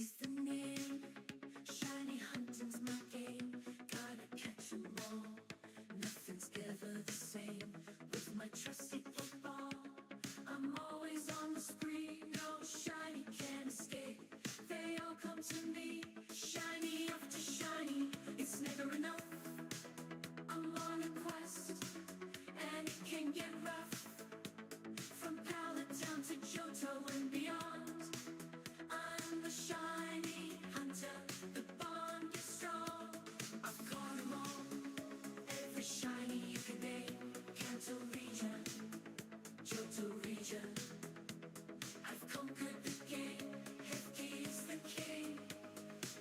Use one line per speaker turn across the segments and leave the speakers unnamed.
50's the name. Shiny hunting's my game. Gotta catch 'em all. Nothing's ever the same. With my trusty football, I'm always on the spree. No shiny can escape. They all come to me. Shiny after shiny, it's never enough. I'm on a quest, and it can get rough. From Pallet down to Johto and beyond, I'm the shiny hunter. The bond is strong. I've caught 'em all. Every shiny you can name. Kanto region, Johto region. I've conquered the game. Hefty is the king.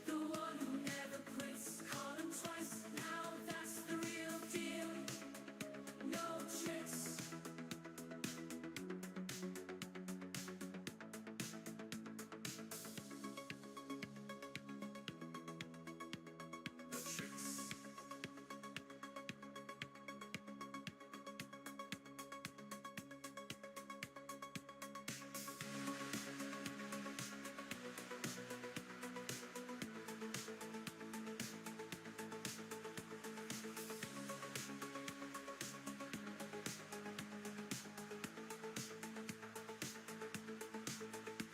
The one who never quits. Caught 'em twice. Now that's the real deal. No tricks.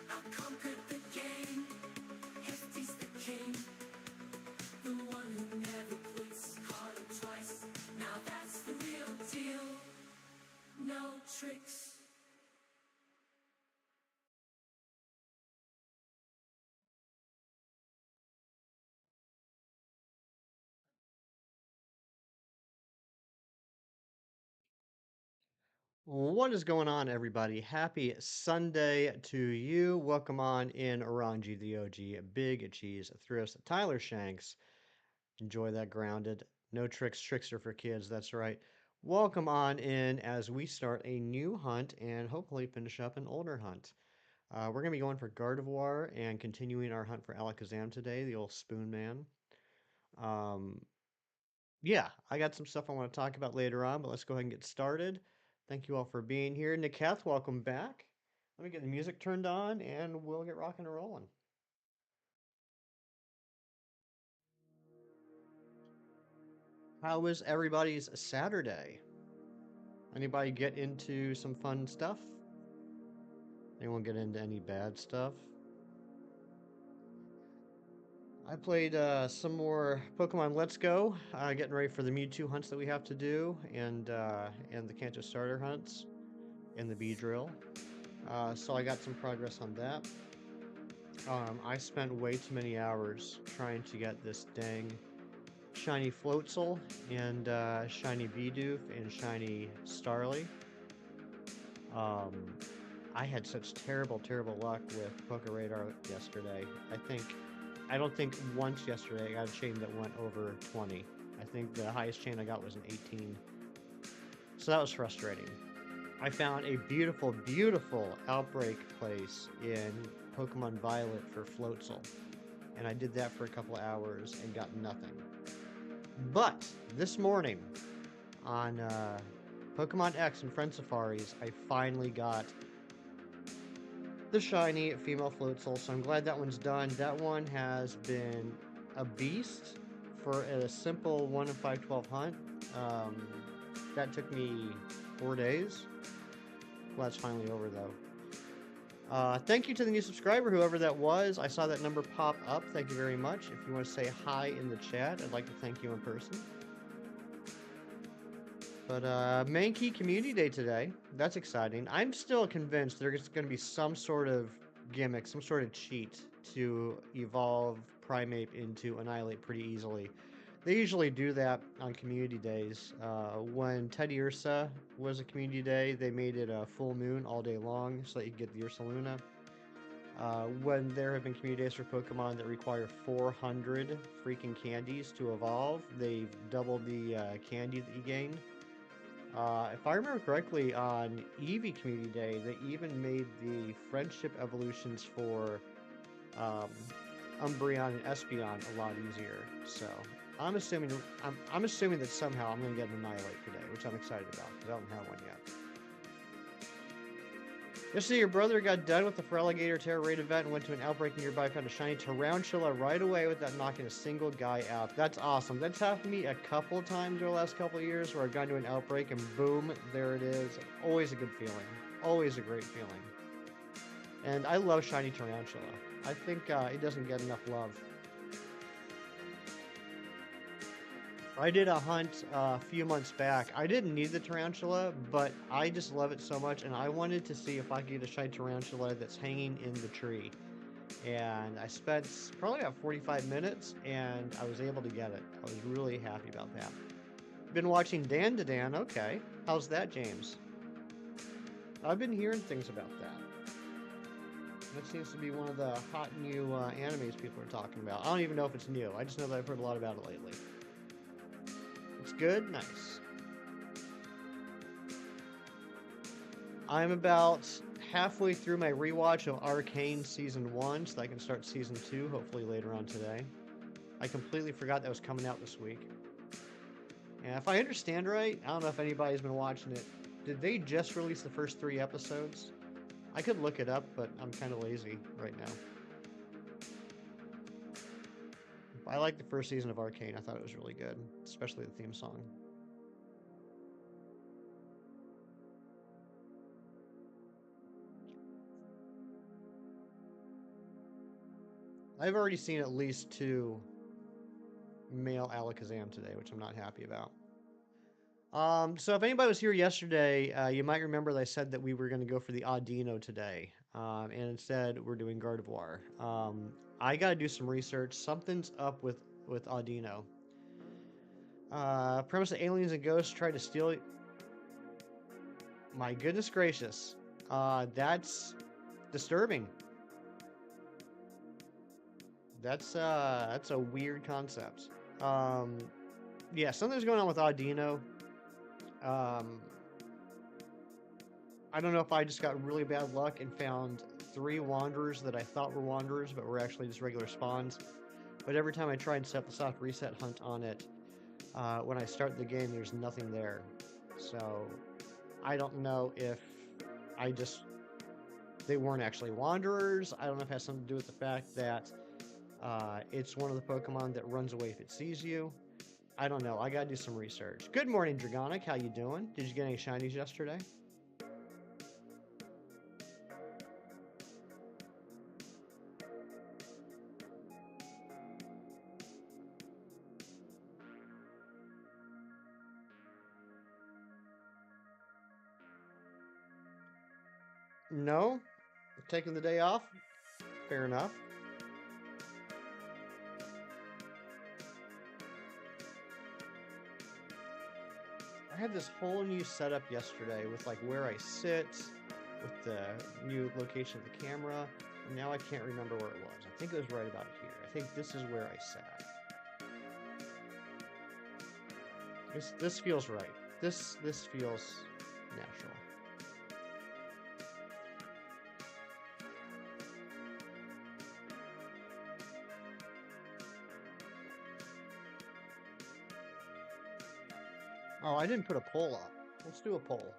I've conquered the game. Hefty's the king. The one who never quits. Caught 'em twice. Now that's the real deal. No tricks.
What is going on, everybody? Happy Sunday to you. Welcome on in, Orangi the OG, Big Cheese, Thrift, Tyler Shanks. Enjoy that grounded. No tricks, tricks are for kids, that's right. Welcome on in as we start a new hunt and hopefully finish up an older hunt. We're going to be going for Gardevoir and continuing our hunt for Alakazam today, the old Spoon Man. Yeah, I got some stuff I want to talk about later on, but let's go ahead and get started. Thank you all for being here. Niketh, welcome back. Let me get the music turned on and we'll get rocking and rolling. How was everybody's Saturday? Anybody get into some fun stuff? Anyone get into any bad stuff? I played some more Pokemon Let's Go, getting ready for the Mewtwo hunts that we have to do, and the Kanto starter hunts, and the Beedrill. So I got some progress on that. I spent way too many hours trying to get this dang shiny Floatzel and shiny Bidoof and shiny Starly. I had such terrible luck with Pokeradar yesterday. I don't think once yesterday I got a chain that went over 20. I think the highest chain I got was an 18. So that was frustrating. I found a beautiful outbreak place in Pokemon Violet for Floatzel. And I did that for a couple of hours and got nothing. But this morning on Pokemon X and Friend Safaris, I finally got the shiny female Floatzel, so I'm glad that one's done. That one has been a beast for a simple 1 in 512 hunt. That took me 4 days. Well, that's finally over, though. Thank you to the new subscriber, whoever that was. I saw that number pop up. Thank you very much. If you want to say hi in the chat, I'd like to thank you in person. But Mankey Community Day today. That's exciting. I'm still convinced there's going to be some sort of gimmick, some sort of cheat to evolve Primeape into Annihilate pretty easily. They usually do that on community days. When Teddy Ursa was a community day, they made it a full moon all day long so that you could get the Ursa Luna. When there have been community days for Pokemon that require 400 freaking candies to evolve, they've doubled the candy that you gain. If I remember correctly, on Eevee Community Day, they even made the friendship evolutions for Umbreon and Espeon a lot easier. So I'm assuming that somehow I'm going to get an Annihilate today, which I'm excited about because I don't have one yet. Yesterday, your brother got done with the Feraligatr Terror Raid event and went to an outbreak nearby, found a shiny Tarantula right away without knocking a single guy out. That's awesome. That's happened to me a couple of times over the last couple of years where I've gone to an outbreak and boom, there it is. Always a good feeling. Always a great feeling. And I love shiny Tarantula. I think it doesn't get enough love. I did a hunt a few months back. I didn't need the Tarantula, but I just love it so much, and I wanted to see if I could get a shiny Tarantula that's hanging in the tree. And I spent probably about 45 minutes, and I was able to get it. I was really happy about that. Been watching Dan to Dan. Okay. How's that, James? I've been hearing things about that. That seems to be one of the hot new animes people are talking about. I don't even know if it's new. I just know that I've heard a lot about it lately. It's good? Nice. I'm about halfway through my rewatch of Arcane Season 1, so that I can start Season 2, hopefully later on today. I completely forgot that was coming out this week. And if I understand right, I don't know if anybody's been watching it, did they just release the first 3 episodes? I could look it up, but I'm kind of lazy right now. I liked the first season of Arcane. I thought it was really good, especially the theme song. I've already seen at least 2 male Alakazam today, which I'm not happy about. So if anybody was here yesterday, you might remember that I said that we were going to go for the Audino today, and instead we're doing Gardevoir. I got to do some research. Something's up with Audino. Premise that aliens and ghosts tried to steal it. My goodness gracious. That's disturbing. That's a weird concept. Yeah, something's going on with Audino. I don't know if I just got really bad luck and found 3 wanderers that I thought were wanderers, but were actually just regular spawns. But every time I try and set the soft reset hunt on it, when I start the game, there's nothing there. So I don't know if they weren't actually wanderers. I don't know if it has something to do with the fact that it's one of the Pokemon that runs away if it sees you. I don't know. I gotta do some research. Good morning, Dragonic. How you doing? Did you get any shinies yesterday? No? Taking the day off? Fair enough. I had this whole new setup yesterday with like where I sit, with the new location of the camera, and now I can't remember where it was. I think it was right about here. I think this is where I sat. This feels right. This feels natural. Oh, I didn't put a poll up. Let's do a poll.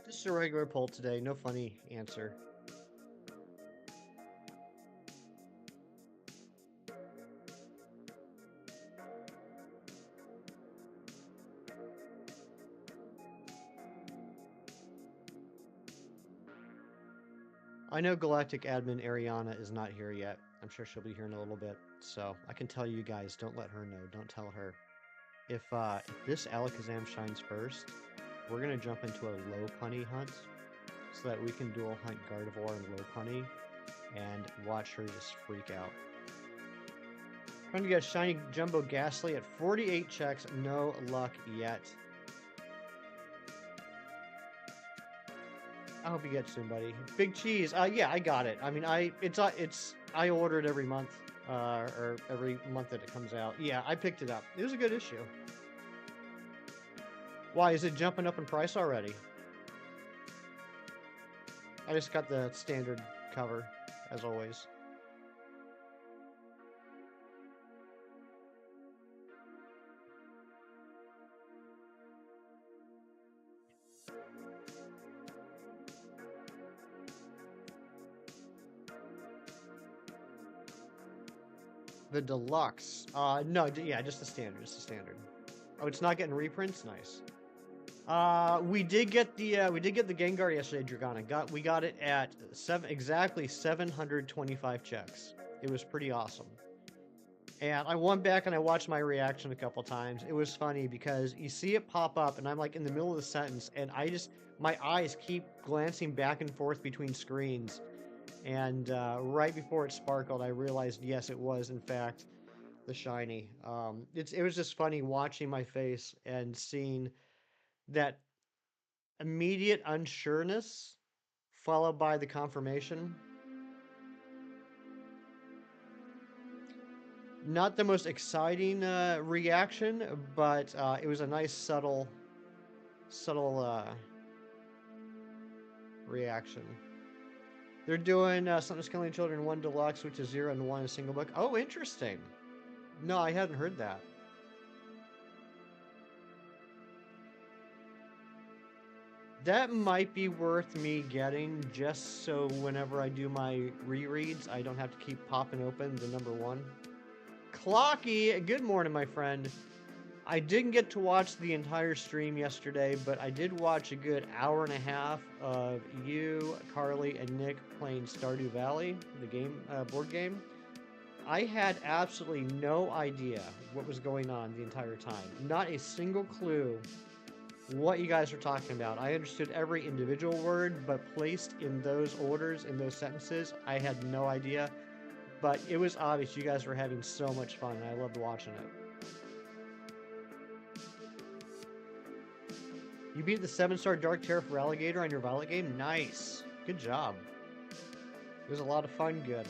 Just a regular poll today, no funny answer. I know Galactic Admin Ariana is not here yet. I'm sure she'll be here in a little bit. So I can tell you guys, don't let her know. Don't tell her. If this Alakazam shines first, we're going to jump into a Lopunny hunt so that we can dual hunt Gardevoir and Lopunny and watch her just freak out. Trying to get a shiny Jumbo Ghastly at 48 checks. No luck yet. I hope you get soon, buddy. Big Cheese. Yeah, I got it. I mean, I order it every month, or every month that it comes out. Yeah, I picked it up. It was a good issue. Why is it jumping up in price already? I just got the standard cover, as always. The deluxe. No, yeah, just the standard, just the standard. Oh, it's not getting reprints. Nice. We did get the Gengar yesterday, Dragana. We got it at exactly 725 checks. It was pretty awesome. And I went back and I watched my reaction a couple times. It was funny because you see it pop up, and I'm like in the middle of the sentence, and my eyes keep glancing back and forth between screens. And right before it sparkled, I realized, yes, it was, in fact, the shiny. It was just funny watching my face and seeing that immediate unsureness followed by the confirmation. Not the most exciting reaction, but it was a nice, subtle reaction. They're doing Something's Killing Children 1 Deluxe, which is 0 and 1 a single book. Oh, interesting. No, I hadn't heard that. That might be worth me getting, just so whenever I do my rereads, I don't have to keep popping open the number 1. Clocky, good morning, my friend. I didn't get to watch the entire stream yesterday, but I did watch a good hour and a half of you, Carly, and Nick playing Stardew Valley, the game, board game. I had absolutely no idea what was going on the entire time. Not a single clue what you guys were talking about. I understood every individual word, but placed in those orders, in those sentences, I had no idea. But it was obvious you guys were having so much fun, and I loved watching it. You beat the 7-star Dark Terror for Alligator on your Violet game? Nice. Good job. It was a lot of fun. Good.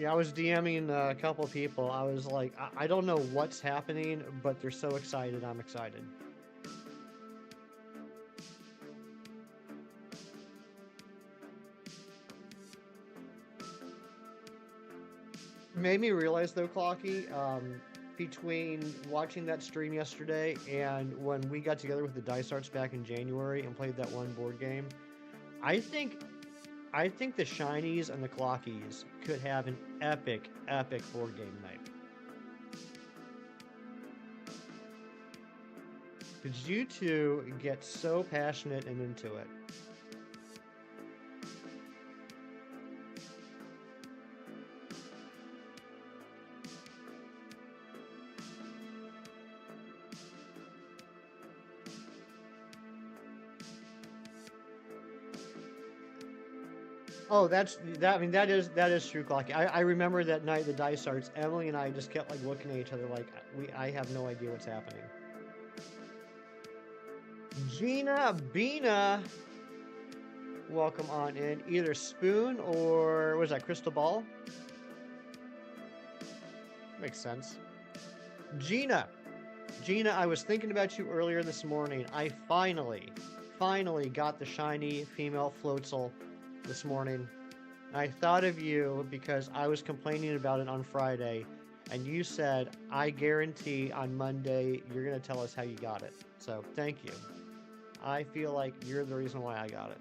Yeah, I was DMing a couple of people. I was like, I don't know what's happening, but they're so excited. I'm excited. Made me realize, though, Clocky, between watching that stream yesterday and when we got together with the Dice Arts back in January and played that one board game, I think the Shinies and the Clockies could have an epic board game night. Because you two get so passionate and into it. Oh, I mean, that is true, Clocky. I remember that night, the Dice Arts. Emily and I just kept like looking at each other like I have no idea what's happening. Gina Bina, welcome on in. Either Spoon or what is that, Crystal Ball? Makes sense. Gina, I was thinking about you earlier this morning. I finally got the shiny female floatzel this morning. I thought of you because I was complaining about it on Friday, and you said, I guarantee on Monday you're going to tell us how you got it. So, thank you. I feel like you're the reason why I got it.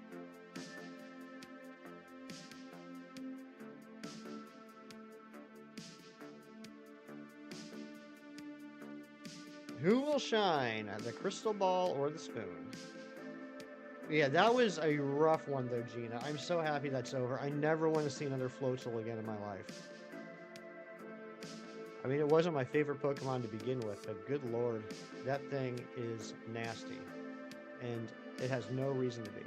Who will shine, the crystal ball or the spoon? Yeah, that was a rough one, though, Gina. I'm so happy that's over. I never want to see another Floatzel again in my life. I mean, it wasn't my favorite Pokemon to begin with, but good lord, that thing is nasty. And it has no reason to be.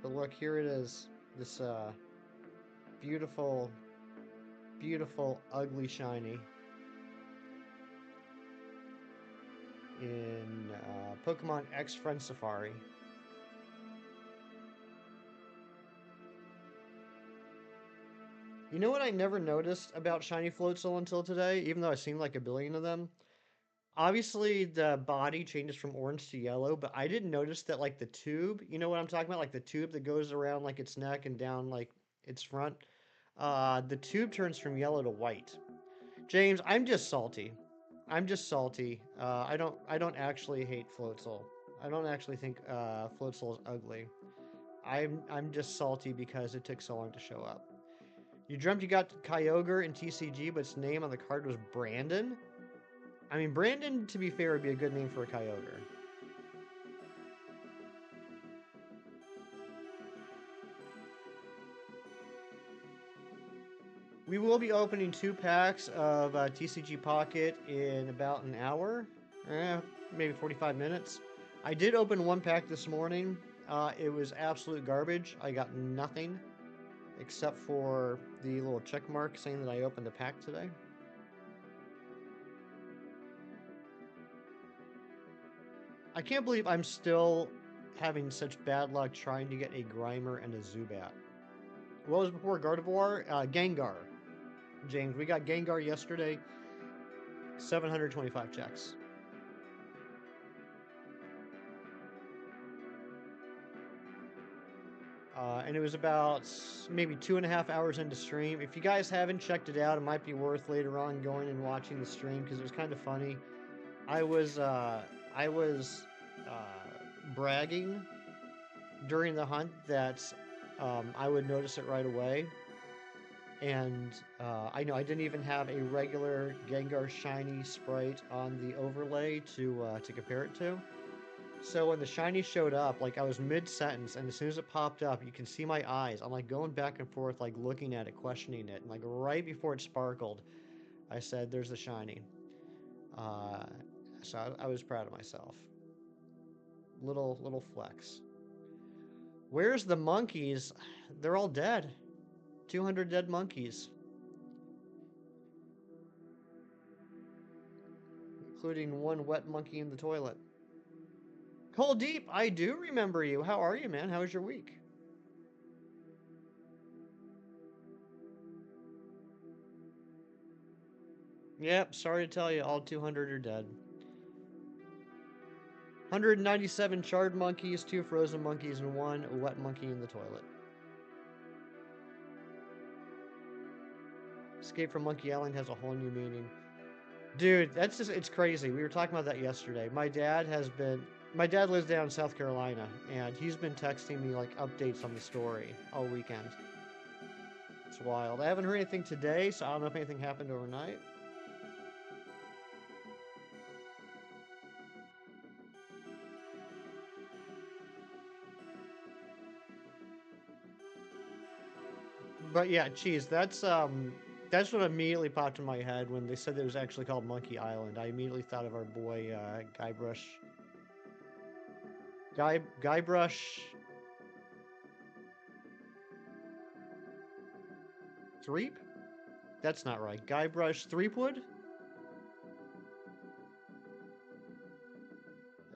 But look, here it is. This beautiful beautiful, ugly shiny in Pokemon X Friend Safari. You know what I never noticed about shiny Floatzel until today, even though I've seen like a billion of them? Obviously, the body changes from orange to yellow, but I didn't notice that like the tube, you know what I'm talking about? Like the tube that goes around like its neck and down like its front. The tube turns from yellow to white. James, I'm just salty. I'm just salty. I don't actually hate Floatzel. I don't actually think Floatzel is ugly. I'm just salty because it took so long to show up. You dreamt you got Kyogre in TCG, but its name on the card was Brandon? I mean, Brandon, to be fair, would be a good name for a Kyogre. We will be opening 2 packs of TCG Pocket in about an hour, maybe 45 minutes. I did open 1 pack this morning. It was absolute garbage. I got nothing except for the little check mark saying that I opened a pack today. I can't believe I'm still having such bad luck trying to get a Grimer and a Zubat. What was before Gardevoir? Gengar. James, we got Gengar yesterday. 725 checks. And it was about maybe 2.5 hours into stream. If you guys haven't checked it out, it might be worth later on going and watching the stream because it was kind of funny. I was bragging during the hunt that I would notice it right away. And I know I didn't even have a regular Gengar shiny sprite on the overlay to compare it to. So when the shiny showed up, like I was mid-sentence, and as soon as it popped up, you can see my eyes. I'm like going back and forth, like looking at it, questioning it, and like right before it sparkled, I said, "There's the shiny." So I was proud of myself. Little flex. Where's the monkeys? They're all dead. 200 dead monkeys. Including 1 wet monkey in the toilet. Cold Deep, I do remember you. How are you, man? How was your week? Yep, sorry to tell you, all 200 are dead. 197 charred monkeys, 2 frozen monkeys, and 1 wet monkey in the toilet. Escape from Monkey Island has a whole new meaning. Dude, that's just, it's crazy. We were talking about that yesterday. My dad lives down in South Carolina, and he's been texting me like updates on the story all weekend. It's wild. I haven't heard anything today, so I don't know if anything happened overnight. But yeah, geez, that's what immediately popped in my head when they said it was actually called Monkey Island. I immediately thought of our boy Guybrush. Threep? That's not right. Guybrush Threepwood?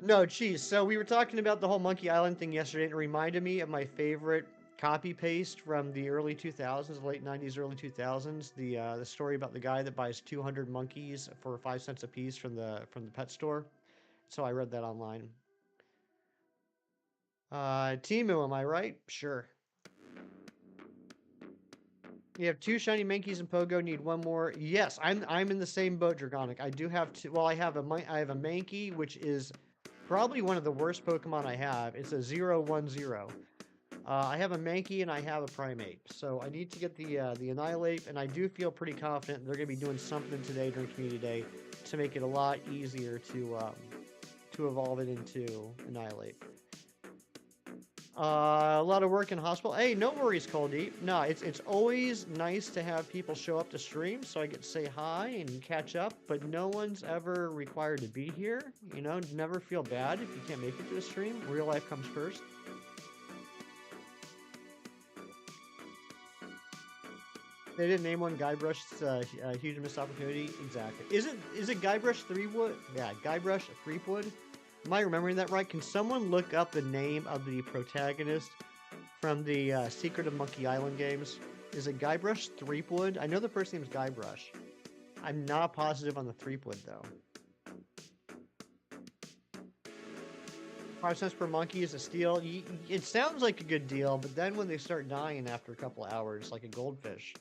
No, geez. So we were talking about the whole Monkey Island thing yesterday, and it reminded me of my favorite copy paste from the early 2000s, late 90s, early 2000s. The story about the guy that buys 200 monkeys for 5 cents a piece from the pet store. So I read that online. Timu, am I right? Sure. You have 2 shiny Mankeys and Pogo. Need 1 more. Yes, I'm in the same boat, Dragonic. I do have 2. Well, I have a Mankey, which is probably one of the worst Pokemon I have. It's a 0-1-0. I have a Mankey and I have a Primeape. So I need to get the Annihilate, and I do feel pretty confident they're going to be doing something today during Community Day to make it a lot easier to evolve it into Annihilate. A lot of work in hospital. Hey, no worries, Coldy. No, it's always nice to have people show up to stream so I get to say hi and catch up, but no one's ever required to be here. You know, never feel bad if you can't make it to a stream. Real life comes first. They didn't name one Guybrush. It's a huge missed opportunity. Exactly. Is it Guybrush Threepwood? Yeah, Guybrush Threepwood. Am I remembering that right? Can someone look up the name of the protagonist from the Secret of Monkey Island games? Is it Guybrush Threepwood? I know the first name's Guybrush. I'm not positive on the Threepwood though. 5 cents per monkey is a steal. It sounds like a good deal, but then when they start dying after a couple hours, like a goldfish,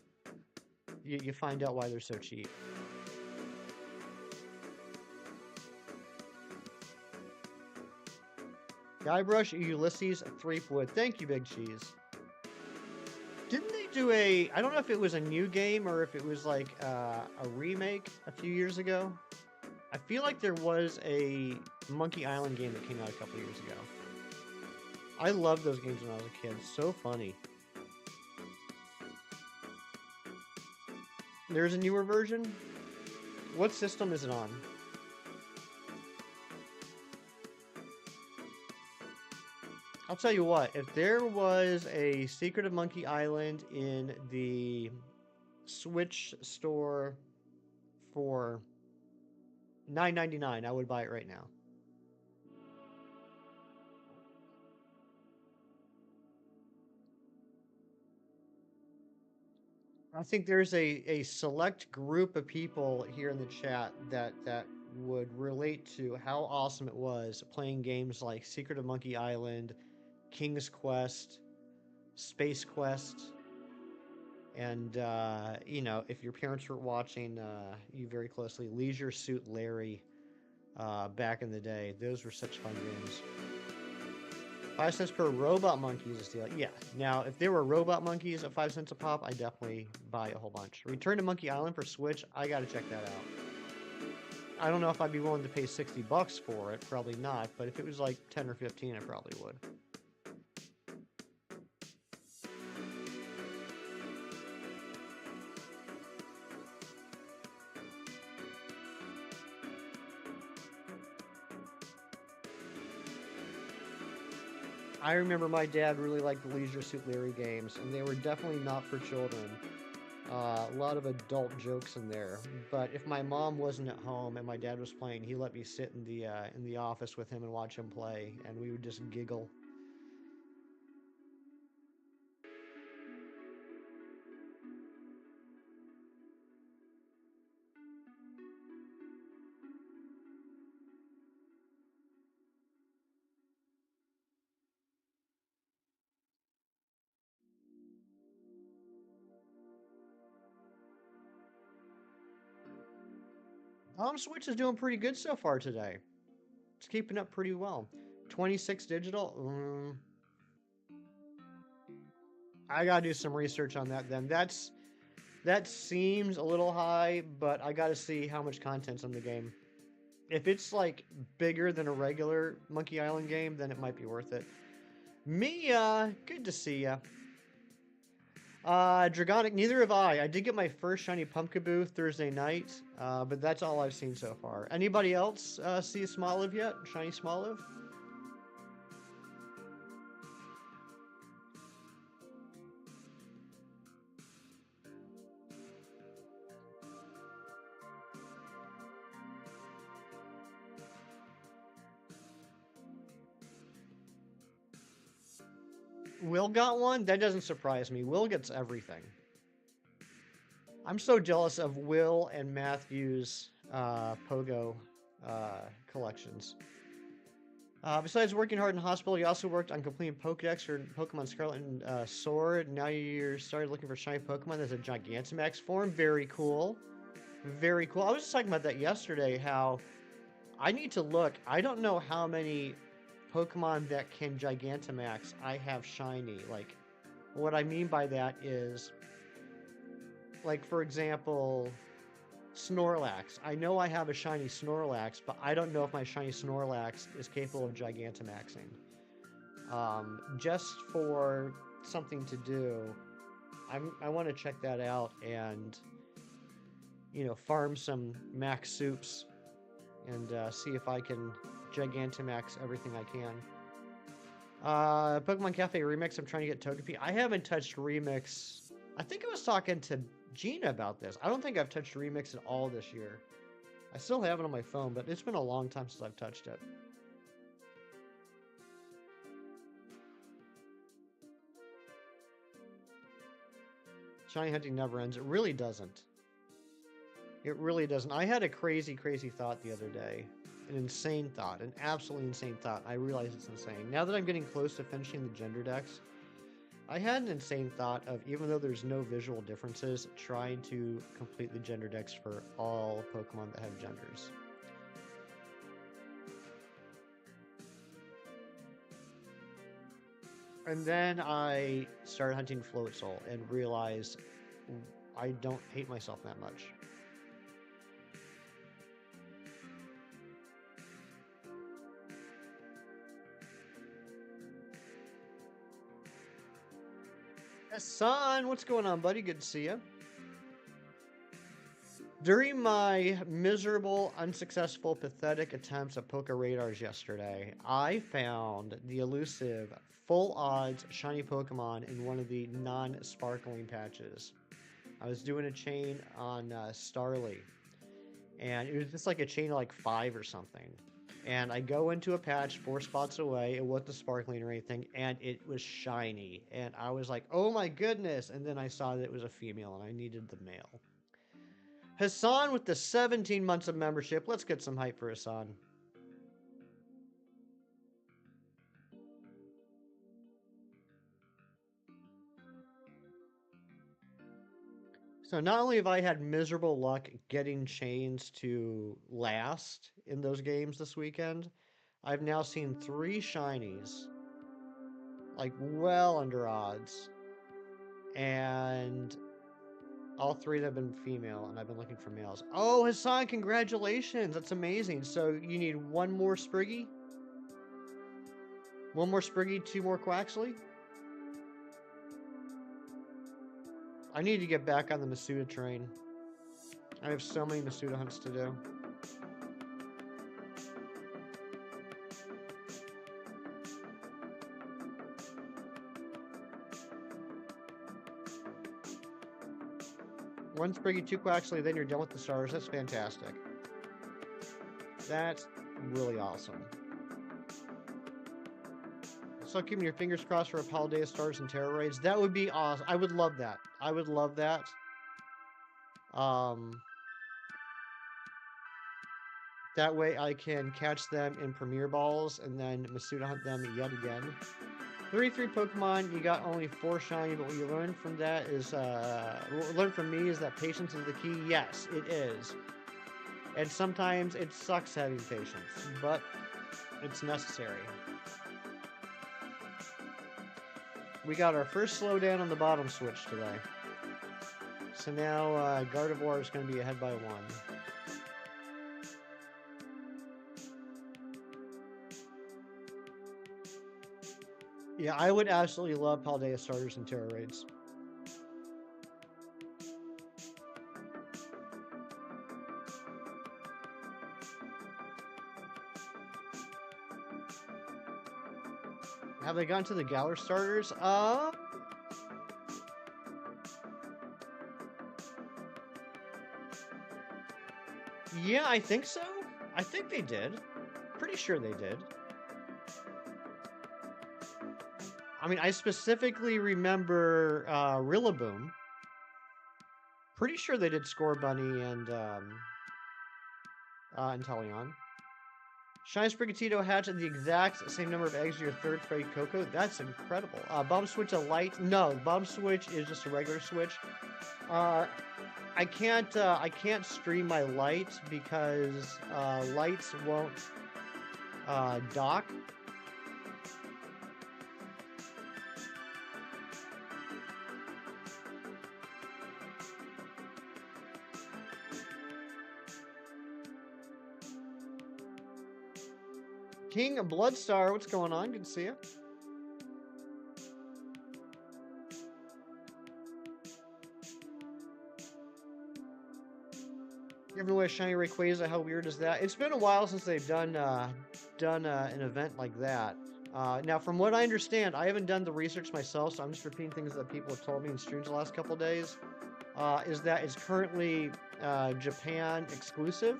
you find out why they're so cheap. Guybrush Ulysses Threepwood. Thank you, Big Cheese. Didn't they do I don't know if it was a new game or if it was like a remake a few years ago. I feel like there was a Monkey Island game that came out a couple years ago. I loved those games when I was a kid. So funny. There's a newer version? What system is it on? I'll tell you what, if there was a Secret of Monkey Island in the Switch store for $9.99, I would buy it right now. I think there's a select group of people here in the chat that would relate to how awesome it was playing games like Secret of Monkey Island, King's Quest, Space Quest, and you know, if your parents were watching you very closely, Leisure Suit Larry back in the day. Those were such fun games. 5 cents per robot monkey is a steal. Yeah. Now, if there were robot monkeys at 5 cents a pop, I'd definitely buy a whole bunch. Return to Monkey Island for Switch, I gotta check that out. I don't know if I'd be willing to pay $60 for it. Probably not. But if it was like 10 or 15, I probably would. I remember my dad really liked the Leisure Suit Larry games, and they were definitely not for children. A lot of adult jokes in there. But if my mom wasn't at home and my dad was playing, he let me sit in the office with him and watch him play, and we would just giggle. Switch is doing pretty good so far today. It's keeping up pretty well. 26 digital? I gotta do some research on that then. That seems a little high, but I gotta see how much content's in the game. If it's like bigger than a regular Monkey Island game, then it might be worth it. Mia, good to see ya. Dragonic, neither have I. I did get my first shiny Pumpkaboo Thursday night, but that's all I've seen so far. Anybody else see a Smoliv yet? Shiny Smoliv? Will got one? That doesn't surprise me. Will gets everything. I'm so jealous of Will and Matthew's Pogo collections. Besides working hard in hospital, he also worked on completing Pokedex for Pokemon Scarlet and Sword. Now you're started looking for shiny Pokemon. There's a Gigantamax form. Very cool. Very cool. I was just talking about that yesterday, how I need to look. I don't know how many Pokemon that can Gigantamax I have shiny. Like, what I mean by that is, like, for example, Snorlax. I know I have a shiny Snorlax, but I don't know if my shiny Snorlax is capable of Gigantamaxing. Just for something to do, I want to check that out and, you know, farm some max soups and see if I can Gigantamax everything I can. Pokemon Cafe Remix, I'm trying to get Togepi. I haven't touched Remix. I think I was talking to Gina about this. I don't think I've touched Remix at all this year. I still have it on my phone, but it's been a long time since I've touched it. Shiny hunting never ends. It really doesn't. It really doesn't. I had a crazy, crazy thought the other day. An insane thought. An absolutely insane thought. I realize it's insane. Now that I'm getting close to finishing the gender decks, I had an insane thought of, even though there's no visual differences, trying to complete the gender decks for all Pokemon that have genders. And then I started hunting floatzel and realized I don't hate myself that much. Son, what's going on, buddy? Good to see you. During my miserable, unsuccessful, pathetic attempts at Poke Radars yesterday, I found the elusive full odds shiny Pokemon in one of the non-sparkling patches. I was doing a chain on Starly, and it was just like a chain of like 5 or something. And I go into a patch 4 spots away. It wasn't sparkling or anything, and it was shiny. And I was like, oh my goodness. And then I saw that it was a female, and I needed the male. Hassan with the 17 months of membership. Let's get some hype for Hassan. So not only have I had miserable luck getting chains to last in those games this weekend, I've now seen 3 shinies, like well under odds, and all 3 have been female, and I've been looking for males. Oh, Hassan, congratulations! That's amazing. So you need 1 more Spriggy? 1 more Spriggy, 2 more Quaxley? I need to get back on the Masuda train. I have so many Masuda hunts to do. One Spriggy, 2 Quaxley, then you're done with the stars. That's fantastic. That's really awesome. So keeping your fingers crossed for a Paldea Stars and Terror Raids. That would be awesome. I would love that. I would love that. That way I can catch them in Premier Balls and then Masuda hunt them yet again. 33 Pokemon, you got only 4 shiny, but what you learned from that is, what learned from me is that patience is the key. Yes, it is. And sometimes it sucks having patience, but it's necessary. We got our first slowdown on the bottom switch today. So now Gardevoir is going to be ahead by 1. Yeah, I would absolutely love Paldea Starters and Terror Raids. Have they gone to the Galar starters? Yeah, I think so. I think they did. Pretty sure they did. I mean, I specifically remember Rillaboom. Pretty sure they did Scorbunny and Inteleon. Shiny Sprigatito hatch at the exact same number of eggs as your 3rd Fairy Coco. That's incredible. Bomb Switch a light? No, Bomb Switch is just a regular switch. I can't stream my light because lights won't dock. King Bloodstar, what's going on? Good to see you. Giving away a shiny Rayquaza, how weird is that? It's been a while since they've done an event like that. Now, from what I understand, I haven't done the research myself, so I'm just repeating things that people have told me in streams the last couple days. is that it's currently Japan exclusive.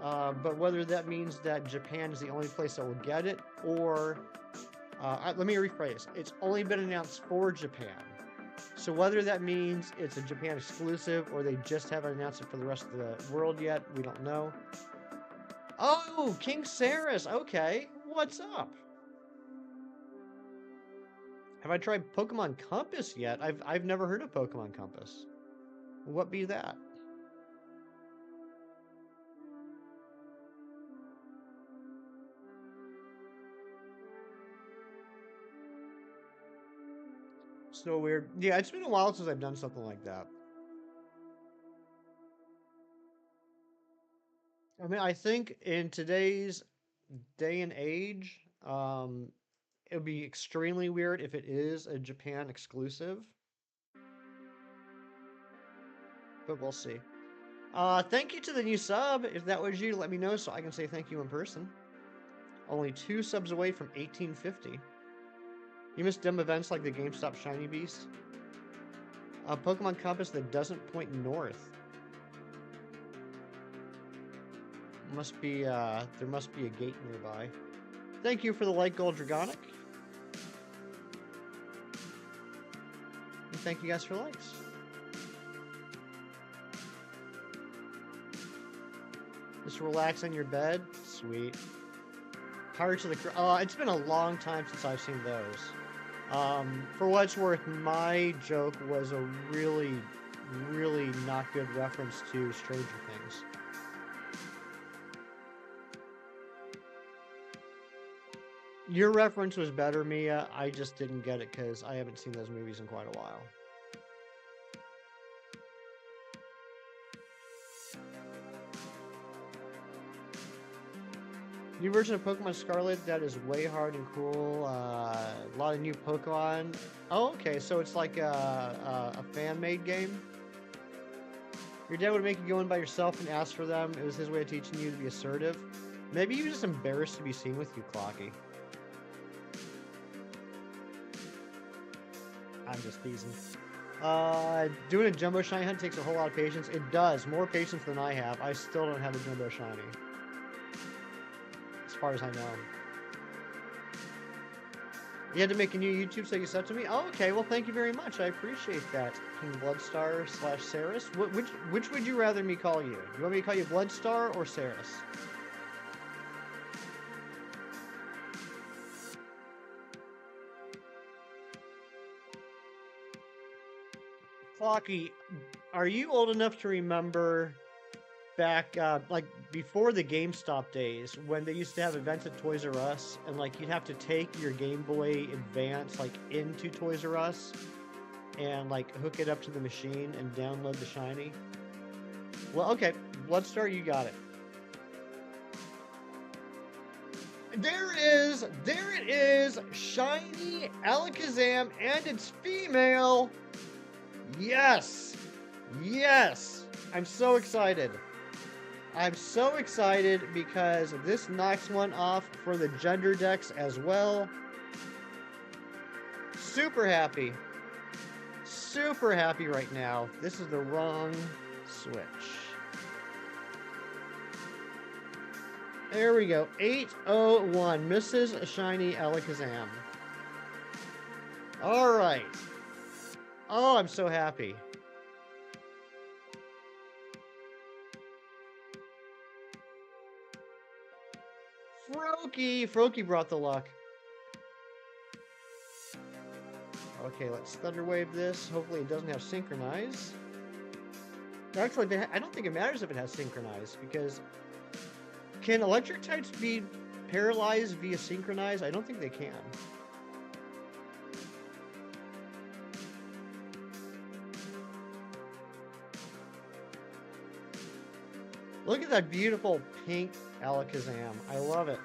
But whether that means that Japan is the only place that will get it, or let me rephrase, it's only been announced for Japan. So whether that means it's a Japan exclusive or they just haven't announced it for the rest of the world yet, we don't know. Oh, King Saris, okay. What's up? Have I tried Pokemon Compass yet? I've never heard of Pokemon Compass. What be that? So weird. Yeah, it's been a while since I've done something like that. I mean, I think in today's day and age, it would be extremely weird if it is a Japan exclusive. But we'll see. Thank you to the new sub. If that was you, let me know so I can say thank you in person. Only 2 subs away from 1850. You missed dumb events like the GameStop Shiny Beast. A Pokemon Compass that doesn't point north. Must be, there must be a gate nearby. Thank you for the light gold Dragonic. And thank you guys for likes. Just relax on your bed. Sweet. Pirates of the it's been a long time since I've seen those. For what it's worth, my joke was a really, really not good reference to Stranger Things. Your reference was better, Mia. I just didn't get it because I haven't seen those movies in quite a while. New version of Pokemon Scarlet that is way hard and cool. A lot of new Pokemon. Oh, okay, so it's like a fan-made game. Your dad would make you go in by yourself and ask for them. It was his way of teaching you to be assertive. Maybe he was just embarrassed to be seen with you, Clocky. I'm just teasing. Doing a Jumbo Shiny hunt takes a whole lot of patience. It does. More patience than I have. I still don't have a Jumbo Shiny. As far as I know. You had to make a new YouTube so you sub to me? Oh, okay. Well, thank you very much. I appreciate that, King Bloodstar / Saris. Which would you rather me call you? You want me to call you Bloodstar or Saris? Clocky, are you old enough to remember back, like, before the GameStop days, when they used to have events at Toys R Us, and, like, you'd have to take your Game Boy Advance, like, into Toys R Us, and, like, hook it up to the machine and download the Shiny? Well, okay, Bloodstar, you got it. There it is, Shiny Alakazam, and it's female! Yes! Yes! I'm so excited. I'm so excited because this knocks one off for the gender decks as well. Super happy. Super happy right now. This is the wrong switch. There we go. 801. Mrs. Shiny Alakazam. Alright. Oh, I'm so happy. Froakie brought the luck. Okay, let's Thunder Wave this. Hopefully it doesn't have Synchronize. Actually, I don't think it matters if it has Synchronize, because can electric types be paralyzed via Synchronize? I don't think they can. Look at that beautiful pink Alakazam. I love it.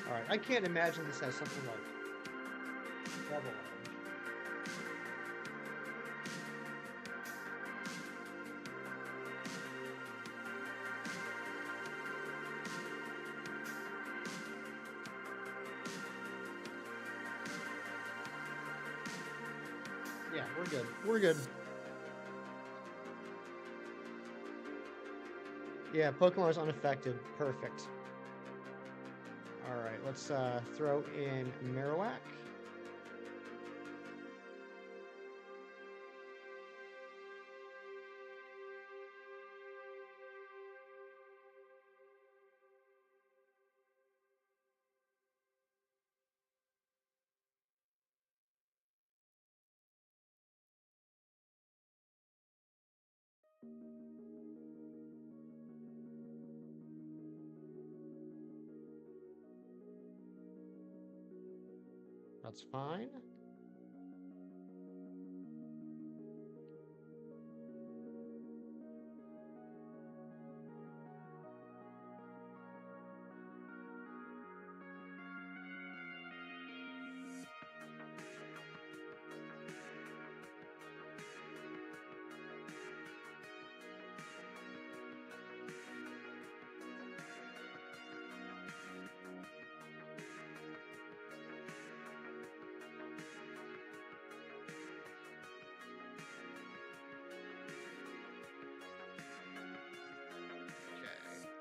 Alright, I can't imagine this has something like double orange. Yeah, we're good. We're good. Yeah, Pokemon is unaffected. Perfect. Alright, let's throw in Marowak. That's fine.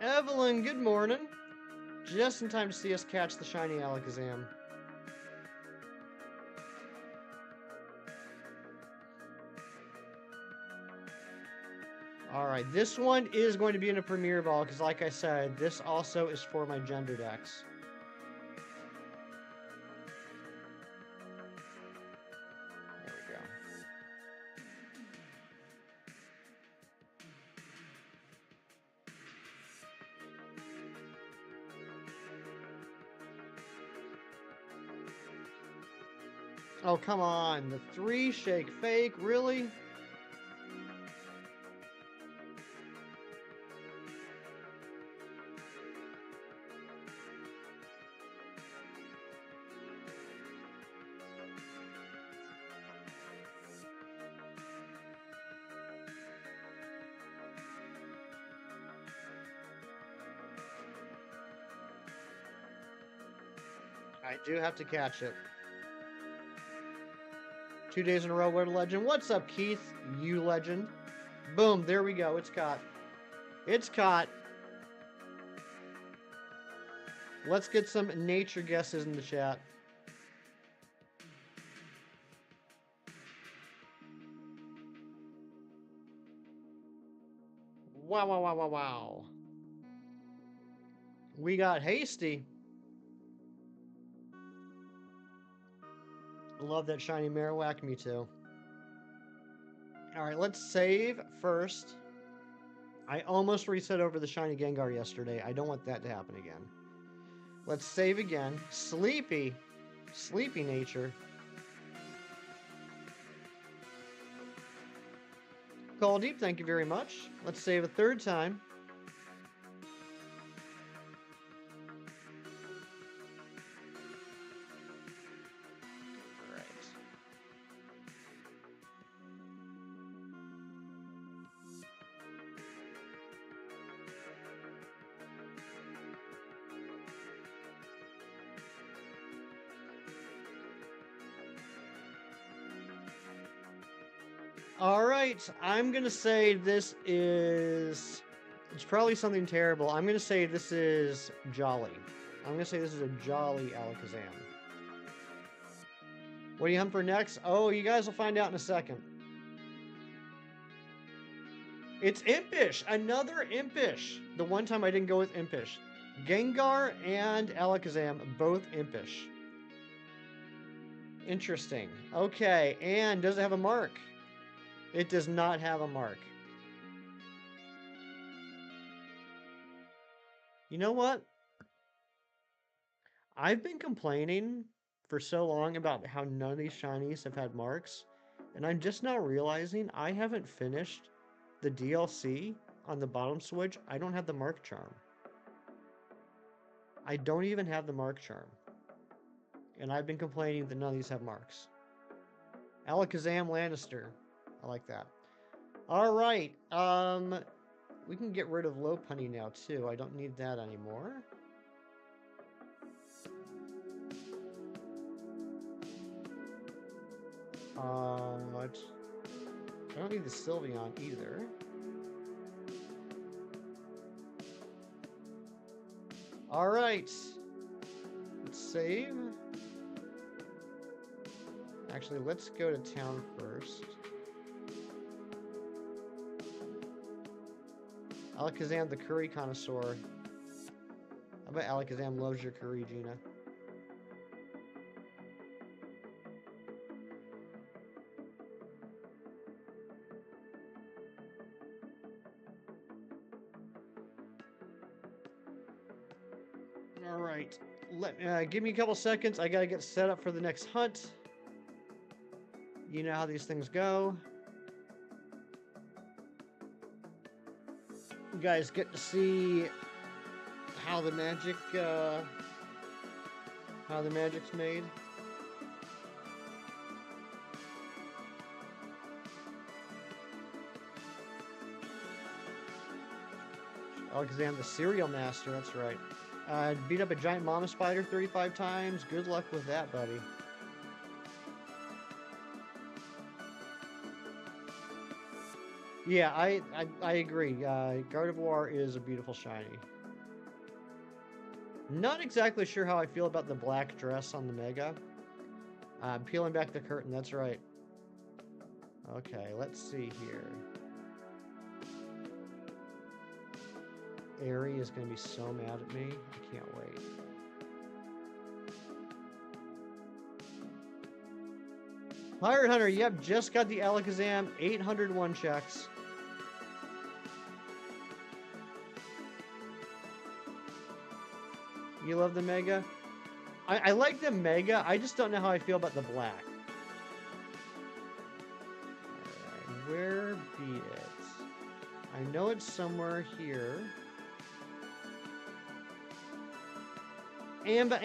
Evelyn, good morning. Just in time to see us catch the shiny Alakazam. Alright, this one is going to be in a Premier Ball, because like I said, this also is for my gender decks. There we go. Oh, come on. The 3 shake fake, really? I do have to catch it. 2 days in a row, what a legend. What's up, Keith? You legend. Boom, there we go. It's caught. It's caught. Let's get some nature guesses in the chat. Wow, wow, wow, wow, wow. We got Hasty. Love that shiny Marowak, me too. Alright, let's save first. I almost reset over the shiny Gengar yesterday. I don't want that to happen again. Let's save again. Sleepy. Sleepy nature. Call Deep, thank you very much. Let's save a third time. Alright, I'm gonna say this is... It's probably something terrible. I'm gonna say this is Jolly. I'm gonna say this is a Jolly Alakazam. What do you hunt for next? Oh, you guys will find out in a second. It's Impish! Another Impish! The one time I didn't go with Impish. Gengar and Alakazam, both Impish. Interesting. Okay, and does it have a mark? It does not have a mark. You know what? I've been complaining for so long about how none of these shinies have had marks, and I'm just now realizing I haven't finished the DLC on the bottom switch. I don't have the mark charm. I don't even have the mark charm. And I've been complaining that none of these have marks. Alakazam Lannister. I like that. Alright, we can get rid of Lopunny now too. I don't need that anymore. I don't need the Sylveon either. All right. Let's save. Actually, let's go to town first. Alakazam, the curry connoisseur. I bet Alakazam loves your curry, Gina. All right, give me a couple seconds. I gotta get set up for the next hunt. You know how these things go. You guys get to see how the magic's made. Alakazam, the cereal master. That's right. Beat up a giant mama spider 35 times. Good luck with that, buddy. Yeah, I agree. Gardevoir is a beautiful shiny. Not exactly sure how I feel about the black dress on the Mega. Peeling back the curtain, that's right. Okay, let's see here. Aerie is going to be so mad at me. I can't wait. Pirate Hunter, yep, just got the Alakazam. 801 checks. You love the Mega? I like the Mega. I just don't know how I feel about the black. Alright, where be it? I know it's somewhere here. Amba.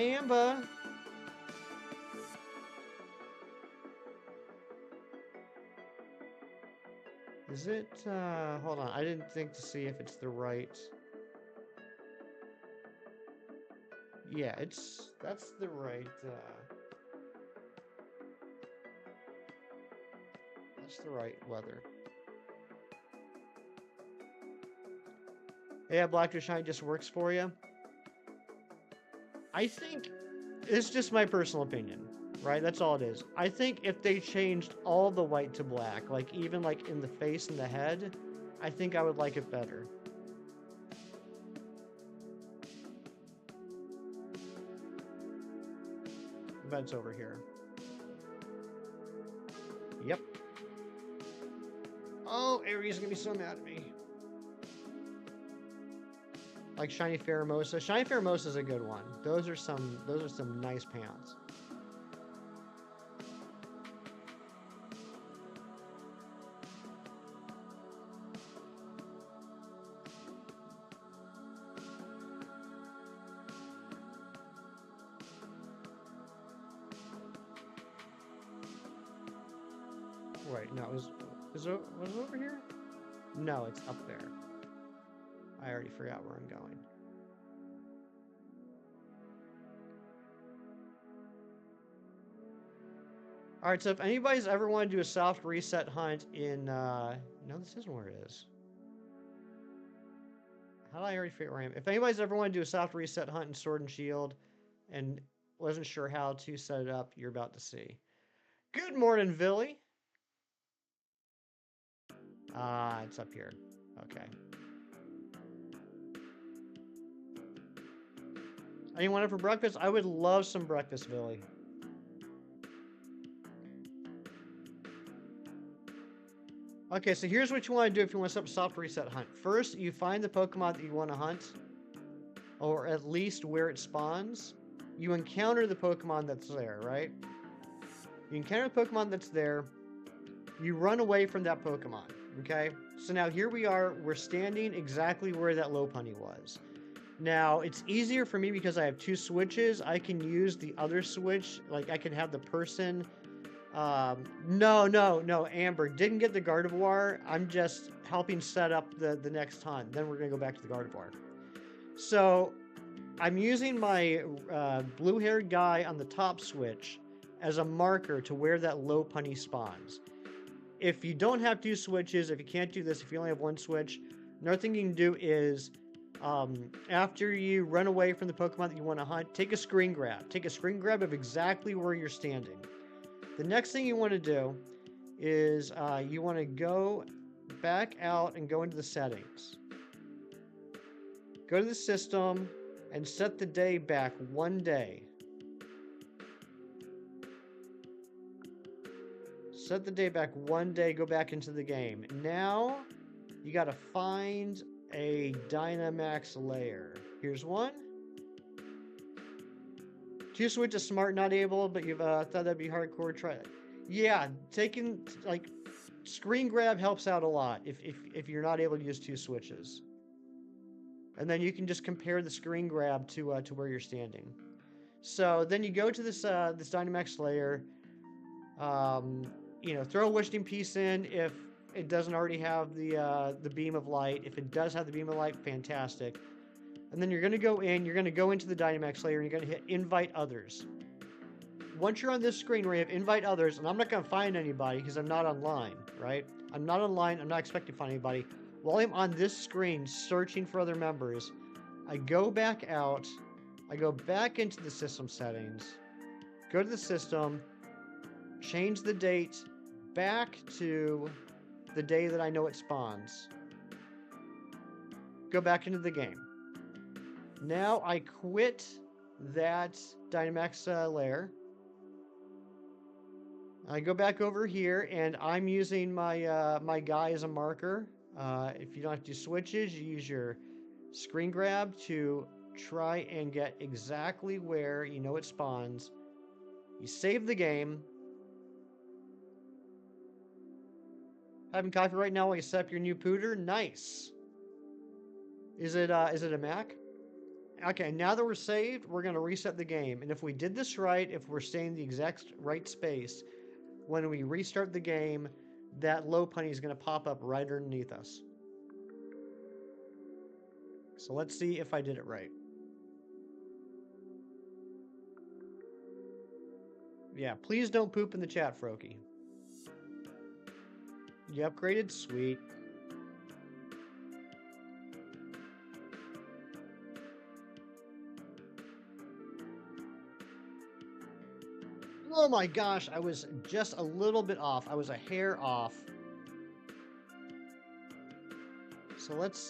Is it, hold on. I didn't think to see if it's the right... Yeah, that's the right, that's the right weather. Yeah, Black to Shine just works for you. I think, it's just my personal opinion, right? That's all it is. I think if they changed all the white to black, like even like in the face and the head, I think I would like it better. It's over here. Yep. Oh, Aerie's gonna be so mad at me. Like Shiny Pheromosa. Shiny Pheromosa is a good one. Those are some nice pants. Wait, no, was it over here? No, it's up there. I already forgot where I'm going. Alright, so if anybody's ever wanted to do a soft reset hunt in, no, this isn't where it is. How did I already figure where I am? If anybody's ever wanted to do a soft reset hunt in Sword and Shield and wasn't sure how to set it up, you're about to see. Good morning, Villy. It's up here. Okay. Anyone up for breakfast? I would love some breakfast, Villy. Okay, so here's what you want to do if you want to set up a soft reset hunt. First, you find the Pokemon that you want to hunt, or at least where it spawns. You encounter the Pokemon that's there, right? You encounter the Pokemon that's there. You run away from that Pokemon, okay? So now here we are. We're standing exactly where that Lopunny was. Now, it's easier for me because I have two switches. I can use the other switch. Like, I can have the person... No, Amber. Didn't get the Gardevoir. I'm just helping set up the next hunt. Then we're going to go back to the Gardevoir. So, I'm using my blue-haired guy on the top switch as a marker to where that Lopunny spawns. If you don't have 2 switches, if you can't do this, if you only have 1 switch, another thing you can do is, after you run away from the Pokemon that you want to hunt, take a screen grab. Take a screen grab of exactly where you're standing. The next thing you want to do is you want to go back out and go into the settings. Go to the system and set the day back 1 day. Set the day back 1 day, go back into the game. Now, you got to find a Dynamax layer. Here's one. 2 switches smart, not able, but you've thought that'd be hardcore. Try it. Yeah, taking, like, screen grab helps out a lot if you're not able to use 2 switches. And then you can just compare the screen grab to where you're standing. So then you go to this this Dynamax layer. You know, throw a wishing piece in if it doesn't already have the beam of light. If it does have the beam of light, fantastic. And then you're going to go in. You're going to go into the Dynamax layer and you're going to hit invite others. Once you're on this screen where you have invite others, and I'm not going to find anybody because I'm not online, right? I'm not online. I'm not expecting to find anybody. While I'm on this screen searching for other members, I go back out. I go back into the system settings. Go to the system. Change the date back to the day that I know it spawns. Go back into the game. Now I quit that Dynamax layer. I go back over here and I'm using my my guy as a marker. If you don't have to do switches, you use your screen grab to try and get exactly where you know it spawns. You save the game. Having coffee right now while you set up your new pooter? Nice. Is it a Mac? Okay, now that we're saved, we're going to reset the game. And if we did this right, if we're staying in the exact right space, when we restart the game, that Lopunny is going to pop up right underneath us. So let's see if I did it right. Yeah, please don't poop in the chat, Froakie. You upgraded? Sweet. Oh my gosh, I was just a little bit off. I was a hair off. So let's,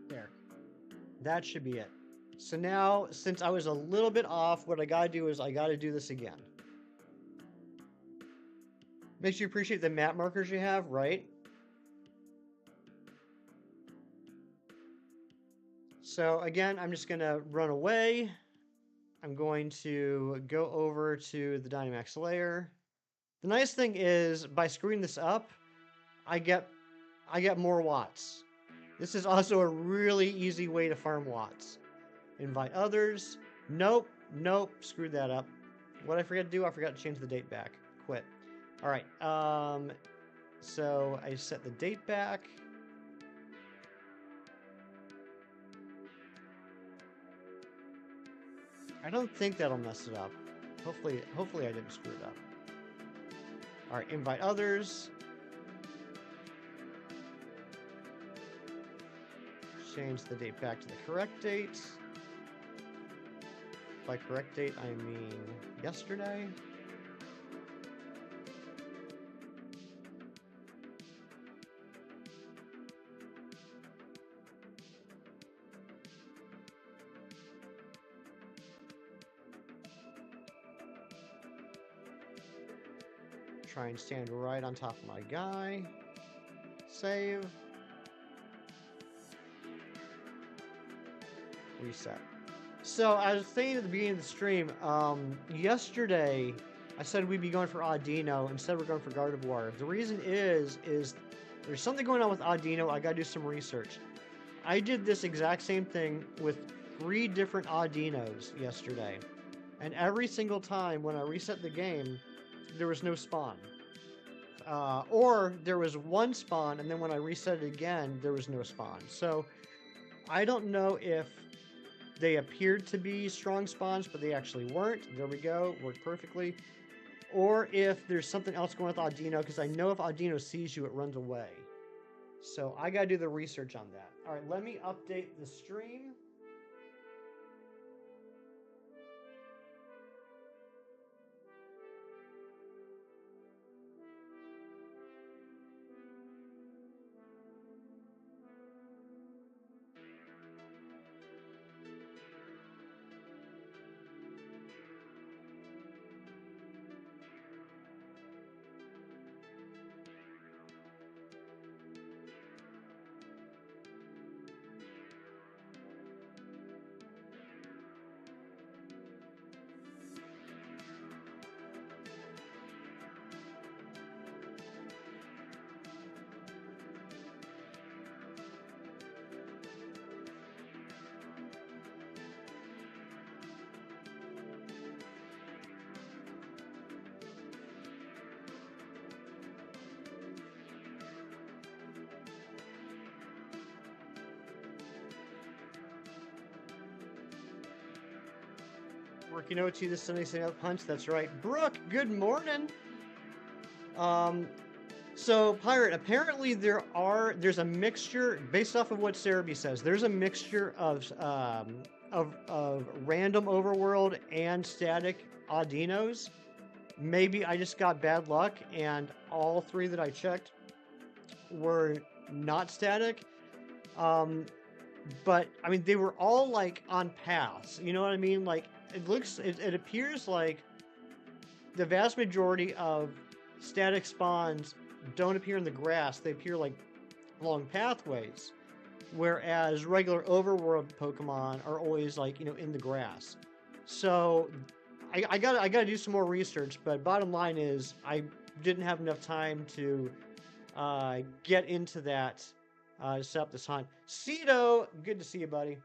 there. That should be it. So now, since I was a little bit off, what I gotta do is I gotta do this again. Makes you appreciate the map markers you have, right? So again, I'm just gonna run away. I'm going to go over to the Dynamax layer. The nice thing is, by screwing this up, I get more watts. This is also a really easy way to farm watts. Invite others. Nope. Screwed that up. What I forgot to do, I forgot to change the date back. Quit. All right. So I set the date back. I don't think that'll mess it up. Hopefully I didn't screw it up. All right. Invite others. Change the date back to the correct date. By correct date, I mean yesterday. Try and stand right on top of my guy. Save. Reset. So, I was saying at the beginning of the stream, yesterday, I said we'd be going for Audino, instead we're going for Gardevoir. The reason is there's something going on with Audino, I gotta do some research. I did this exact same thing with 3 different Audinos yesterday. And every single time when I reset the game, there was no spawn. or there was one spawn, and then when I reset it again, there was no spawn. So I don't know if they appeared to be strong spawns, but they actually weren't. There we go, worked perfectly. Or if there's something else going with Audino, because I know if Audino sees you, it runs away. So I gotta do the research on that. All right, let me update the stream. Working OT this Sunday, setting up punch. That's right. Brooke, good morning. So Pirate, apparently there's a mixture based off of what Cerebi says. There's a mixture of random overworld and static Audinos. Maybe I just got bad luck, and all three that I checked were not static. But I mean, they were all like on paths. You know what I mean? Like it appears like the vast majority of static spawns don't appear in the grass. They appear like along pathways, whereas regular overworld Pokemon are always like, you know, in the grass. So I gotta do some more research. But bottom line is I didn't have enough time to get into that. Set up this hunt. Cedo, good to see you, buddy.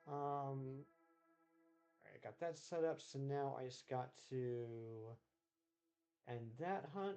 All right, I got that set up, so now I just got to end that hunt.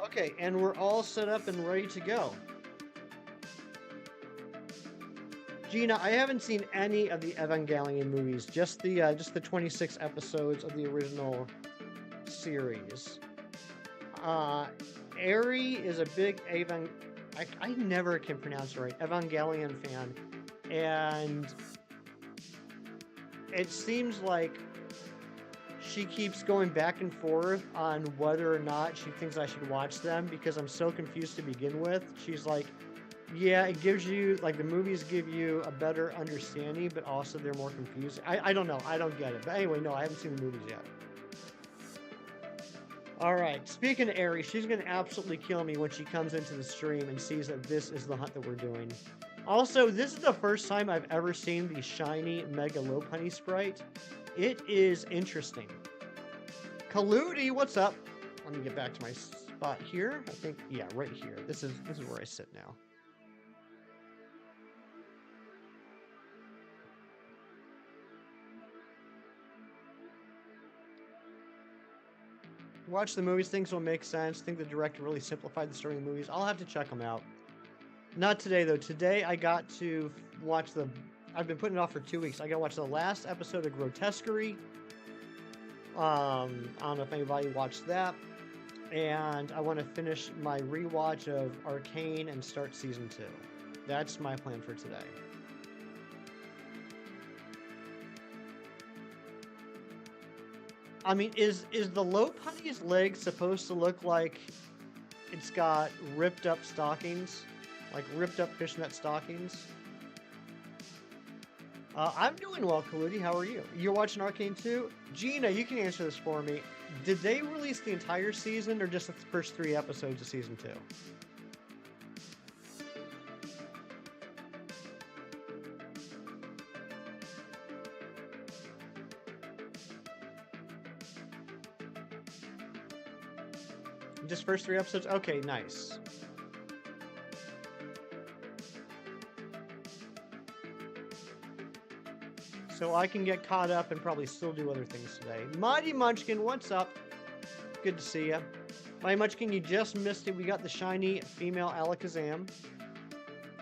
Okay, and we're all set up and ready to go. Gina, I haven't seen any of the Evangelion movies, just the 26 episodes of the original series. Ari is a big I never can pronounce it right, Evangelion fan, and it seems like she keeps going back and forth on whether or not she thinks I should watch them, because I'm so confused to begin with. She's like, yeah, it gives you, like, the movies give you a better understanding, but also they're more confusing. I don't know. I don't get it. But anyway, no, I haven't seen the movies yet. All right. Speaking of Ari, she's going to absolutely kill me when she comes into the stream and sees that this is the hunt that we're doing. Also, this is the first time I've ever seen the shiny Mega Lopunny sprite. It is interesting. Kaludi, what's up? Let me get back to my spot here. I think, yeah, right here. This is where I sit now. Watch the movies, things will make sense. Think the director really simplified the story of the movies. I'll have to check them out. Not today, though. Today I got to watch I've been putting it off for 2 weeks. I got to watch the last episode of Grotesquerie. I don't know if anybody watched that. And I want to finish my rewatch of Arcane and start season 2. That's my plan for today. I mean, is the Lopunny's leg supposed to look like it's got ripped up stockings? Like ripped up fishnet stockings? I'm doing well, Kaludi. How are you? You're watching Arcane 2? Gina, you can answer this for me. Did they release the entire season or just the first 3 episodes of season 2? Just first 3 episodes? Okay, nice. So I can get caught up and probably still do other things today. Mighty Munchkin, what's up? Good to see ya. Mighty Munchkin, you just missed it. We got the shiny female Alakazam.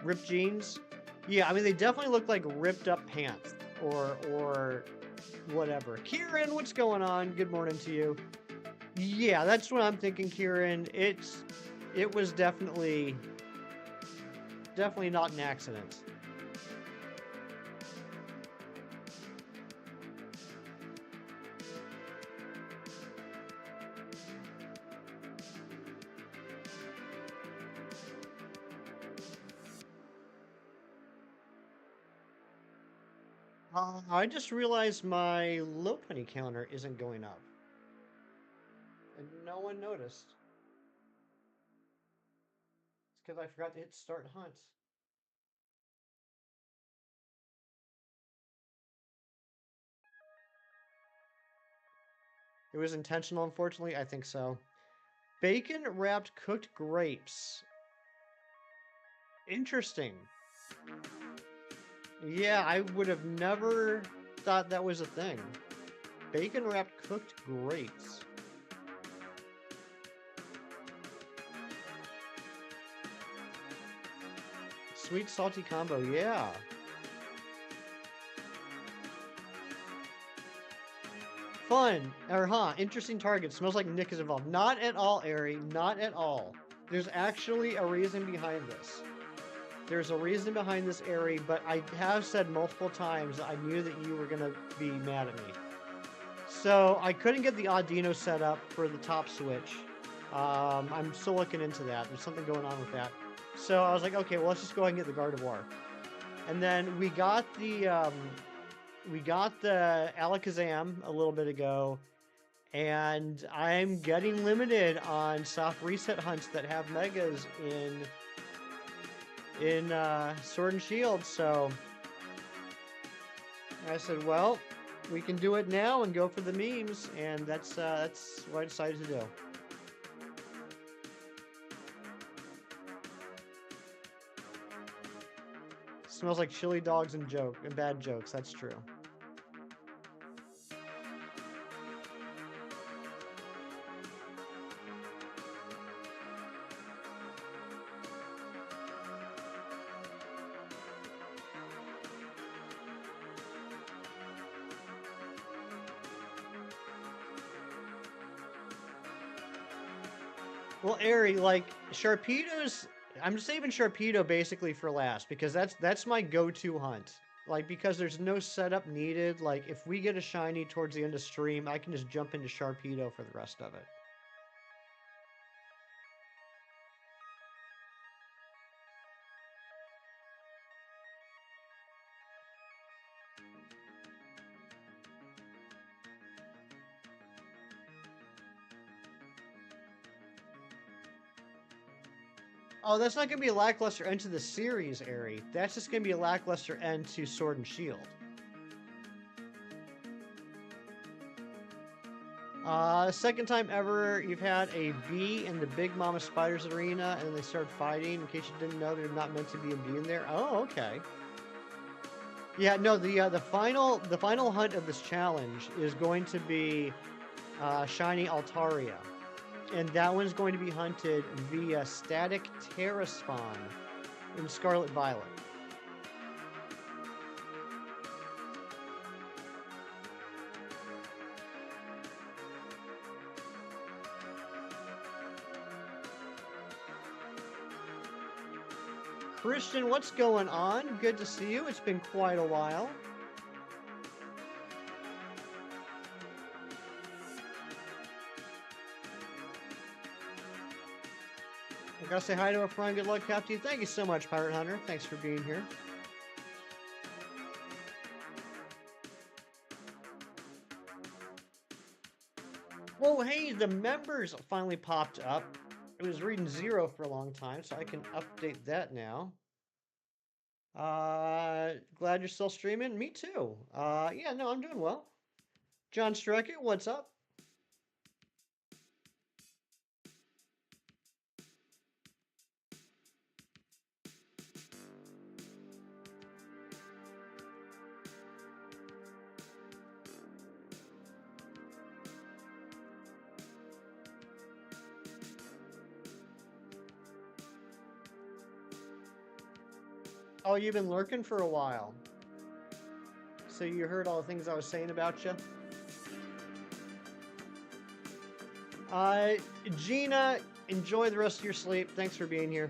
Ripped jeans. Yeah, I mean, they definitely look like ripped up pants or whatever. Kieran, what's going on? Good morning to you. Yeah, that's what I'm thinking, Kieran. It was definitely not an accident. I just realized my Lopunny counter isn't going up. And no one noticed. It's because I forgot to hit start hunt. It was intentional, unfortunately. I think so. Bacon wrapped cooked grapes. Interesting. Yeah, I would have never thought that was a thing. Bacon wrapped cooked grapes. Sweet salty combo, yeah. Fun, interesting target. Smells like Nick is involved. Not at all, Ari, not at all. There's actually a reason behind this. There's a reason behind this, Ari, but I have said multiple times that I knew that you were going to be mad at me. So I couldn't get the Audino set up for the top switch. I'm still looking into that. There's something going on with that. So I was like, okay, well, let's just go ahead and get the Gardevoir. And then we got the Alakazam a little bit ago, and I'm getting limited on soft reset hunts that have megas in Sword and Shield, so I said, well, we can do it now and go for the memes, and that's what I decided to do. Smells like chili dogs and bad jokes. That's true. Well, Ari, like Sharpedo's, I'm saving Sharpedo basically for last because that's my go-to hunt. Like, because there's no setup needed. Like, if we get a shiny towards the end of stream, I can just jump into Sharpedo for the rest of it. Oh, that's not going to be a lackluster end to the series, Ari. That's just going to be a lackluster end to Sword and Shield. Second time ever you've had a bee in the Big Mama Spiders arena, and then they start fighting. In case you didn't know, they're not meant to be a bee in there. Oh, okay. Yeah, no, the final hunt of this challenge is going to be Shiny Altaria. And that one's going to be hunted via static Terra spawn in Scarlet Violet. Christian, what's going on? Good to see you. It's been quite a while. Gotta say hi to a friend. Good luck, Captain. Thank you so much, Pirate Hunter. Thanks for being here. Oh, hey, the members finally popped up. It was reading 0 for a long time, so I can update that now. Glad you're still streaming. Me too. Yeah, no, I'm doing well. John Strecker, what's up? Oh, you've been lurking for a while. So you heard all the things I was saying about you? Gina, enjoy the rest of your sleep. Thanks for being here.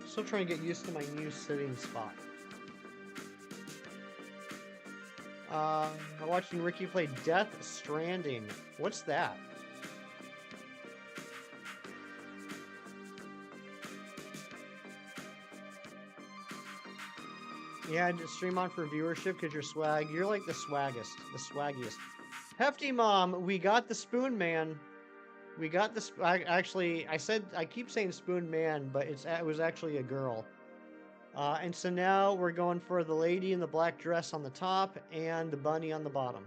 Still trying to get used to my new sitting spot. I'm watching Ricky play Death Stranding. What's that? Yeah, just stream on for viewership because you're swag. You're like the swaggest. The swaggiest. Hefty Mom, we got the Spoon Man. We got the... I keep saying Spoon Man, but it was actually a girl. And so now we're going for the lady in the black dress on the top and the bunny on the bottom.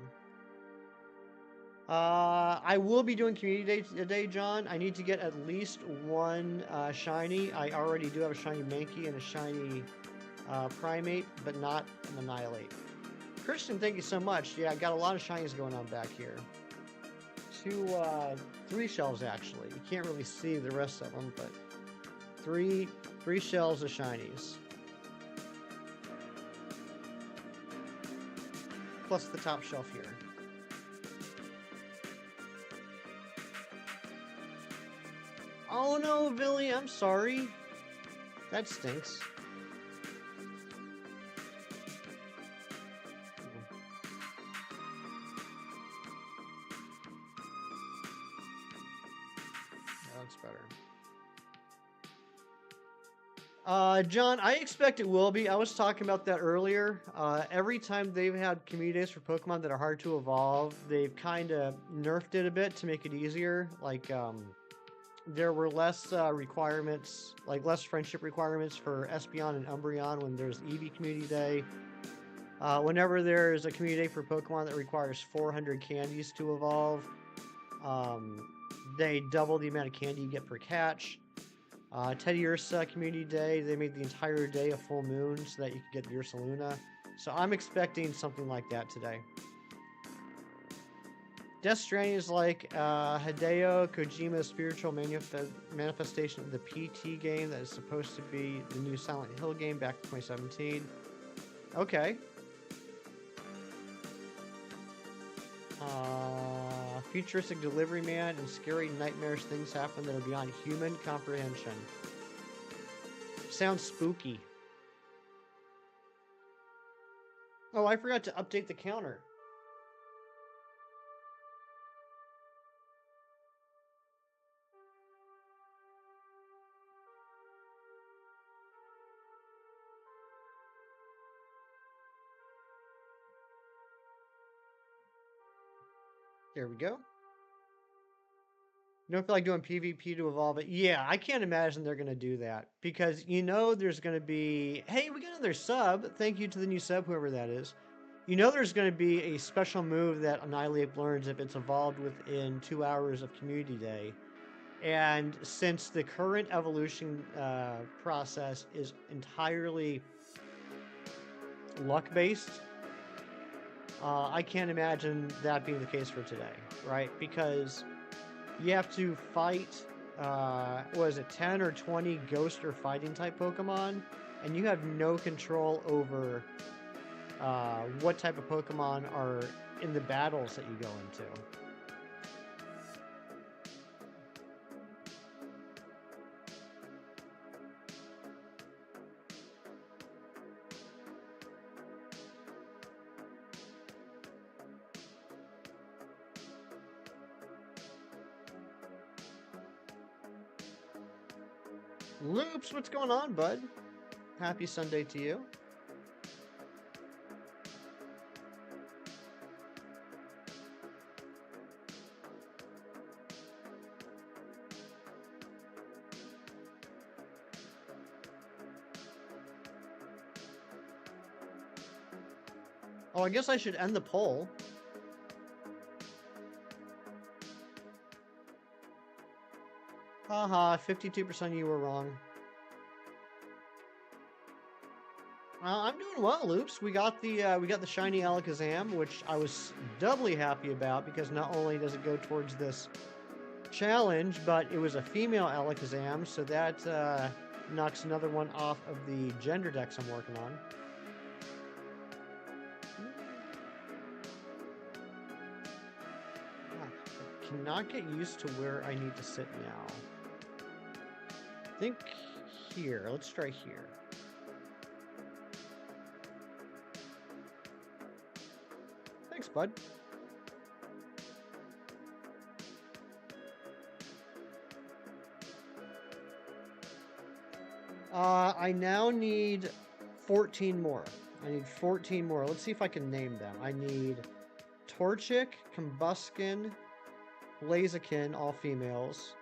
I will be doing community day today, John. I need to get at least one shiny. I already do have a shiny Mankey and a shiny Primate, but not an Annihilate. Christian, thank you so much. Yeah, I got a lot of shinies going on back here. 3 shelves actually. You can't really see the rest of them, but three shelves of shinies. Plus the top shelf here. Oh no, Billy, I'm sorry. That stinks. That looks better. John, I expect it will be. I was talking about that earlier. Every time they've had community days for Pokemon that are hard to evolve, they've kind of nerfed it a bit to make it easier. Like, there were less requirements, like less friendship requirements for Espeon and Umbreon when there's Eevee Community Day. Whenever there's a community day for Pokemon that requires 400 candies to evolve, they double the amount of candy you get per catch. Teddy Ursa Community Day, they made the entire day a full moon so that you could get the Ursaluna. So I'm expecting something like that today. Death Stranding is like Hideo Kojima's spiritual manifestation of the PT game that is supposed to be the new Silent Hill game back in 2017. Okay. Futuristic delivery man and scary nightmarish things happen that are beyond human comprehension. Sounds spooky. Oh, I forgot to update the counter. There we go. You don't feel like doing PvP to evolve it? Yeah, I can't imagine they're going to do that. Because you know there's going to be... Hey, we got another sub. Thank you to the new sub, whoever that is. You know there's going to be a special move that Annihilate learns if it's evolved within 2 hours of Community Day. And since the current evolution process is entirely luck-based, I can't imagine that being the case for today, right? Because you have to fight, what is it, 10 or 20 ghost or fighting type Pokemon, and you have no control over what type of Pokemon are in the battles that you go into. Loops, what's going on, bud? Happy Sunday to you. Oh, I guess I should end the poll. Haha, 52% of you were wrong. I'm doing well, Loops. We got the shiny Alakazam, which I was doubly happy about because not only does it go towards this challenge, but it was a female Alakazam, so that knocks another one off of the gender decks I'm working on. I cannot get used to where I need to sit now. I think here. Let's try here. Thanks, bud. I now need 14 more. I need 14 more. Let's see if I can name them. I need Torchic, Combuskin, Blaziken, all females.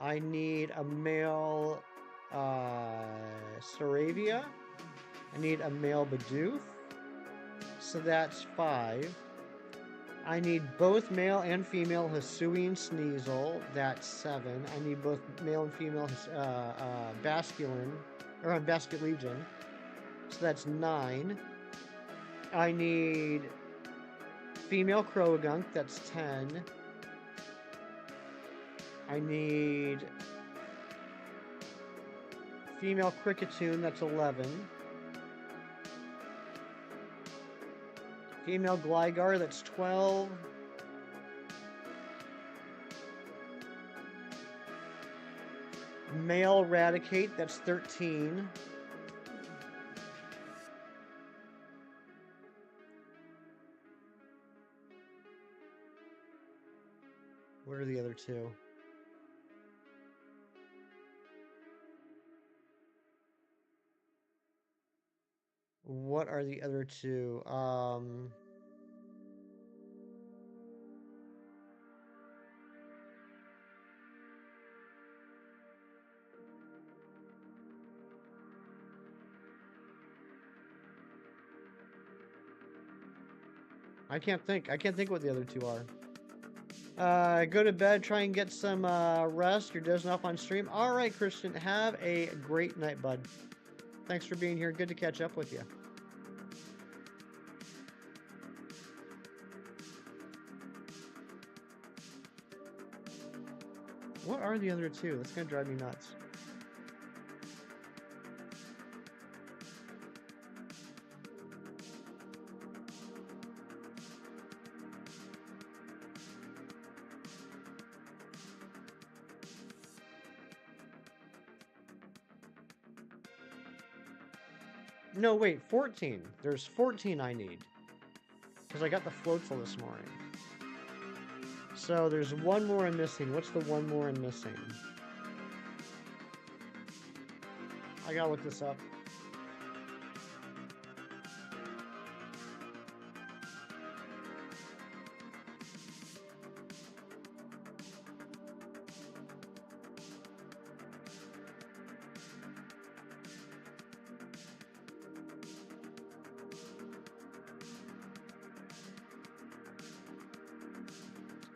I need a male Saravia. I need a male Bidoof. So that's 5. I need both male and female Hisuian Sneasel. That's 7. I need both male and female Basculegion. So that's 9. I need female Croagunk. That's 10. I need female Kricketune. That's 11. Female Gligar, that's 12. Male Raticate, that's 13. What are the other two? What are the other two? I can't think. I can't think what the other two are. Go to bed, try and get some rest. You're dozing off on stream. All right, Christian. Have a great night, bud. Thanks for being here. Good to catch up with you. What are the other two? That's going to drive me nuts. No, wait, 14. There's 14 I need. Because I got the floatzel this morning. So there's one more I'm missing. What's the one more I'm missing? I gotta look this up.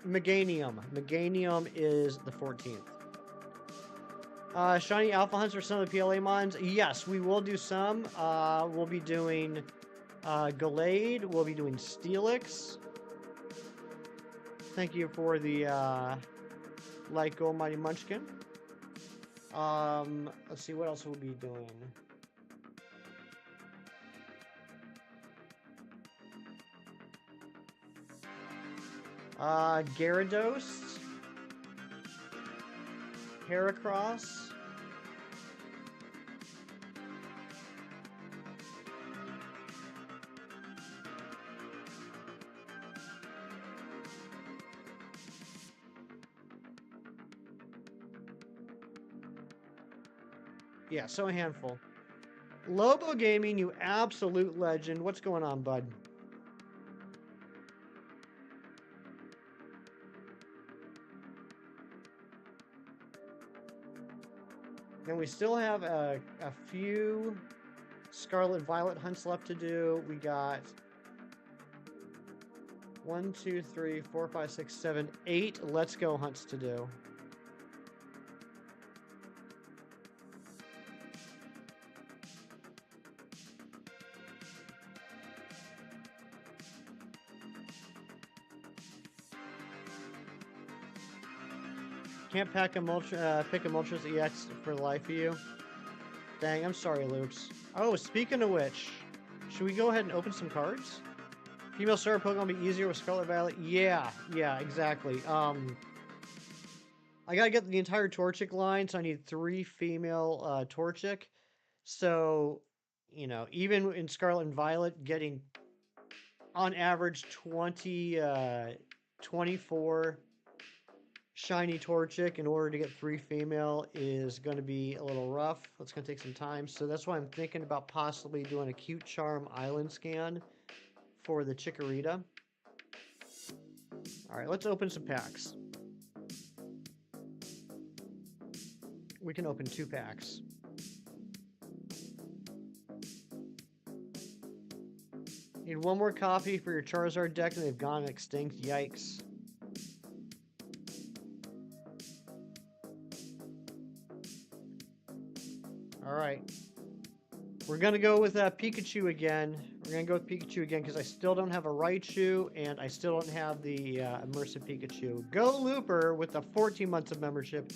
Meganium. Meganium is the 14th. Shiny Alpha Hunts for some of the PLA mons. Yes, we will do some. We'll be doing Gallade. We'll be doing Steelix. Thank you for the like, Go Mighty Munchkin. Let's see, what else we'll be doing. Gyarados, Heracross, Yeah, so a handful. Lobo Gaming, you absolute legend. What's going on, bud? And we still have a few Scarlet Violet hunts left to do. We got 1, 2, 3, 4, 5, 6, 7, 8 Let's Go hunts to do. Can't pick a Moltres EX for the life of you. Dang, I'm sorry, Loops. Oh, speaking of which, should we go ahead and open some cards? Female starter Pokemon be easier with Scarlet Violet? Yeah, exactly. I gotta get the entire Torchic line, so I need 3 female Torchic. So, you know, even in Scarlet and Violet, getting on average 24 shiny Torchic in order to get 3 female is going to be a little rough. It's going to take some time. So that's why I'm thinking about possibly doing a Cute Charm Island scan for the Chikorita. Alright, let's open some packs. We can open 2 packs. Need 1 more copy for your Charizard deck and they've gone extinct. Yikes. Alright. We're going to go with Pikachu again. We're going to go with Pikachu again because I still don't have a Raichu and I still don't have the Immersive Pikachu. Go Looper with the 14 months of membership.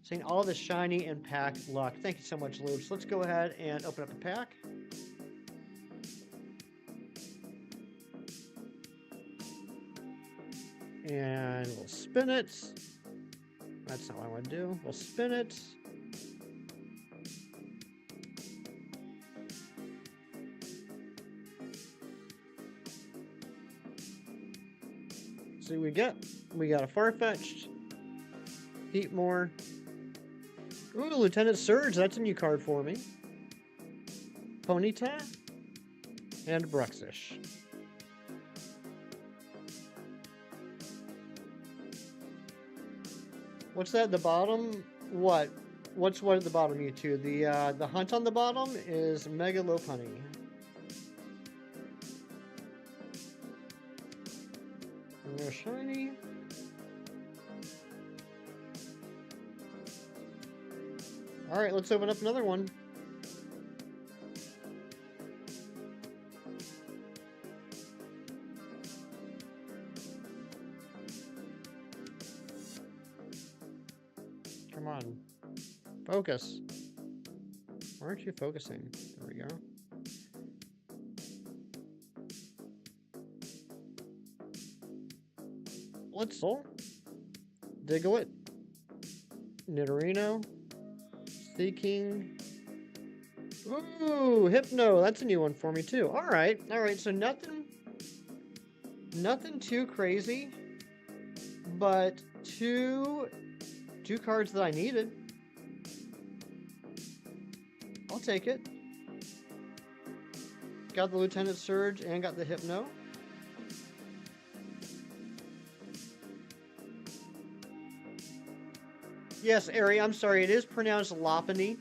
Saying all the shiny and pack luck. Thank you so much, Loops. Let's go ahead and open up the pack. And we'll spin it. That's not what I want to do. We'll spin it. See what we get. We got a Farfetch'd, Heatmore. Ooh, Lieutenant Surge. That's a new card for me. Ponyta. And Bruxish. What's that at the bottom? What? What's what at the bottom, you two? The hunt on the bottom is Mega Lopunny. And they're shiny. Alright, let's open up another one. Come on. Focus. Why aren't you focusing? There we go. Floatzel. Diglett. Nidorino. Seeking. Ooh, Hypno. That's a new one for me too. Alright. Alright, so nothing too crazy. But two cards that I needed. I'll take it. Got the Lieutenant Surge and got the Hypno. Yes, Ari, I'm sorry. It is pronounced Lopunny.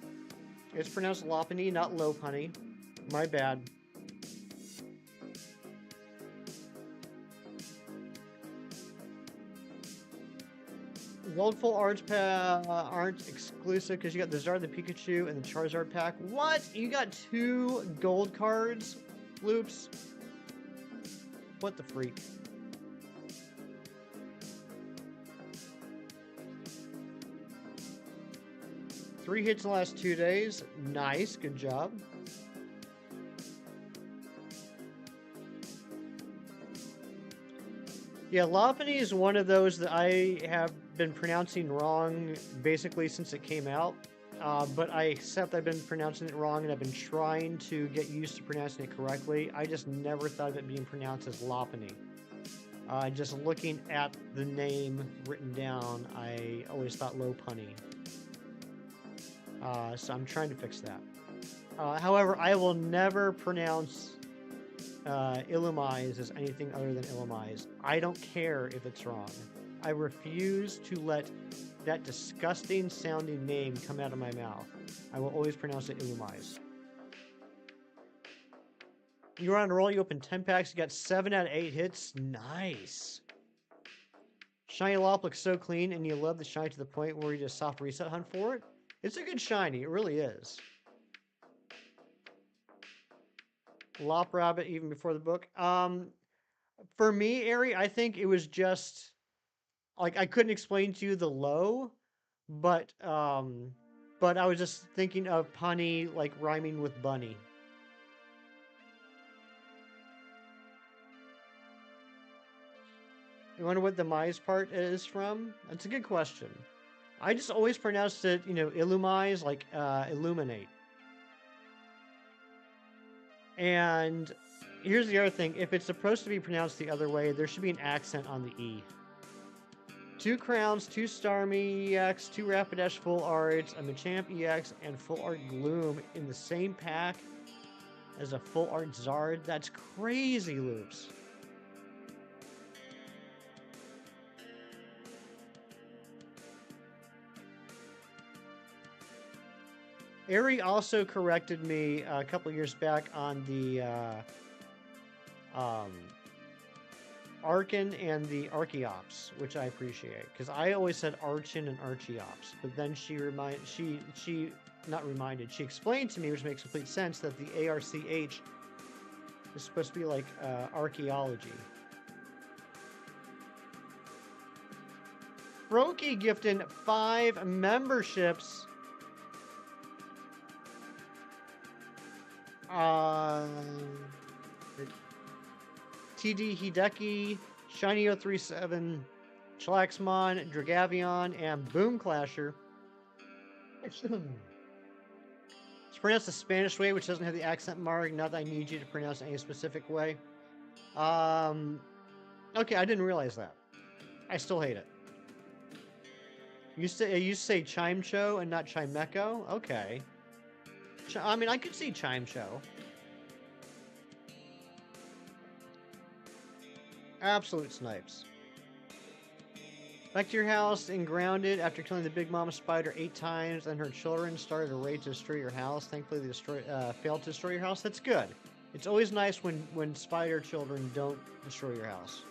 It's pronounced Lopunny, not Lopunny. My bad. Gold full arts aren't exclusive because you got the Zard, the Pikachu, and the Charizard pack. What? You got 2 gold cards? Loops? What the freak? Three hits in the last 2 days. Nice. Good job. Yeah, Lopunny is one of those that I have been pronouncing wrong basically since it came out. But I accept I've been pronouncing it wrong and I've been trying to get used to pronouncing it correctly. I just never thought of it being pronounced as Lopunny. Just looking at the name written down, I always thought Lopunny. So I'm trying to fix that. However, I will never pronounce Illumise as anything other than Illumise. I don't care if it's wrong. I refuse to let that disgusting sounding name come out of my mouth. I will always pronounce it Illumise. You're on a roll, you open 10 packs, you got 7 out of 8 hits. Nice. Shiny Lop looks so clean, and you love the shiny to the point where you just soft reset hunt for it. It's a good shiny, it really is. Lop Rabbit even before the book. For me, Ari, I think it was just like I couldn't explain to you the low, but I was just thinking of punny like rhyming with bunny. You wonder what the mise part is from? That's a good question. I just always pronounced it, you know, illumise, like illuminate. And here's the other thing. If it's supposed to be pronounced the other way, there should be an accent on the E. 2 crowns, 2 Starmie EX, 2 Rapidash Full Arts, a Machamp EX, and Full Art Gloom in the same pack as a Full Art Zard. That's crazy, Loops. Ari also corrected me a couple years back on the Archon and the Archeops, which I appreciate, because I always said Archon and Archeops, but then she explained to me, which makes complete sense, that the ARCH is supposed to be like archaeology. Froki gifting 5 memberships. TD Hideki, Shiny 037, Chilaxmon, Dragavion, and Boom Clasher. It's pronounced the Spanish way, which doesn't have the accent mark. Not that I need you to pronounce it any specific way. Okay, I didn't realize that. I still hate it. You say Chimecho and not Chimecho? Okay. I mean, I could see Chimecho. Absolute snipes. Back to your house and grounded after killing the big mama spider 8 times, and her children started a raid to destroy your house. Thankfully, they failed to destroy your house. That's good. It's always nice when spider children don't destroy your house.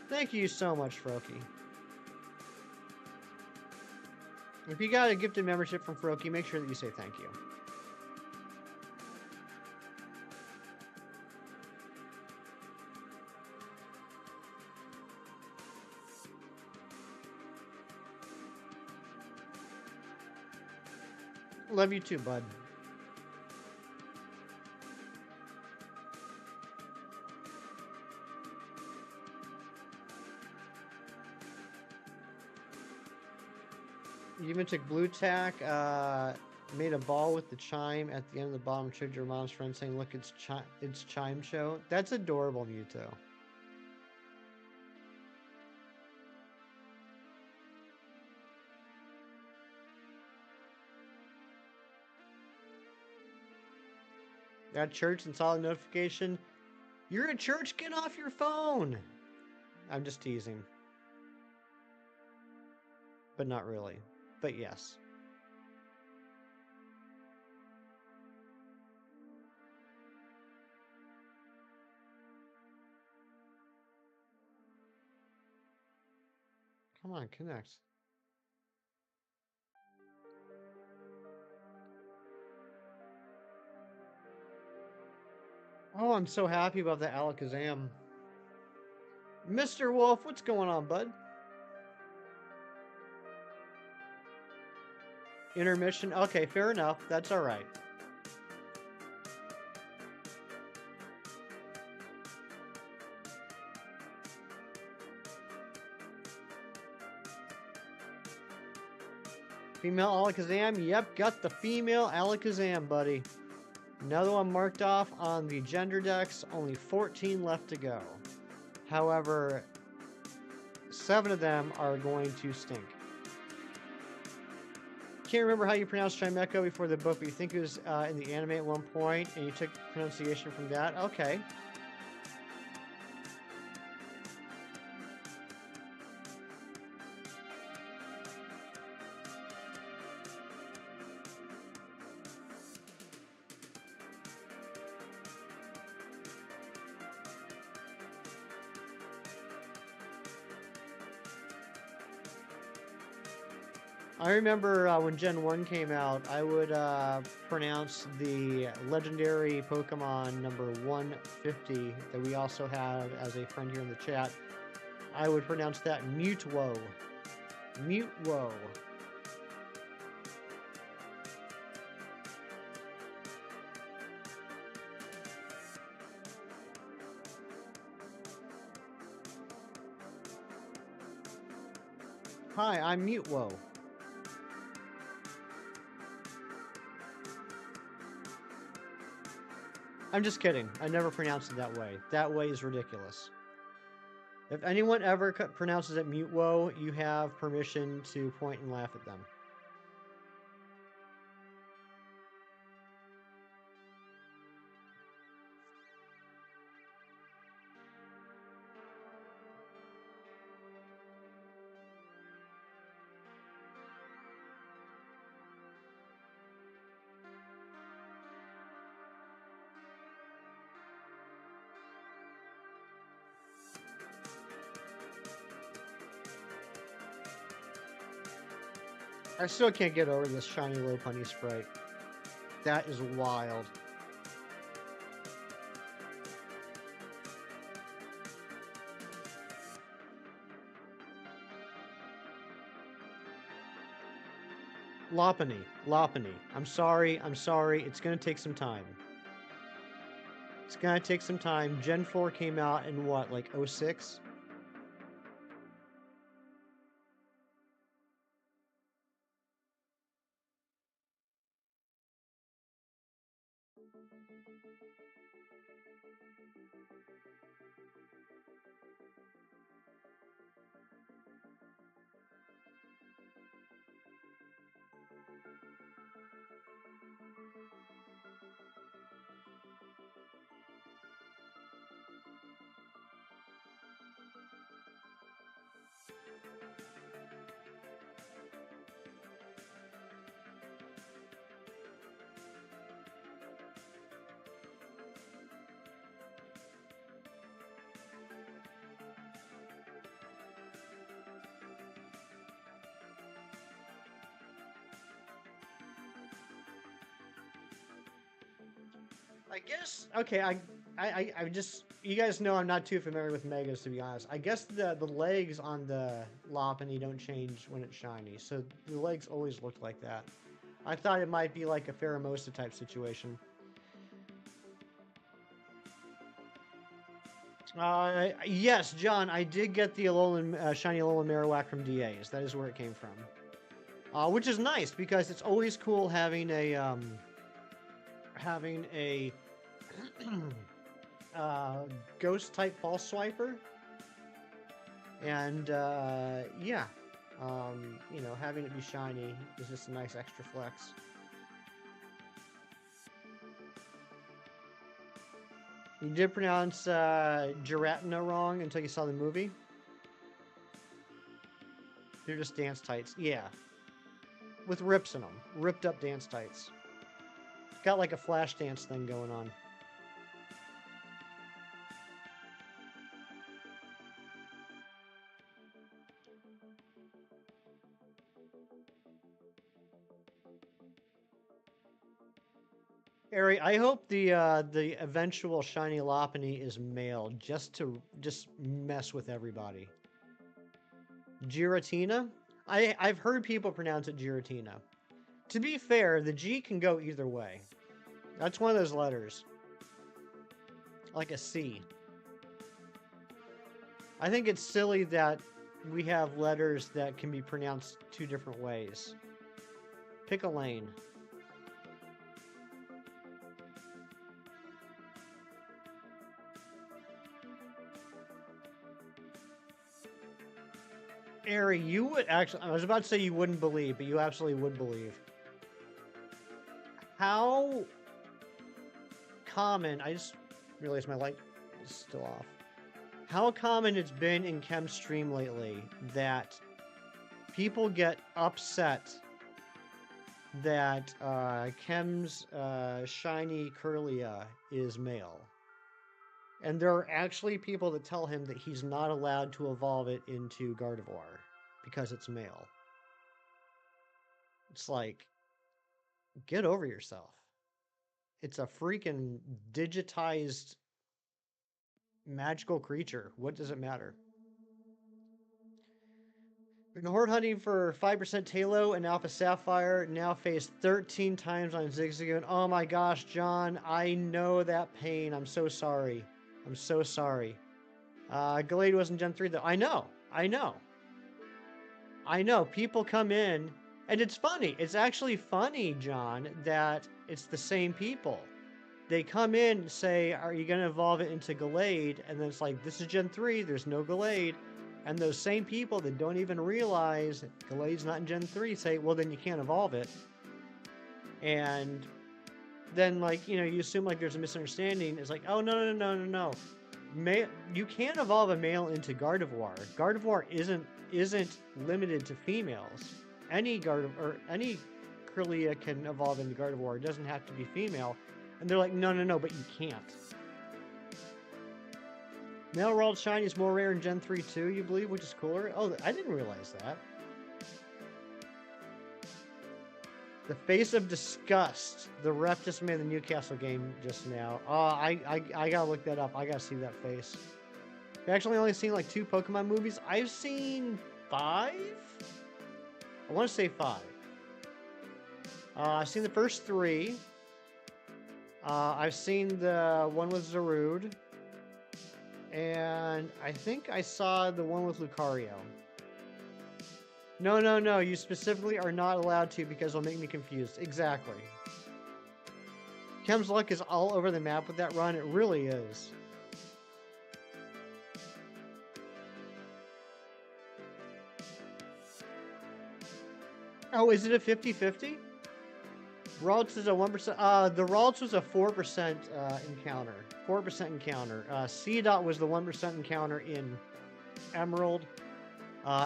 Thank you so much, Froki. If you got a gifted membership from Froki, make sure that you say thank you. Love you too, bud. You even took blue tack, made a ball with the chime at the end of the bottom, showed your mom's friend saying, look, it's Chime Show. That's adorable, Muto. Got church and saw the notification. You're at church? Get off your phone! I'm just teasing. But not really. But yes. Come on, connect. Oh, I'm so happy about the Alakazam. Mr. Wolf, what's going on, bud? Intermission? Okay, fair enough. That's alright. Female Alakazam? Yep, got the female Alakazam, buddy. Another one marked off on the gender decks. Only 14 left to go. However, 7 of them are going to stink. can't remember how you pronounce Chimecho before the book, but you think it was in the anime at one point, and you took pronunciation from that? Okay. I remember when Gen 1 came out, I would pronounce the legendary Pokemon number 150 that we also have as a friend here in the chat. I would pronounce that Mutwo. Mutwo. Hi, I'm Mutwo. I'm just kidding. I never pronounced it that way. That way is ridiculous. If anyone ever pronounces it Mutwo, you have permission to point and laugh at them. I still can't get over this shiny Lopunny sprite. That is wild. Lopunny. I'm sorry. It's gonna take some time. It's gonna take some time. Gen 4 came out in what, like 06? I guess, okay, I just, you guys know I'm not too familiar with Megas, to be honest. I guess the legs on the Lopunny don't change when it's shiny, so the legs always look like that. I thought it might be like a Pheromosa type situation. Yes, John, I did get the Alolan, shiny Alolan Marowak from DAs. That is where it came from. Which is nice, because it's always cool having a ghost type false swiper, and yeah, you know, having it be shiny is just a nice extra flex. You did pronounce Giratina wrong until you saw the movie. They're just dance tights, yeah, with rips in them, ripped up dance tights. Got like a flash dance thing going on. Ari, I hope the eventual shiny Lopunny is male, just mess with everybody. Giratina? I've heard people pronounce it Giratina. To be fair, the G can go either way. That's one of those letters. Like a C. I think it's silly that we have letters that can be pronounced two different ways. Pick a lane. Ari, you would actually, I was about to say you wouldn't believe, but you absolutely would believe. How common, I just realized my light is still off. How common it's been in Chem's stream lately that people get upset that Chem's shiny Curlia is male. And there are actually people that tell him that he's not allowed to evolve it into Gardevoir because it's male. It's like, get over yourself. It's a freaking digitized magical creature. What does it matter? Been horde hunting for 5% Talo and Alpha Sapphire, now faced 13 times on Zigzagoon. Oh my gosh, John, I know that pain. I'm so sorry. I'm so sorry. Gallade wasn't Gen 3 though. I know. People come in, and it's funny. It's actually funny, John, that it's the same people. They come in and say, are you going to evolve it into Gallade? And then it's like, this is Gen 3, there's no Gallade. And those same people that don't even realize Gallade's not in Gen 3 say, well, then you can't evolve it. And then, like, you know, you assume like there's a misunderstanding. It's like, oh, no. You can't evolve a male into Gardevoir. Gardevoir isn't limited to females. Any Curlia can evolve into Gardevoir. It doesn't have to be female. And they're like, no, but you can't. Male World Shiny is more rare in Gen 3 too, you believe, which is cooler? Oh, I didn't realize that. The face of disgust. The ref just made the Newcastle game just now. Oh, I gotta look that up. I gotta see that face. I've actually only seen like 2 Pokemon movies. I've seen 5? I want to say 5. I've seen the first 3. I've seen the one with Zarude. And I think I saw the one with Lucario. No, you specifically are not allowed to because it'll make me confused. Exactly. Chem's luck is all over the map with that run. It really is. Oh, is it a 50-50? Ralts is a 1%. The Ralts was a 4% encounter. 4% encounter. C-Dot was the 1% encounter in Emerald.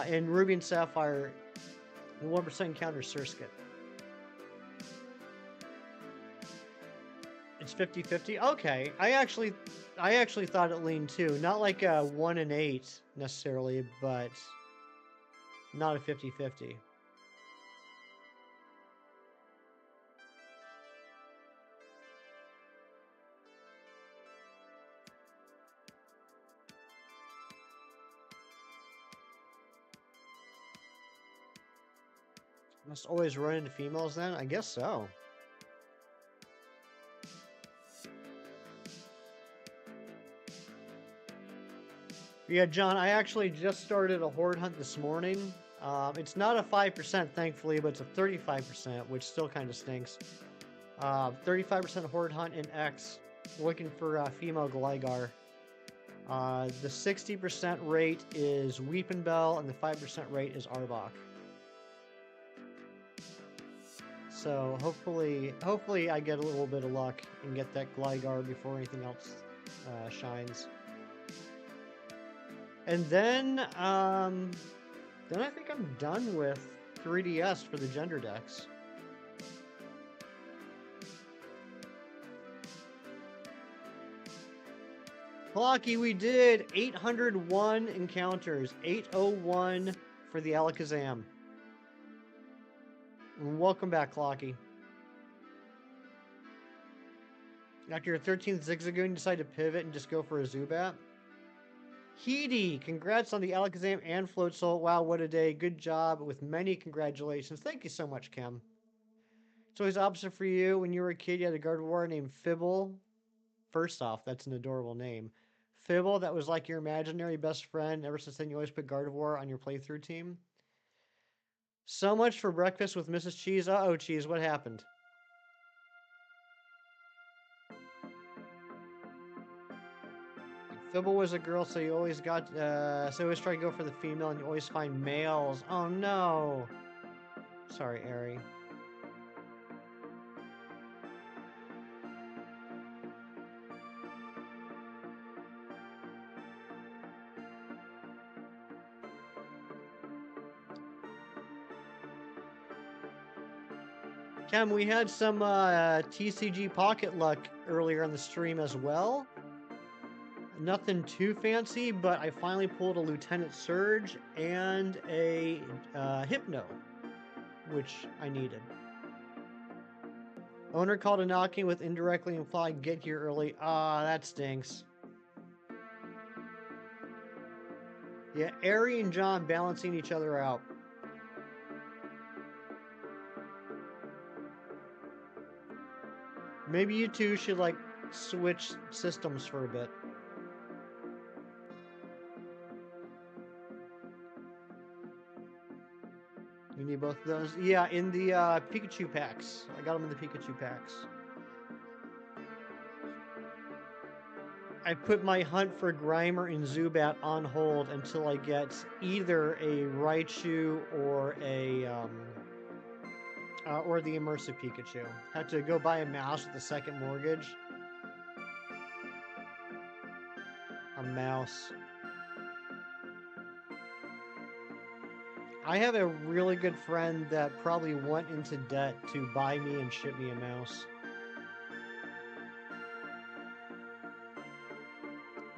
In Ruby and Sapphire, the 1% encounter Surskit. It's 50-50? Okay. I actually thought it leaned too. Not like a 1 in 8 necessarily, but not a 50-50. Must always run into females then? I guess so. Yeah, John, I actually just started a horde hunt this morning. It's not a 5%, thankfully, but it's a 35%, which still kind of stinks. 35% horde hunt in X, looking for female Gligar. The 60% rate is Weepinbell, and the 5% rate is Arbok. So hopefully I get a little bit of luck and get that Gligar before anything else shines. And then I think I'm done with 3DS for the gender decks. Clocky, we did 801 encounters, 801 for the Alakazam. Welcome back, Clocky. After your 13th Zigzagoon, you decide to pivot and just go for a Zubat. Heedy, congrats on the Alakazam and Floatzel. Wow, what a day. Good job with many congratulations. Thank you so much, Kim. It's always opposite for you. When you were a kid, you had a Gardevoir named Fibble. First off, that's an adorable name. Fibble, that was like your imaginary best friend. Ever since then, you always put Gardevoir on your playthrough team. So much for breakfast with Mrs. Cheese. Uh-oh, Cheese, what happened? Bibble was a girl, so you always got, so you always try to go for the female and you always find males. Oh no! Sorry, Ari. Cam, we had some TCG Pocket luck earlier on the stream as well. Nothing too fancy, but I finally pulled a Lieutenant Surge and a Hypno, which I needed. Owner called a knocking with indirectly implied get here early. Ah, that stinks. Yeah, Ari and John balancing each other out. Maybe you two should, like, switch systems for a bit. You need both of those? Yeah, in the Pikachu packs. I got them in the Pikachu packs. I put my hunt for Grimer and Zubat on hold until I get either a Raichu or a or the immersive Pikachu. Had to go buy a mouse with a second mortgage. A mouse. I have a really good friend that probably went into debt to buy me and ship me a mouse.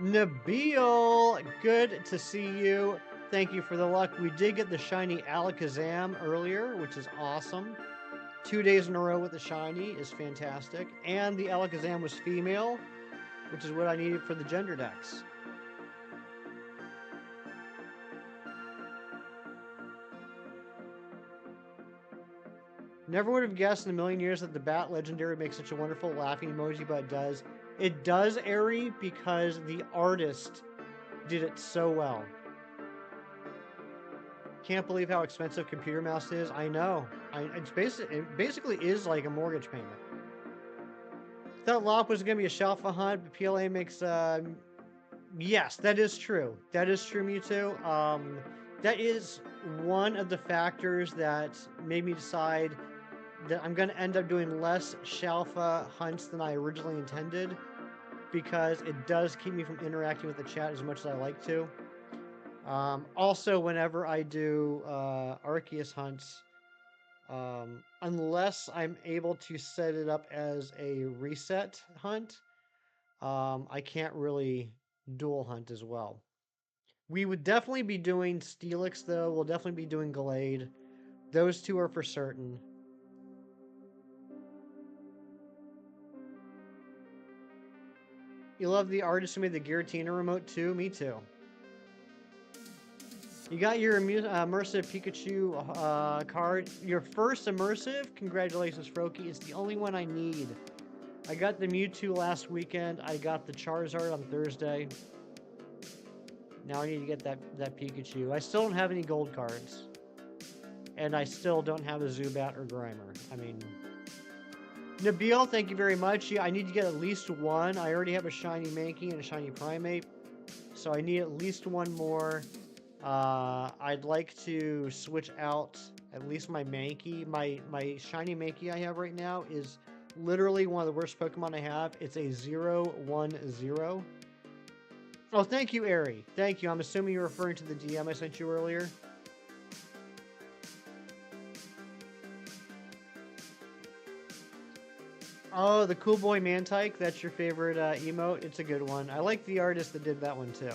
Nabil, good to see you. Thank you for the luck. We did get the shiny Alakazam earlier, which is awesome. 2 days in a row with the shiny is fantastic. And the Alakazam was female, which is what I needed for the gender decks. Never would have guessed in a million years that the Bat Legendary makes such a wonderful laughing emoji, but it does. It does, Ari, because the artist did it so well. Can't believe how expensive computer mouse is. I know. It basically is like a mortgage payment. Thought LOP was going to be a Shalfa hunt, but PLA makes... yes, that is true. That is true, Mewtwo. That is one of the factors that made me decide that I'm going to end up doing less Shalfa hunts than I originally intended, because it does keep me from interacting with the chat as much as I like to. Also, whenever I do Arceus hunts, unless I'm able to set it up as a reset hunt, I can't really dual hunt as well. We would definitely be doing Steelix, though. We'll definitely be doing Gallade. Those two are for certain. You love the artist who made the Giratina remote, too? Me too. You got your immersive Pikachu card. Your first immersive? Congratulations, Froakie. It's the only one I need. I got the Mewtwo last weekend. I got the Charizard on Thursday. Now I need to get that Pikachu. I still don't have any gold cards. And I still don't have a Zubat or Grimer. I mean... Nabil, thank you very much. Yeah, I need to get at least one. I already have a shiny Mankey and a shiny Primeape. So I need at least one more. I'd like to switch out at least my Mankey. My shiny Mankey I have right now is literally one of the worst Pokemon I have. It's a 0-1-0. Oh, thank you, Ari. Thank you. I'm assuming you're referring to the DM I sent you earlier. Oh, the Cool Boy Mantike. That's your favorite emote. It's a good one. I like the artist that did that one, too.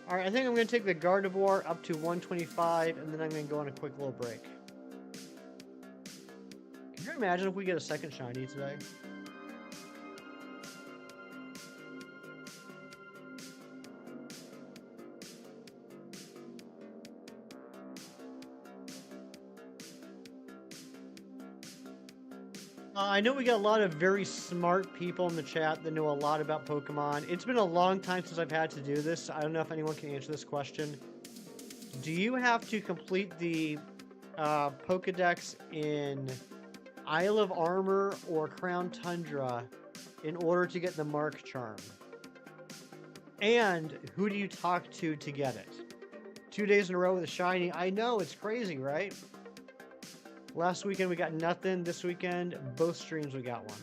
Alright, I think I'm going to take the Gardevoir up to 125, and then I'm going to go on a quick little break. Can you imagine if we get a second shiny today? I know we got a lot of very smart people in the chat that know a lot about Pokemon. It's been a long time since I've had to do this. I don't know if anyone can answer this question. Do you have to complete the Pokedex in Isle of Armor or Crown Tundra in order to get the Mark Charm? And who do you talk to get it? 2 days in a row with a shiny. I know, it's crazy, right? Last weekend we got nothing. This weekend, both streams we got one.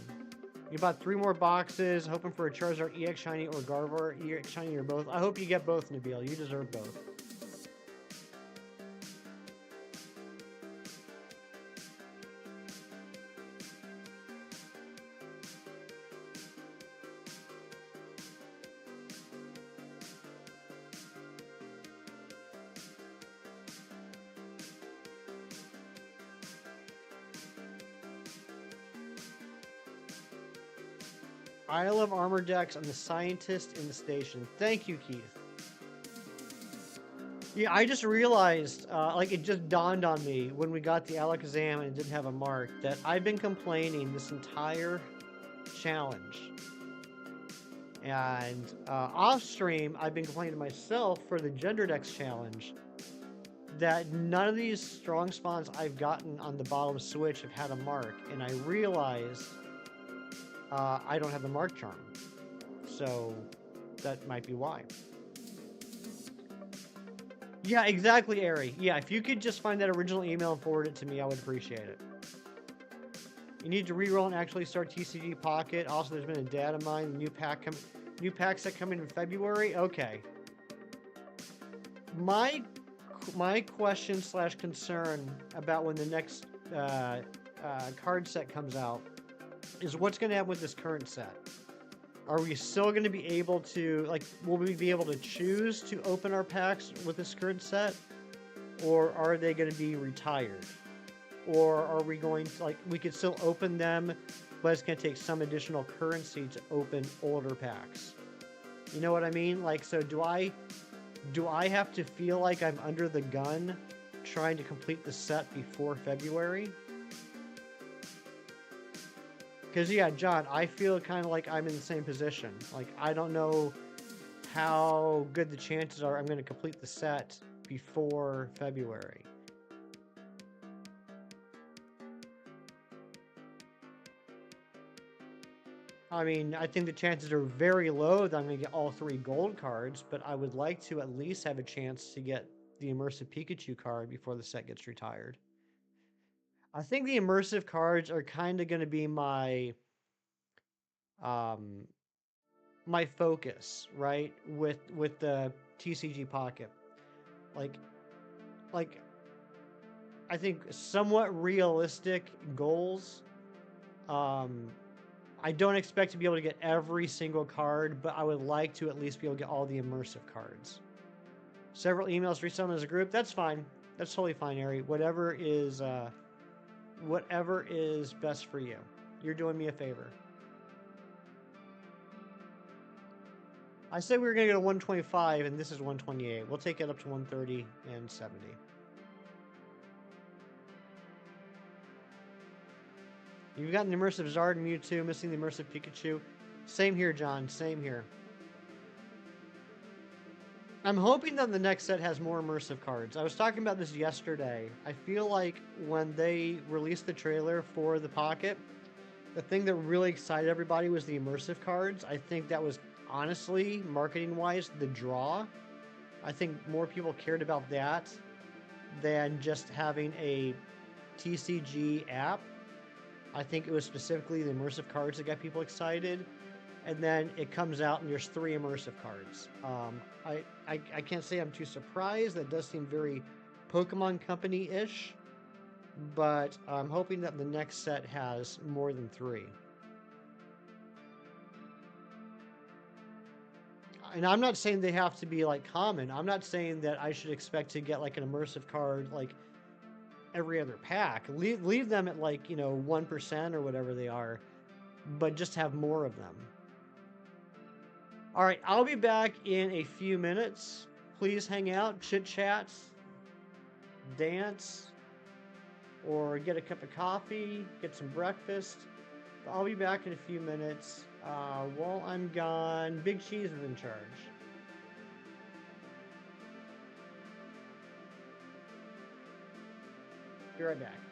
You bought 3 more boxes, hoping for a Charizard EX Shiny or Gardevoir EX Shiny or both. I hope you get both, Nabil. You deserve both. Isle of Armor Dex. I'm the scientist in the station. Thank you, Keith. Yeah, I just realized, like it just dawned on me when we got the Alakazam and it didn't have a mark, that I've been complaining this entire challenge. And off stream, I've been complaining to myself for the Gender Dex challenge that none of these strong spawns I've gotten on the bottom switch have had a mark. And I realized I don't have the Mark Charm. So that might be why. Yeah, exactly, Ari. Yeah, if you could just find that original email and forward it to me, I would appreciate it. You need to reroll and actually start TCG Pocket. Also, there's been a data mine, new pack set coming in February. Okay. My question / concern about when the next card set comes out is what's going to happen with this current set. Are we still going to be able to, like, will we be able to choose to open our packs with this current set? Or are they going to be retired? Or are we going to, like, we could still open them, but it's going to take some additional currency to open older packs? You know what I mean? Like, so do I have to feel like I'm under the gun trying to complete the set before February? Because, yeah, John, I feel kind of like I'm in the same position. Like, I don't know how good the chances are I'm going to complete the set before February. I mean, I think the chances are very low that I'm going to get all 3 gold cards, but I would like to at least have a chance to get the Immersive Pikachu card before the set gets retired. I think the immersive cards are kind of going to be my my focus, right? With the TCG Pocket. Like I think somewhat realistic goals. I don't expect to be able to get every single card, but I would like to at least be able to get all the immersive cards. Several emails resend as a group. That's fine. That's totally fine, Ari. Whatever is best for you. You're doing me a favor. I said we were going to go to 125, and this is 128. We'll take it up to 130 and 70. You've got an immersive Zard and Mewtwo, missing the immersive Pikachu. Same here, John. Same here. I'm hoping that the next set has more immersive cards. I was talking about this yesterday. I feel like when they released the trailer for the Pocket, the thing that really excited everybody was the immersive cards. I think that was, honestly, marketing-wise, the draw. I think more people cared about that than just having a TCG app. I think it was specifically the immersive cards that got people excited. And then it comes out and there's 3 immersive cards. I can't say I'm too surprised. That does seem very Pokemon Company-ish. But I'm hoping that the next set has more than 3. And I'm not saying they have to be, like, common. I'm not saying that I should expect to get, like, an immersive card, like, every other pack. Leave them at, like, 1% or whatever they are. But just have more of them. All right, I'll be back in a few minutes. Please hang out, chit-chat, dance, or get a cup of coffee, get some breakfast. I'll be back in a few minutes. While I'm gone, Big Cheese is in charge. Be right back.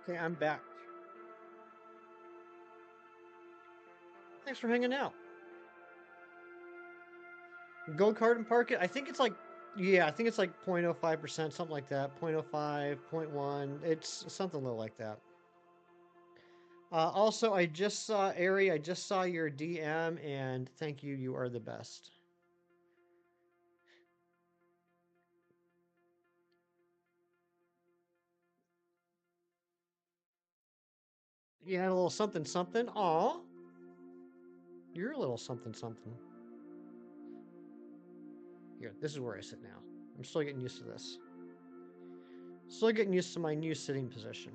Okay, I'm back. Thanks for hanging out. Go kart and park it. I think it's like, yeah, I think it's like 0.05%, something like that. 0.05, 0.1. It's something little like that. Also, I just saw Ari. I just saw your DM, and thank you. You are the best. You had a little something something. Aw, you're a little something something. Here, this is where I sit now. I'm still getting used to this. Still getting used to my new sitting position.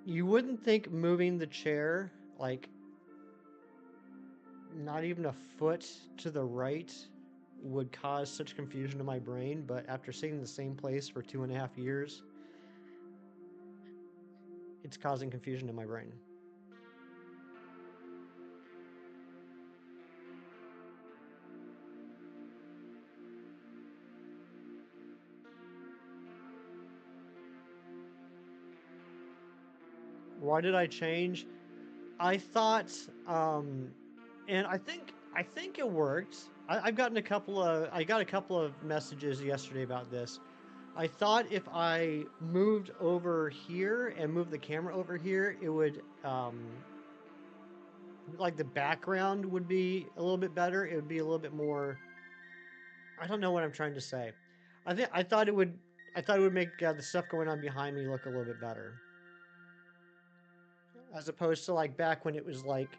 You wouldn't think moving the chair, like, not even a foot to the right would cause such confusion to my brain, but after sitting in the same place for 2.5 years, it's causing confusion in my brain. Why did I change? I thought, and I think it worked. I got a couple of messages yesterday about this. I thought if I moved over here and moved the camera over here, it would, like the background would be a little bit better. It would be a little bit more. I don't know what I'm trying to say. I thought it would make the stuff going on behind me look a little bit better, as opposed to like back when it was like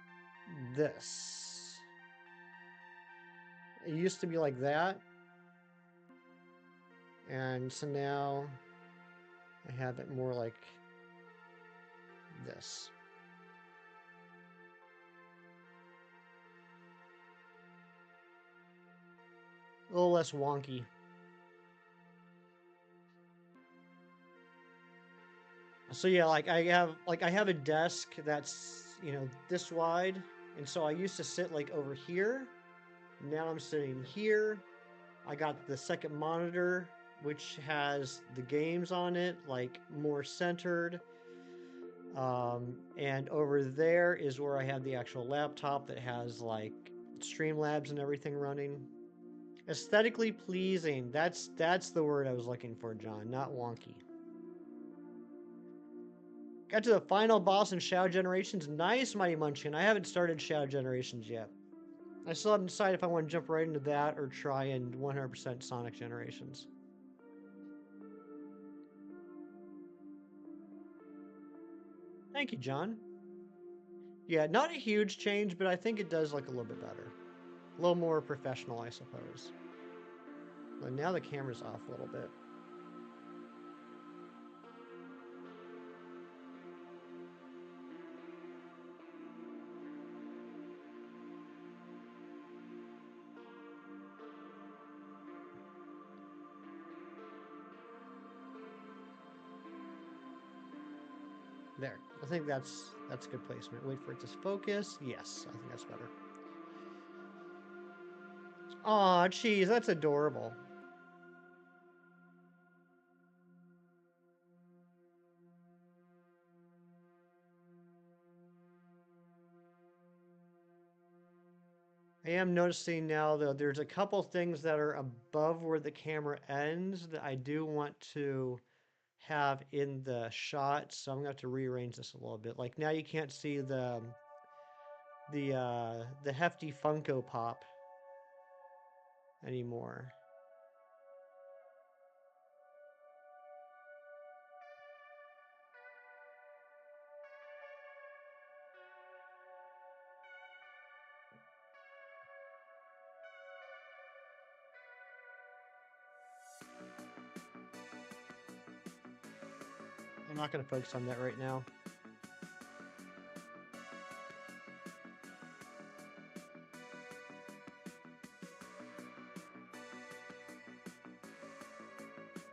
this. It used to be like that, and so now I have it more like this. A little less wonky. So yeah, like I have a desk that's, you know, this wide, and so I used to sit like over here. Now I'm sitting here. I got the second monitor, which has the games on it, like more centered. And over there is where I have the actual laptop that has like Streamlabs and everything running. Aesthetically pleasing. That's the word I was looking for, John, not wonky. Got to the final boss in Shadow Generations. Nice, Mighty Munchkin. I haven't started Shadow Generations yet. I still haven't decided if I want to jump right into that or try and 100% Sonic Generations. Thank you, John. Yeah, not a huge change, but I think it does look a little bit better. A little more professional, I suppose. But now the camera's off a little bit. There. I think that's good placement. Wait for it to focus. Yes, I think that's better. Aw, geez, that's adorable. I am noticing now, though, there's a couple things that are above where the camera ends that I do want to have in the shot, so I'm going to have to rearrange this a little bit. Like now you can't see the hefty Funko Pop anymore. I'm not going to focus on that right now.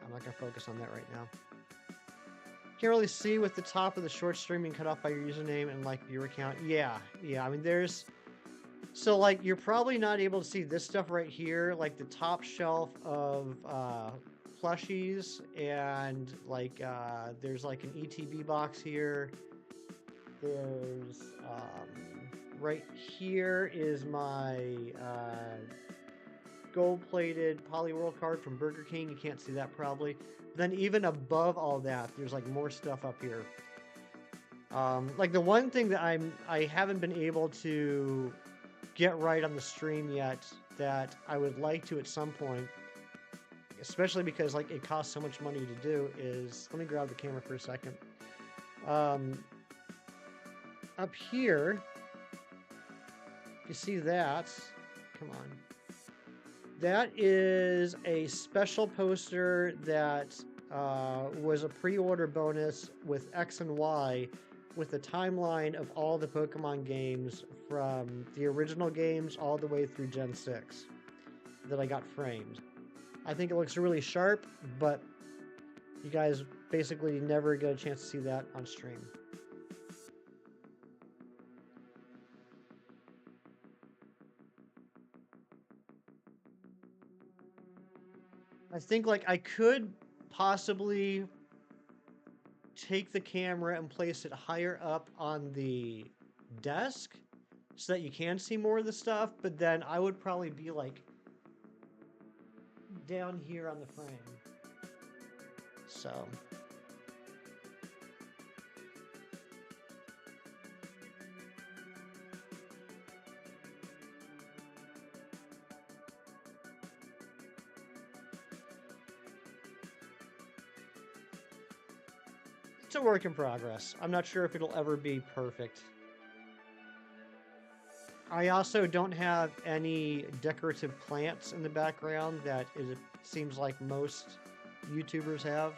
I'm not going to focus on that right now. Can't really see with the top of the short stream being cut off by your username and like your account. Yeah. I mean, there's... So like you're probably not able to see this stuff right here, like the top shelf of plushies, and like there's like an ETB box here. There's right here is my gold-plated Polyworld card from Burger King. You can't see that probably. Then even above all that, there's like more stuff up here. Like the one thing that I haven't been able to get right on the stream yet that I would like to at some point, especially because like it costs so much money to do, is, let me grab the camera for a second. Up here If you see that, come on. That is a special poster that was a pre-order bonus with X and Y with a timeline of all the Pokemon games from the original games all the way through Gen 6 that I got framed. I think it looks really sharp, but you guys basically never get a chance to see that on stream. I think like I could possibly take the camera and place it higher up on the desk so that you can see more of the stuff, but then I would probably be like down here on the frame. So it's a work in progress. I'm not sure if it'll ever be perfect. I also don't have any decorative plants in the background that it seems like most YouTubers have.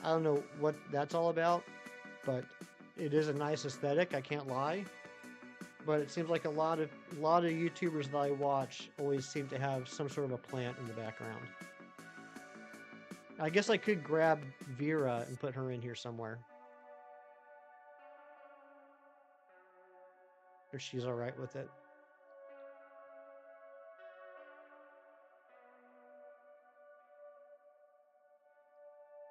I don't know what that's all about, but it is a nice aesthetic, I can't lie. But it seems like a lot of YouTubers that I watch always seem to have some sort of a plant in the background. I guess I could grab Vera and put her in here somewhere. If she's alright with it.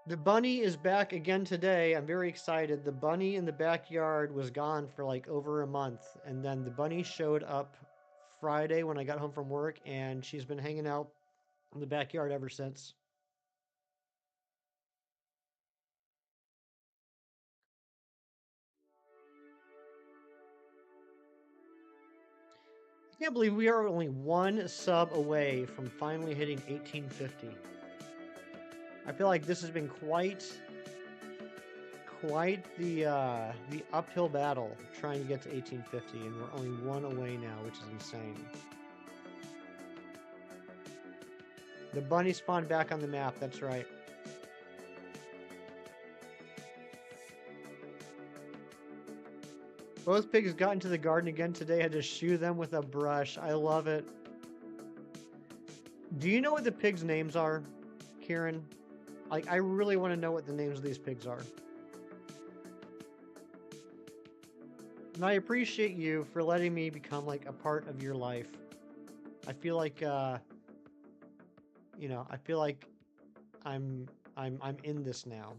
The bunny is back again today. I'm very excited. The bunny in the backyard was gone for like over a month, and then the bunny showed up Friday when I got home from work, and she's been hanging out in the backyard ever since. I can't believe we are only one sub away from finally hitting 1850. I feel like this has been quite the uphill battle trying to get to 1850, and we're only one away now, which is insane. The bunny spawned back on the map, that's right. Both pigs got into the garden again today. I had to shoo them with a brush. I love it. Do you know what the pigs' names are, Kieran? Like, I really want to know what the names of these pigs are. And I appreciate you for letting me become, like, a part of your life. I feel like, you know, I feel like I'm in this now.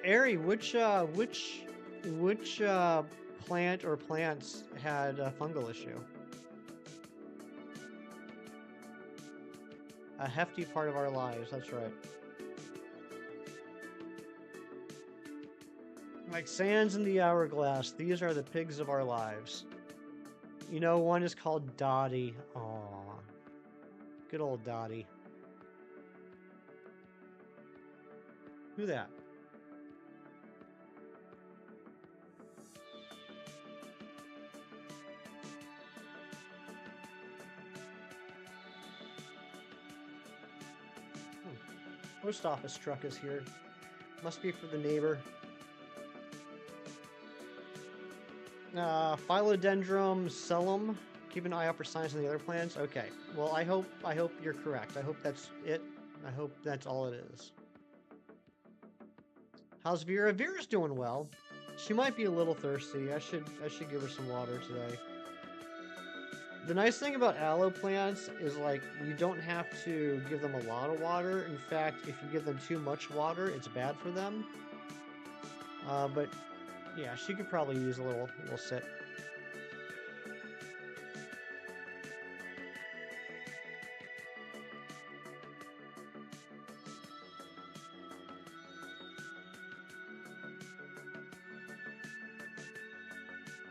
Ari, which plant or plants had a fungal issue? A hefty part of our lives, that's right. Like sands in the hourglass, these are the pigs of our lives. You know, one is called Dottie. Aww. Good old Dottie. Who that? Post office truck is here. Must be for the neighbor. Philodendron Sellum. Keep an eye out for signs on the other plants. Okay. Well, I hope you're correct. I hope that's it. I hope that's all it is. How's Vera? Vera's doing well. She might be a little thirsty. I should give her some water today. The nice thing about aloe plants is, like, you don't have to give them a lot of water. In fact, if you give them too much water, it's bad for them. But yeah, she could probably use a little sip.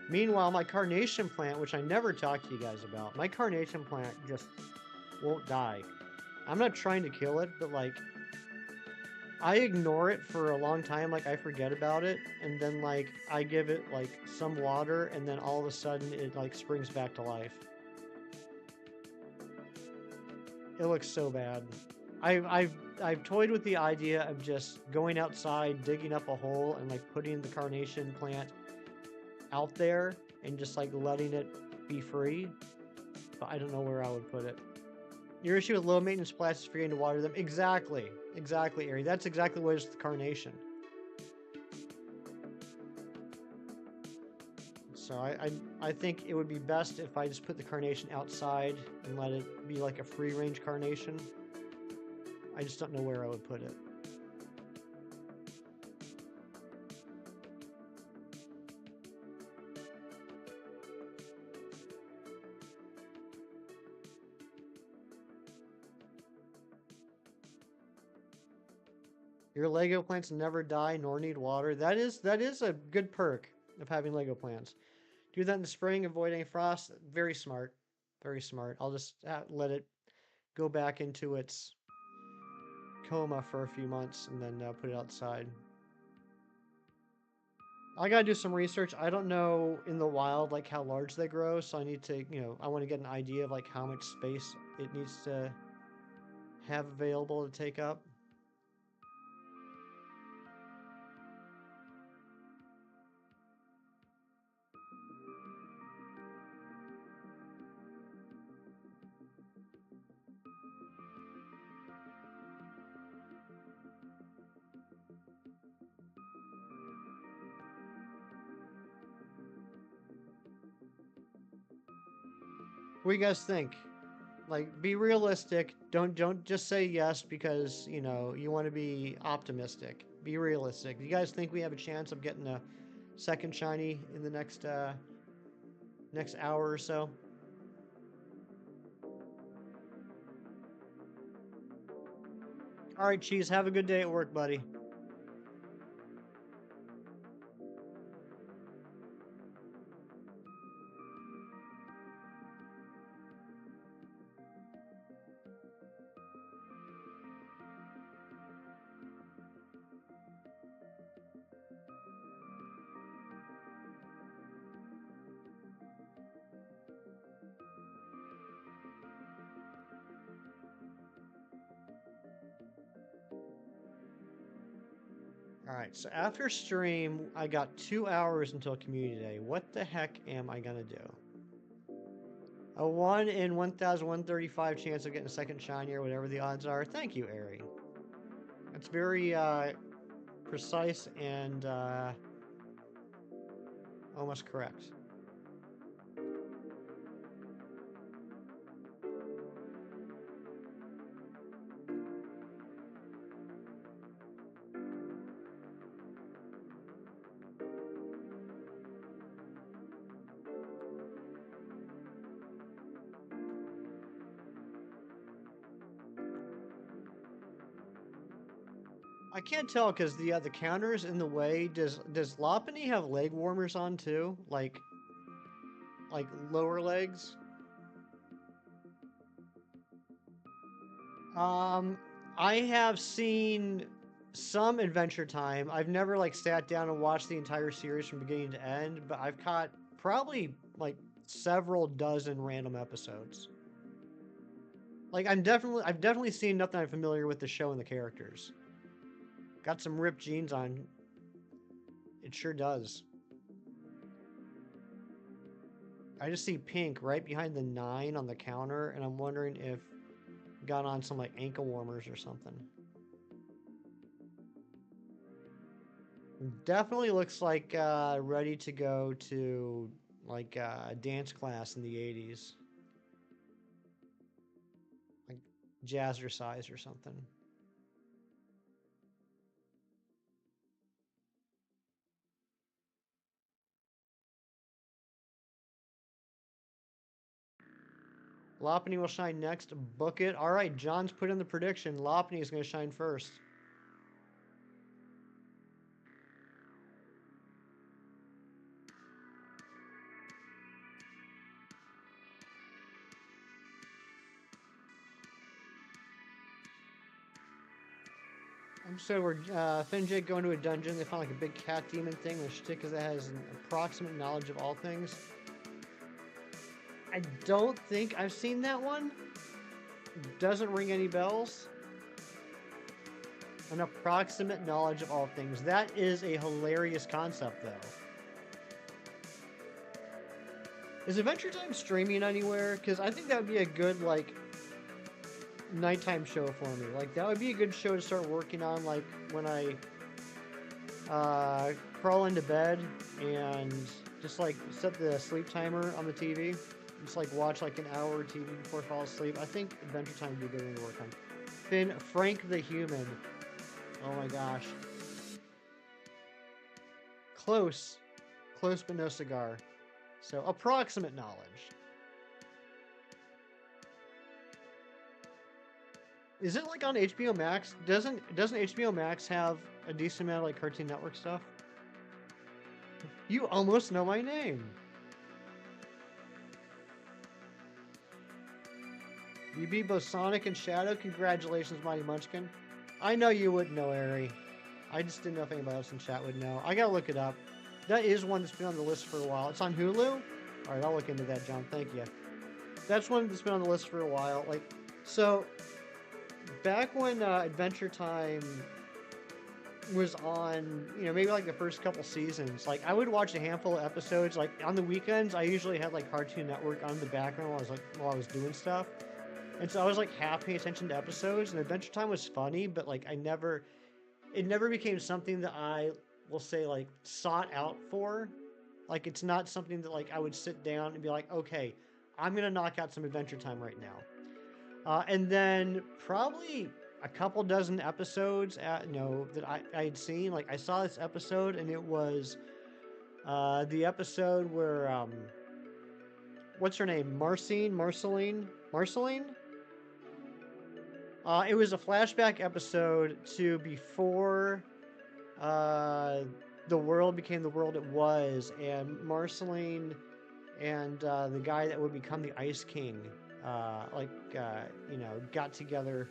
Meanwhile, my carnation plant, which I never talked to you guys about, my carnation plant just won't die. I'm not trying to kill it, but like, I ignore it for a long time, like I forget about it, and then like I give it like some water, and then all of a sudden it like springs back to life. It looks so bad. I've toyed with the idea of just going outside, digging up a hole, and like putting the carnation plant out there and just like letting it be free, but I don't know where I would put it. Your issue with low maintenance plants is forgetting to water them. Exactly, Ari. That's exactly what is the carnation. So I think it would be best if I just put the carnation outside and let it be like a free range carnation. I just don't know where I would put it. Your Lego plants never die nor need water. That is a good perk of having Lego plants. Do that in the spring, avoid any frost. Very smart. Very smart. I'll just let it go back into its coma for a few months and then put it outside. I gotta do some research. I don't know in the wild like how large they grow, so I need to, I want to get an idea of like how much space it needs to have available to take up. What do you guys think? Like, be realistic. Don't just say yes because you want to be optimistic. Be realistic. Do you guys think we have a chance of getting a second shiny in the next hour or so? All right, Cheese. Have a good day at work, buddy. All right, so after stream, I got 2 hours until community day. What the heck am I gonna do? A 1 in 1,135 chance of getting a second shiny or whatever the odds are. Thank you, Ari. That's very precise and almost correct. I can't tell because the counter's in the way. Does Lopunny have leg warmers on too? Like lower legs? I have seen some Adventure Time. I've never like sat down and watched the entire series from beginning to end, but I've caught probably like several dozen random episodes. Like I've definitely seen nothing I'm familiar with the show and the characters. Got some ripped jeans on. It sure does. I just see pink right behind the 9 on the counter, and I'm wondering if got on some like ankle warmers or something. Definitely looks like ready to go to like a dance class in the 80s. Like jazzercise or something. Lopunny will shine next. Book it. All right, John's put in the prediction. Lopunny is going to shine first. So we're Finn and Jake go into a dungeon. They find like a big cat demon thing. The shtick is it has an approximate knowledge of all things. I don't think I've seen that one. Doesn't ring any bells. An approximate knowledge of all things. That is a hilarious concept, though. Is Adventure Time streaming anywhere? Because I think that would be a good, like, nighttime show for me. Like, that would be a good show to start working on, like, when I crawl into bed and just, like, set the sleep timer on the TV. Just, like, watch, like, an hour of TV before I fall asleep. I think Adventure Time would be a good one to work on. Finn, Frank the Human. Oh my gosh. Close. Close but no cigar. So, approximate knowledge. Is it like on HBO Max? Doesn't HBO Max have a decent amount of like Cartoon Network stuff? You almost know my name. You beat both Sonic and Shadow. Congratulations, Mighty Munchkin. I know you wouldn't know, Ari. I just didn't know if anybody else in chat would know. I gotta look it up. That is one that's been on the list for a while. It's on Hulu? Alright, I'll look into that, John. Thank you. That's one that's been on the list for a while. Like, so, back when Adventure Time was on, you know, maybe like the first couple seasons, like, I would watch a handful of episodes. Like, on the weekends, I usually had, like, Cartoon Network on the background while I was doing stuff. And so I was, like, half paying attention to episodes, and Adventure Time was funny, but, like, it never became something that I will say, like, sought out for. Like, it's not something that, like, I would sit down and be like, okay, I'm gonna knock out some Adventure Time right now. And then probably a couple dozen episodes that I had seen. Like, I saw this episode, and it was the episode where what's her name? Marceline? It was a flashback episode to before the world became the world it was, and Marceline and the guy that would become the Ice King, got together.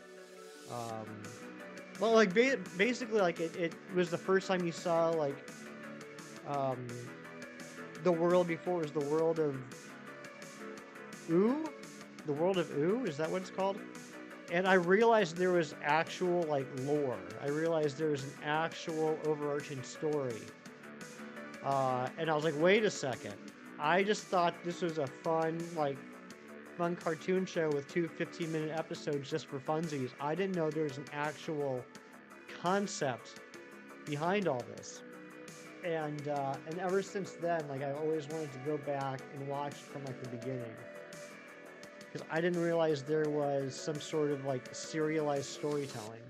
Well, like, basically, like, it was the first time you saw, like, the world before it was the world of Ooh? The world of Ooh? Is that what it's called? And I realized there was actual, like, lore. I realized there was an actual overarching story. And I was like, wait a second. I just thought this was a fun cartoon show with 2 15-minute episodes just for funsies. I didn't know there was an actual concept behind all this. And ever since then, like, I always wanted to go back and watch from, like, the beginning. Because I didn't realize there was some sort of, like, serialized storytelling.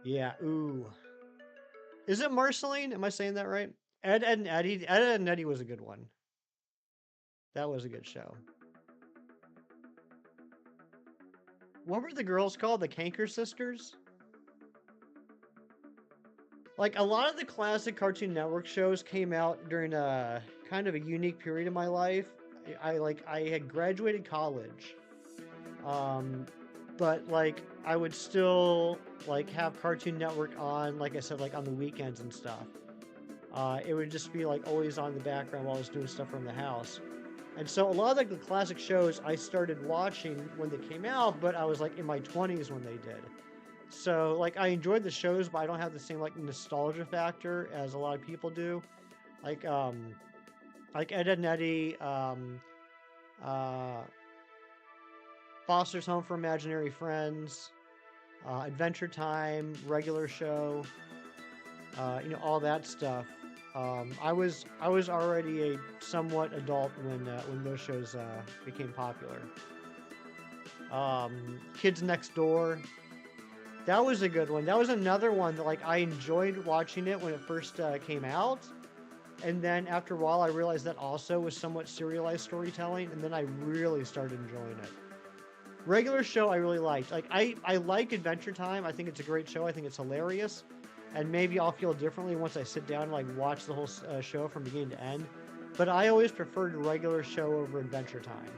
Yeah, ooh. Is it Marceline? Am I saying that right? Ed, Ed, and Eddie. Ed, Ed, and Eddie was a good one. That was a good show. What were the girls called? The Canker Sisters? Like, a lot of the classic Cartoon Network shows came out during a kind of a unique period of my life. I had graduated college, but, like, I would still, like, have Cartoon Network on, like I said, like, on the weekends and stuff. It would just be, like, always on the background while I was doing stuff from the house. And so a lot of, like, the classic shows I started watching when they came out, but I was, like, in my 20s when they did. So, like, I enjoyed the shows, but I don't have the same, like, nostalgia factor as a lot of people do. Like Ed, Ed and Eddie, Foster's Home for Imaginary Friends, Adventure Time, regular show, all that stuff. I was already a somewhat adult when those shows became popular. Kids Next Door, that was a good one. That was another one that, like, I enjoyed watching it when it first came out. And then after a while, I realized that also was somewhat serialized storytelling, and then I really started enjoying it. Regular show I really liked. Like, I like Adventure Time. I think it's a great show. I think it's hilarious. And maybe I'll feel differently once I sit down and, like, watch the whole show from beginning to end. But I always preferred regular show over Adventure Time.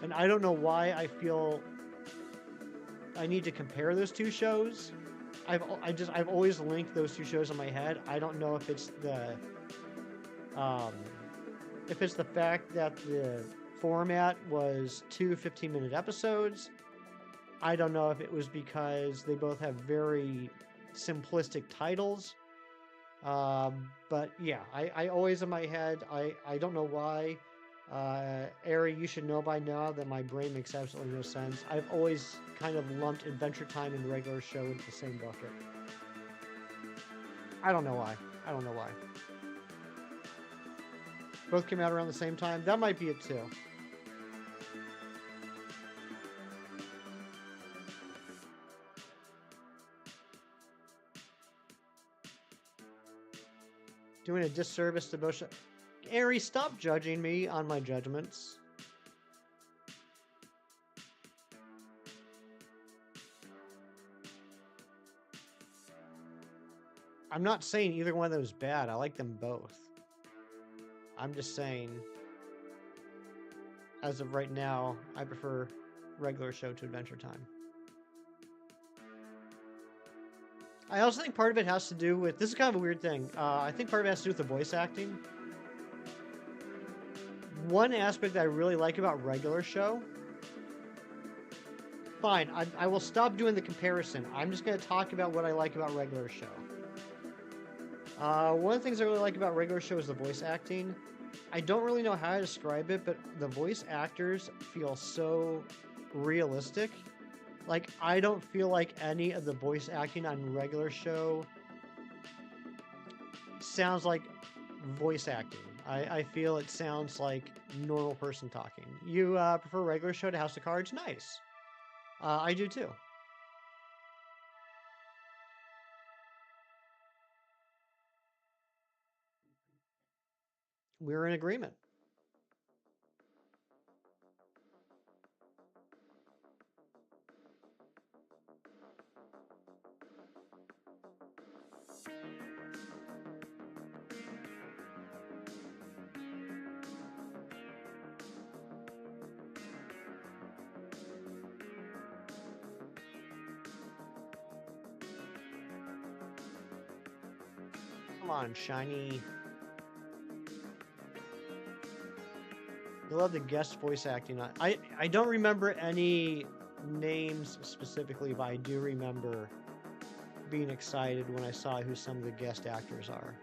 And I don't know why I feel I need to compare those two shows. I've always linked those two shows in my head. I don't know if it's the fact that the format was 2 15-minute episodes. I don't know if it was because they both have very simplistic titles. But yeah, I always in my head, I don't know why. Ari, you should know by now that my brain makes absolutely no sense. I've always kind of lumped Adventure Time and regular show into the same bucket. I don't know why. I don't know why. Both came out around the same time. That might be it too. Doing a disservice to both. Ari, stop judging me on my judgments. I'm not saying either one of those is bad. I like them both. I'm just saying, as of right now, I prefer regular show to Adventure Time. I also think part of it has to do with, this is kind of a weird thing. I think part of it has to do with the voice acting. One aspect that I really like about regular show, fine, I will stop doing the comparison. I'm just going to talk about what I like about regular show. One of the things I really like about regular show is the voice acting. I don't really know how to describe it, but the voice actors feel so realistic. Like, I don't feel like any of the voice acting on regular show sounds like voice acting. I feel it sounds like normal person talking. You prefer regular show to House of Cards? Nice. I do too. We're in agreement. Come on, Shiny. You love the guest voice acting. I don't remember any names specifically, but I do remember being excited when I saw who some of the guest actors are.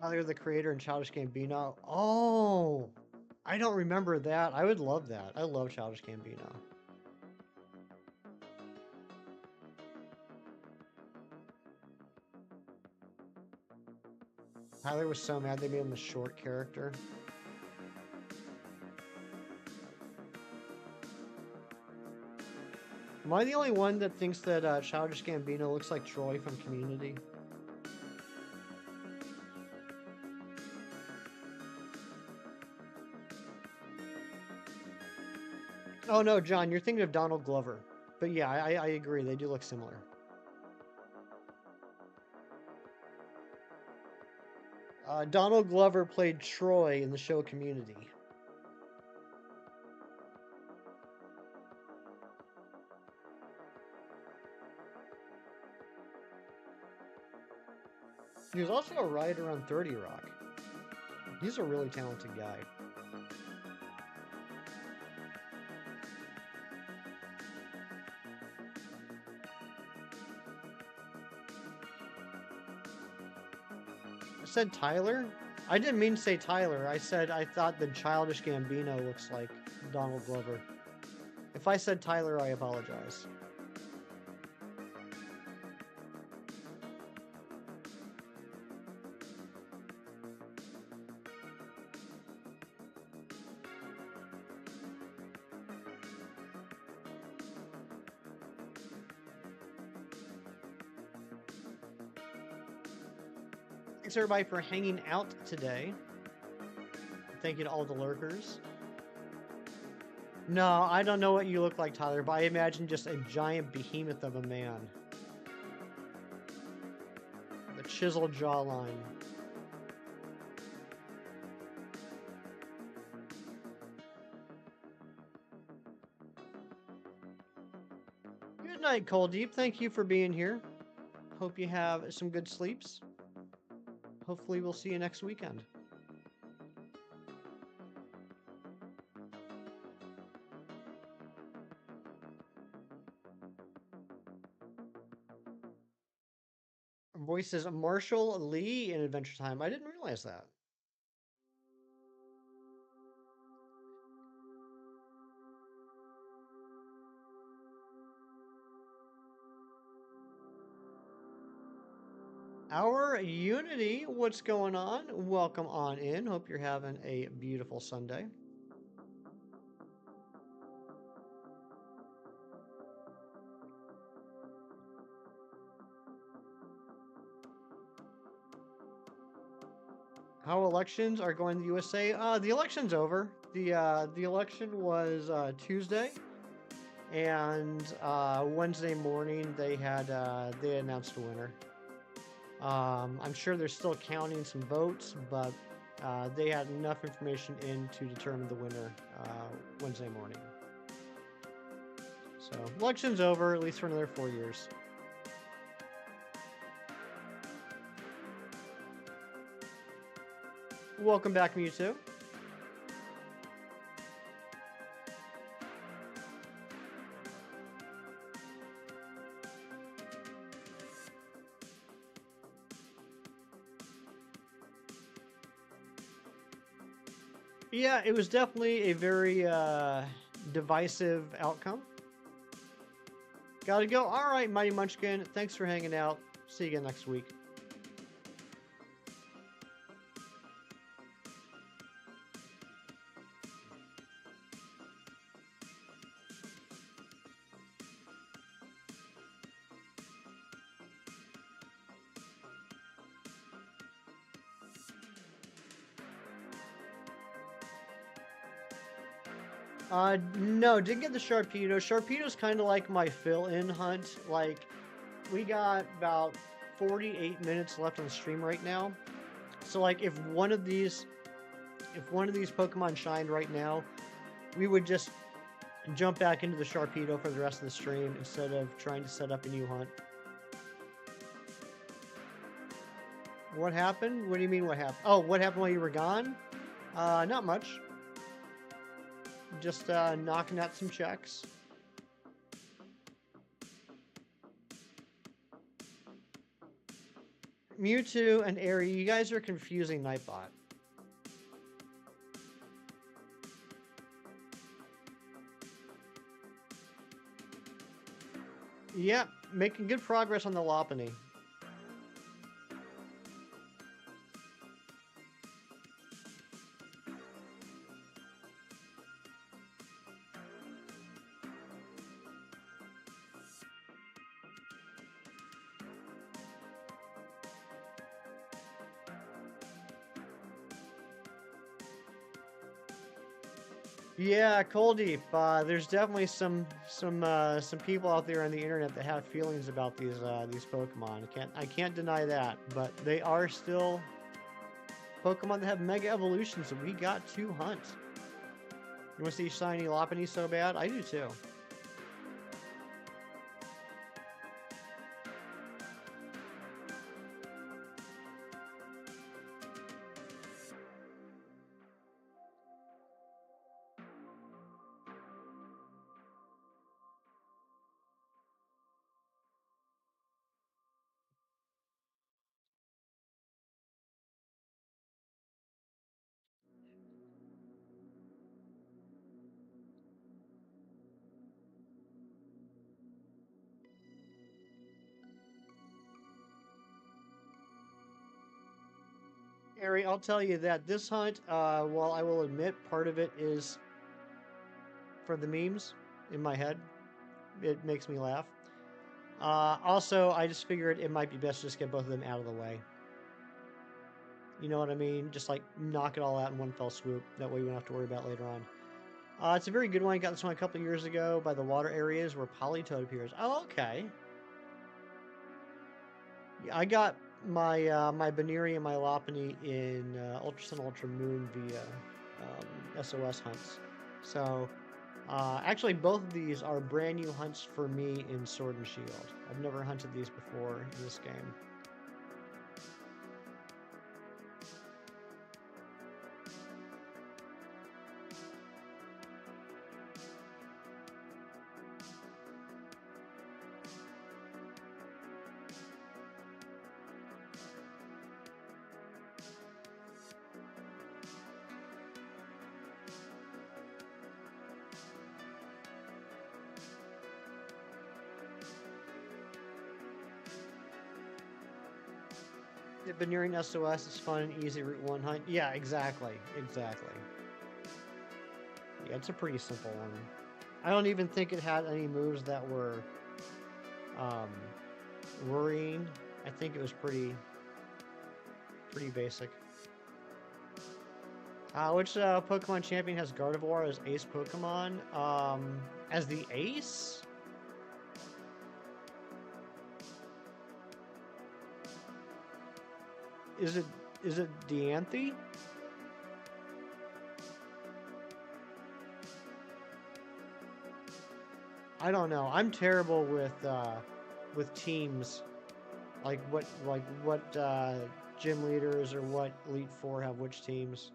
Tyler, the creator, and Childish Gambino. Oh, I don't remember that. I would love that. I love Childish Gambino. Tyler was so mad they made him a short character. Am I the only one that thinks that Childish Gambino looks like Troy from Community? Oh no, John, you're thinking of Donald Glover. But yeah, I agree. They do look similar. Donald Glover played Troy in the show Community. He was also a writer on 30 Rock. He's a really talented guy. I said Tyler? I didn't mean to say Tyler. I said I thought the Childish Gambino looks like Donald Glover. If I said Tyler, I apologize. Thanks everybody for hanging out today. Thank you to all the lurkers. No, I don't know what you look like, Tyler, but I imagine just a giant behemoth of a man. The chiseled jawline. Good night, Cold Deep. Thank you for being here. Hope you have some good sleeps. Hopefully we'll see you next weekend. Voices Marshall Lee in Adventure Time. I didn't realize that. Our Unity, what's going on? Welcome on in. Hope you're having a beautiful Sunday. How elections are going in the USA? The election's over. The election was Tuesday, and Wednesday morning they announced a winner. I'm sure they're still counting some votes, but they had enough information in to determine the winner Wednesday morning. So election's over, at least for another 4 years. Welcome back, Mewtwo. Yeah, it was definitely a very divisive outcome. Gotta go. All right, Mighty Munchkin. Thanks for hanging out. See you again next week. No, didn't get the Sharpedo. Sharpedo's kind of like my fill-in hunt. Like, we got about 48 minutes left on the stream right now. So, like, if one of these Pokemon shined right now, we would just jump back into the Sharpedo for the rest of the stream instead of trying to set up a new hunt. What happened? What do you mean what happened? Oh, what happened while you were gone? Not much. Just knocking out some checks. Mewtwo and Airy, you guys are confusing Nightbot. Yeah, making good progress on the Lopunny. Yeah, Coldeep. There's definitely some people out there on the internet that have feelings about these Pokemon. I can't deny that, but they are still Pokemon that have Mega Evolutions that we got to hunt. You want to see shiny Lopunny so bad? I do too. Ari, I'll tell you that this hunt, while I will admit part of it is for the memes in my head, it makes me laugh. Also, I just figured it might be best to just get both of them out of the way. You know what I mean? Just like knock it all out in one fell swoop. That way we don't have to worry about it later on. It's a very good one. I got this one a couple years ago by the water areas where Polytoad appears. Oh, okay. Yeah, I got my my Baneri and my Lopunny in Ultra Sun, Ultra Moon via SOS hunts. So, actually, both of these are brand new hunts for me in Sword and Shield. I've never hunted these before in this game. The Baneri SOS is fun and easy Route 1 hunt. Yeah, exactly. Exactly. Yeah, it's a pretty simple one. I don't even think it had any moves that were worrying. I think it was pretty basic. Which Pokemon champion has Gardevoir as ace Pokemon? As the ace? Is it Dianthe? I don't know. I'm terrible with teams. Like what gym leaders or what Elite Four have which teams.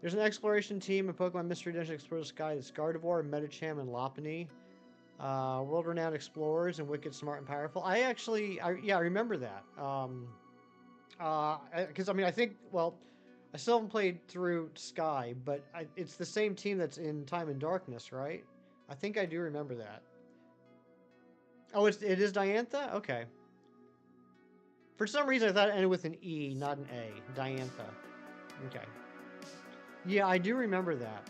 There's an exploration team in Pokemon Mystery Dungeon Explore the Sky that's Gardevoir, Medicham, and Lopunny. World-renowned explorers and wicked, smart, and powerful. I remember that. Because I mean, I think, well, I still haven't played through Sky, but it's the same team that's in Time and Darkness, right? I think I do remember that. Oh, it is Diantha? Okay. For some reason, I thought it ended with an E, not an A. Diantha. Okay. Yeah, I do remember that.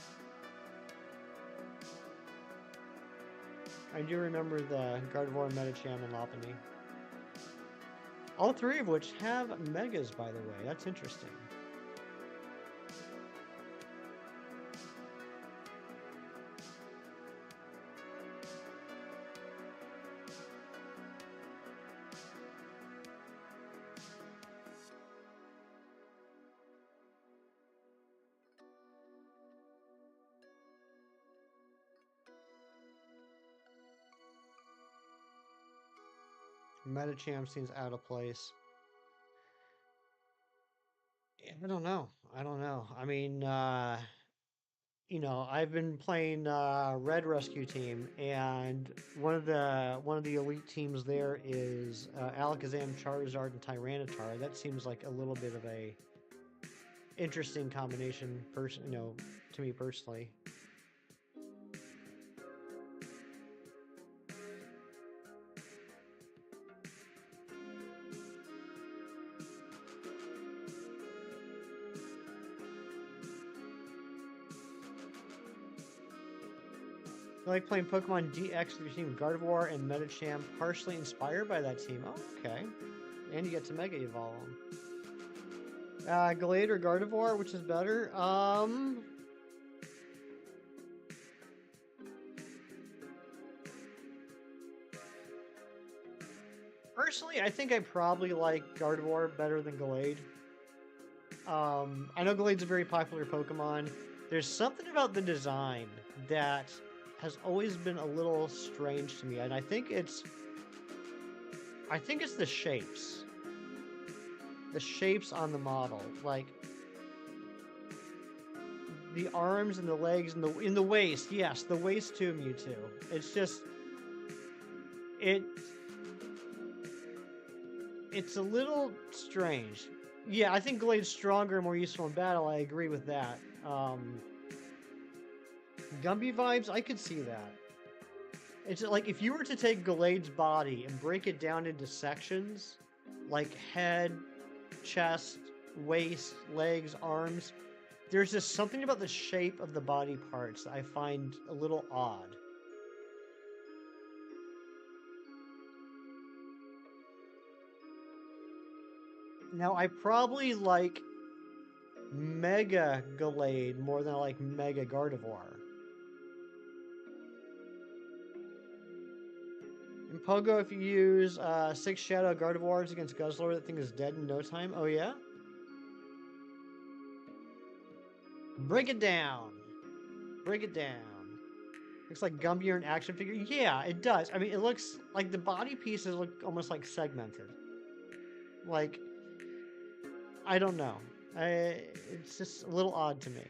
I do remember the Gardevoir, Medicham, and Lopunny. All three of which have Megas, by the way. That's interesting. Medicham seems out of place. I don't know. I mean, you know, I've been playing Red Rescue Team, and one of the elite teams there is Alakazam, Charizard, and Tyranitar. That seems like a little bit of a interesting combination, to me personally. I like playing Pokemon DX with your team, Gardevoir and Medicham, partially inspired by that team. Oh, okay. And you get to Mega Evolve them. Glade or Gardevoir, which is better? Personally, I think I probably like Gardevoir better than Glade. I know Glade's a very popular Pokemon. There's something about the design that has always been a little strange to me, and I think it's the shapes. The shapes on the model, like the arms and the legs and in the waist. Yes, the waist too, Mewtwo. It's just it's a little strange. Yeah, I think Glade's stronger and more useful in battle. I agree with that. Gumby vibes, I could see that. It's like if you were to take Glade's body and break it down into sections, like head, chest, waist, legs, arms, there's just something about the shape of the body parts that I find a little odd. Now, I probably like Mega Glade more than I like Mega Gardevoir. Pogo, if you use 6 Shadow Gardevoirs against Guzzlord, that thing is dead in no time. Oh, yeah? Break it down. Break it down. Looks like Gumby or an action figure. Yeah, it does. I mean, it looks like the body pieces look almost like segmented. Like, I don't know. It's just a little odd to me.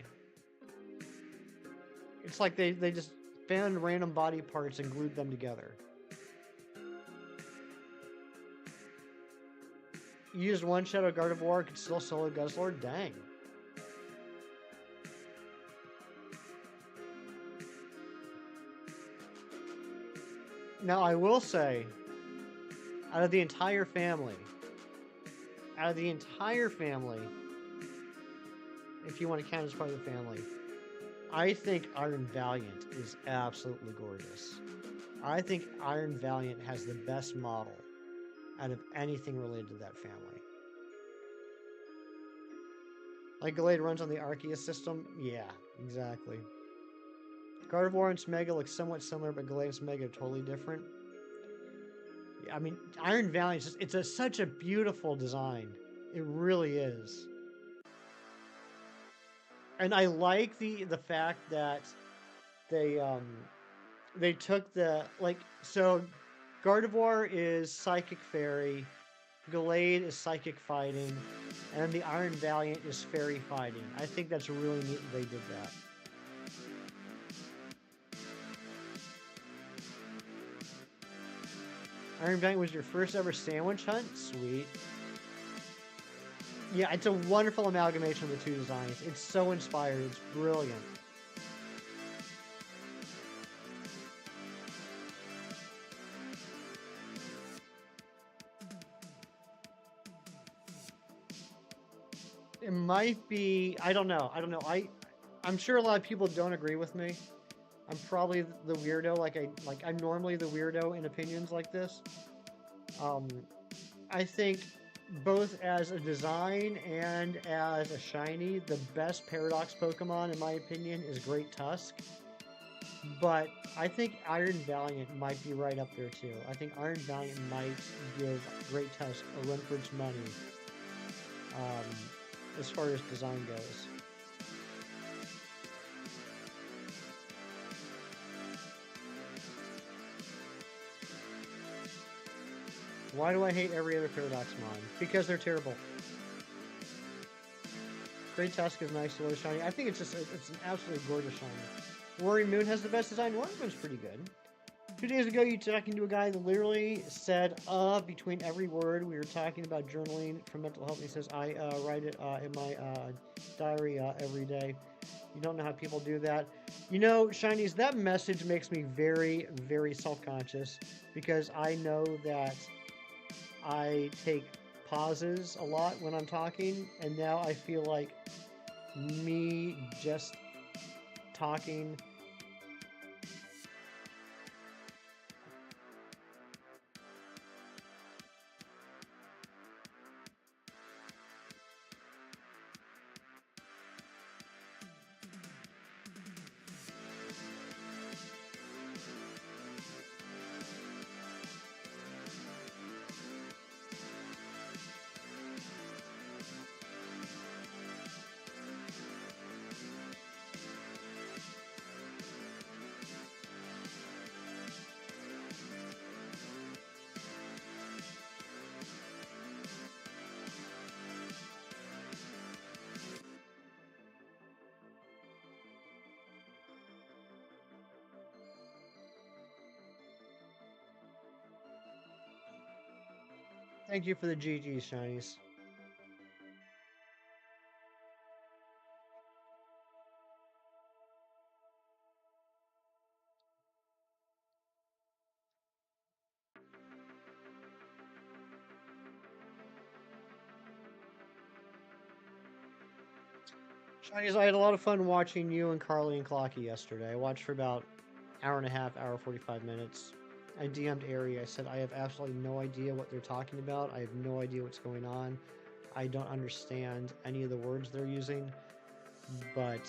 It's like they just found random body parts and glued them together. You used 1 Shadow Gardevoir, could still solo Guzzlord? Dang. Now, I will say, out of the entire family, if you want to count as part of the family, I think Iron Valiant is absolutely gorgeous. I think Iron Valiant has the best model out of anything related to that family. Like Gallade runs on the Arceus system? Yeah, exactly. Gardevoir and Smega look somewhat similar, but Gallade and Smega are totally different. Yeah, I mean, Iron Valiant, it's such a beautiful design. It really is. And I like the fact that they took the, like, so Gardevoir is Psychic Fairy, Gallade is Psychic Fighting, and the Iron Valiant is Fairy Fighting. I think that's really neat that they did that. Iron Valiant was your first ever sandwich hunt? Sweet. Yeah, it's a wonderful amalgamation of the two designs. It's so inspired. It's brilliant. It might be, I don't know. I'm sure a lot of people don't agree with me. I'm probably the weirdo, I'm normally the weirdo in opinions like this. I think both as a design and as a shiny, the best Paradox Pokemon, in my opinion, is Great Tusk. But I think Iron Valiant might be right up there too. I think Iron Valiant might give Great Tusk a run for its money, as far as design goes. Why do I hate every other Paradox mon? Because they're terrible. Great Tusk is nice, little shiny. I think it's an absolutely gorgeous shiny. Worry Moon has the best design. Worry Moon's pretty good. 2 days ago, you talking to a guy that literally said between every word. We were talking about journaling for mental health. And he says, I write it in my diary every day. You don't know how people do that. You know, Shinies, that message makes me very, very self-conscious because I know that I take pauses a lot when I'm talking, and now I feel like me just talking Thank you for the GG, Shinies. Shinies, I had a lot of fun watching you and Carly and Clocky yesterday. I watched for about hour and a half, hour 45 minutes. I DM'd Ari. I said, I have absolutely no idea what they're talking about. I have no idea what's going on. I don't understand any of the words they're using. But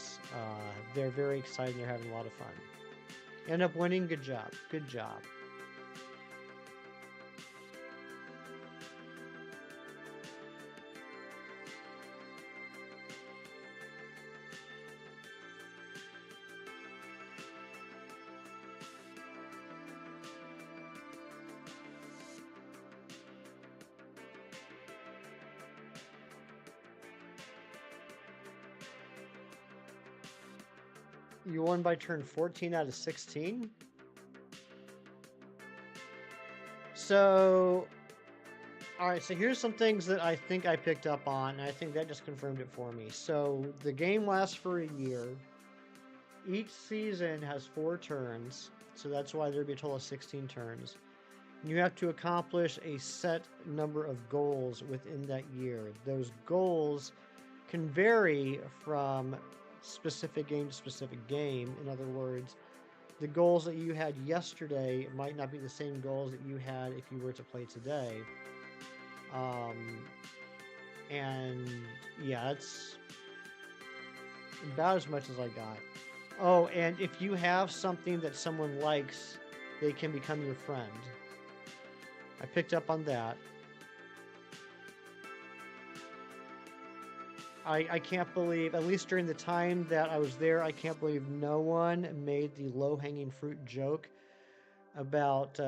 they're very excited. They're having a lot of fun. End up winning. Good job. Good job. You won by turn 14 out of 16? So, alright, so here's some things that I think I picked up on, and I think that just confirmed it for me. So, the game lasts for a year. Each season has 4 turns, so that's why there'd be a total of 16 turns. You have to accomplish a set number of goals within that year. Those goals can vary from specific game to specific game. In other words, the goals that you had yesterday might not be the same goals that you had if you were to play today. And yeah, that's about as much as I got. Oh, and if you have something that someone likes, they can become your friend. I picked up on that. I can't believe, at least during the time that I was there, I can't believe no one made the low-hanging fruit joke about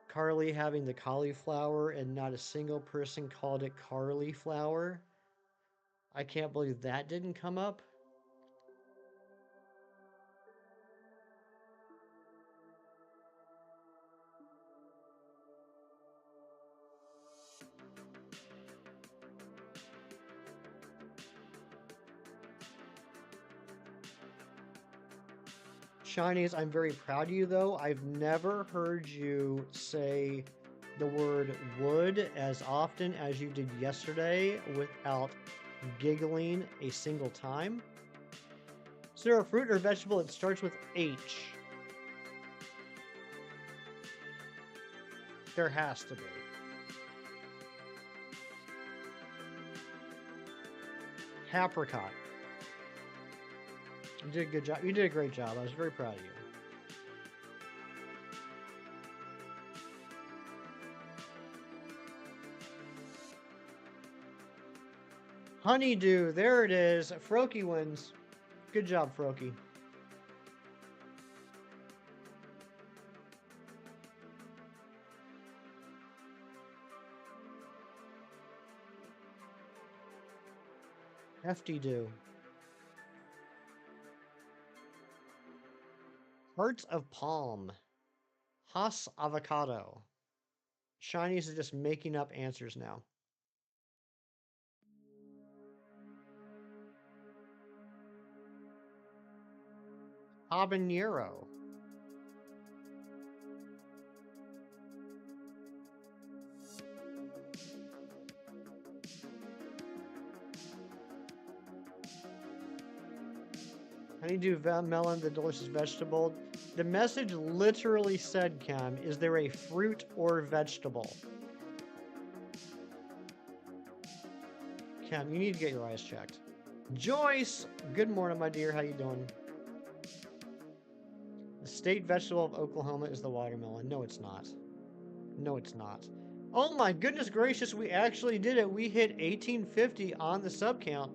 Carly having the cauliflower and not a single person called it Carly flower. I can't believe that didn't come up. Shinies, I'm very proud of you, though. I've never heard you say the word wood as often as you did yesterday without giggling a single time. Is there a fruit or vegetable that starts with H? There has to be. Apricot. You did a good job. You did a great job. I was very proud of you. Honeydew. There it is. Froakie wins. Good job, Froakie. Hefty do. Hearts of Palm. Haas Avocado. Shinies are just making up answers now. Habanero. Honeydew melon, the delicious vegetable. The message literally said, Cam, is there a fruit or vegetable? Cam, you need to get your eyes checked. Joyce! Good morning, my dear. How you doing? The state vegetable of Oklahoma is the watermelon. No, it's not. No, it's not. Oh my goodness gracious, we actually did it. We hit 1850 on the sub count.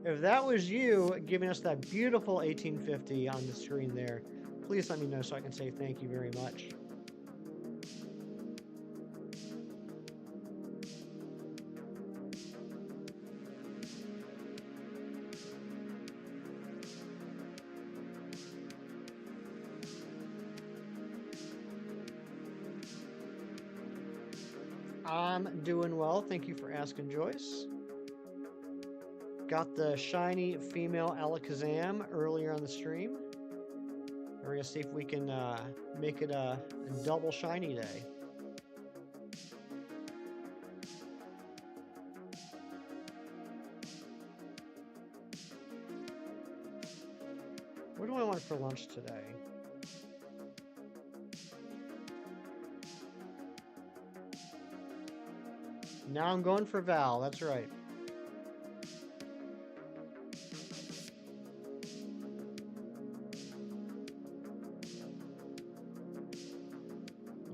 If that was you giving us that beautiful 1850 on the screen there, please let me know so I can say thank you very much. I'm doing well. Thank you for asking, Joyce. Got the shiny female Alakazam earlier on the stream. We're going to see if we can make it a double shiny day. What do I want for lunch today? Now I'm going for Val, that's right.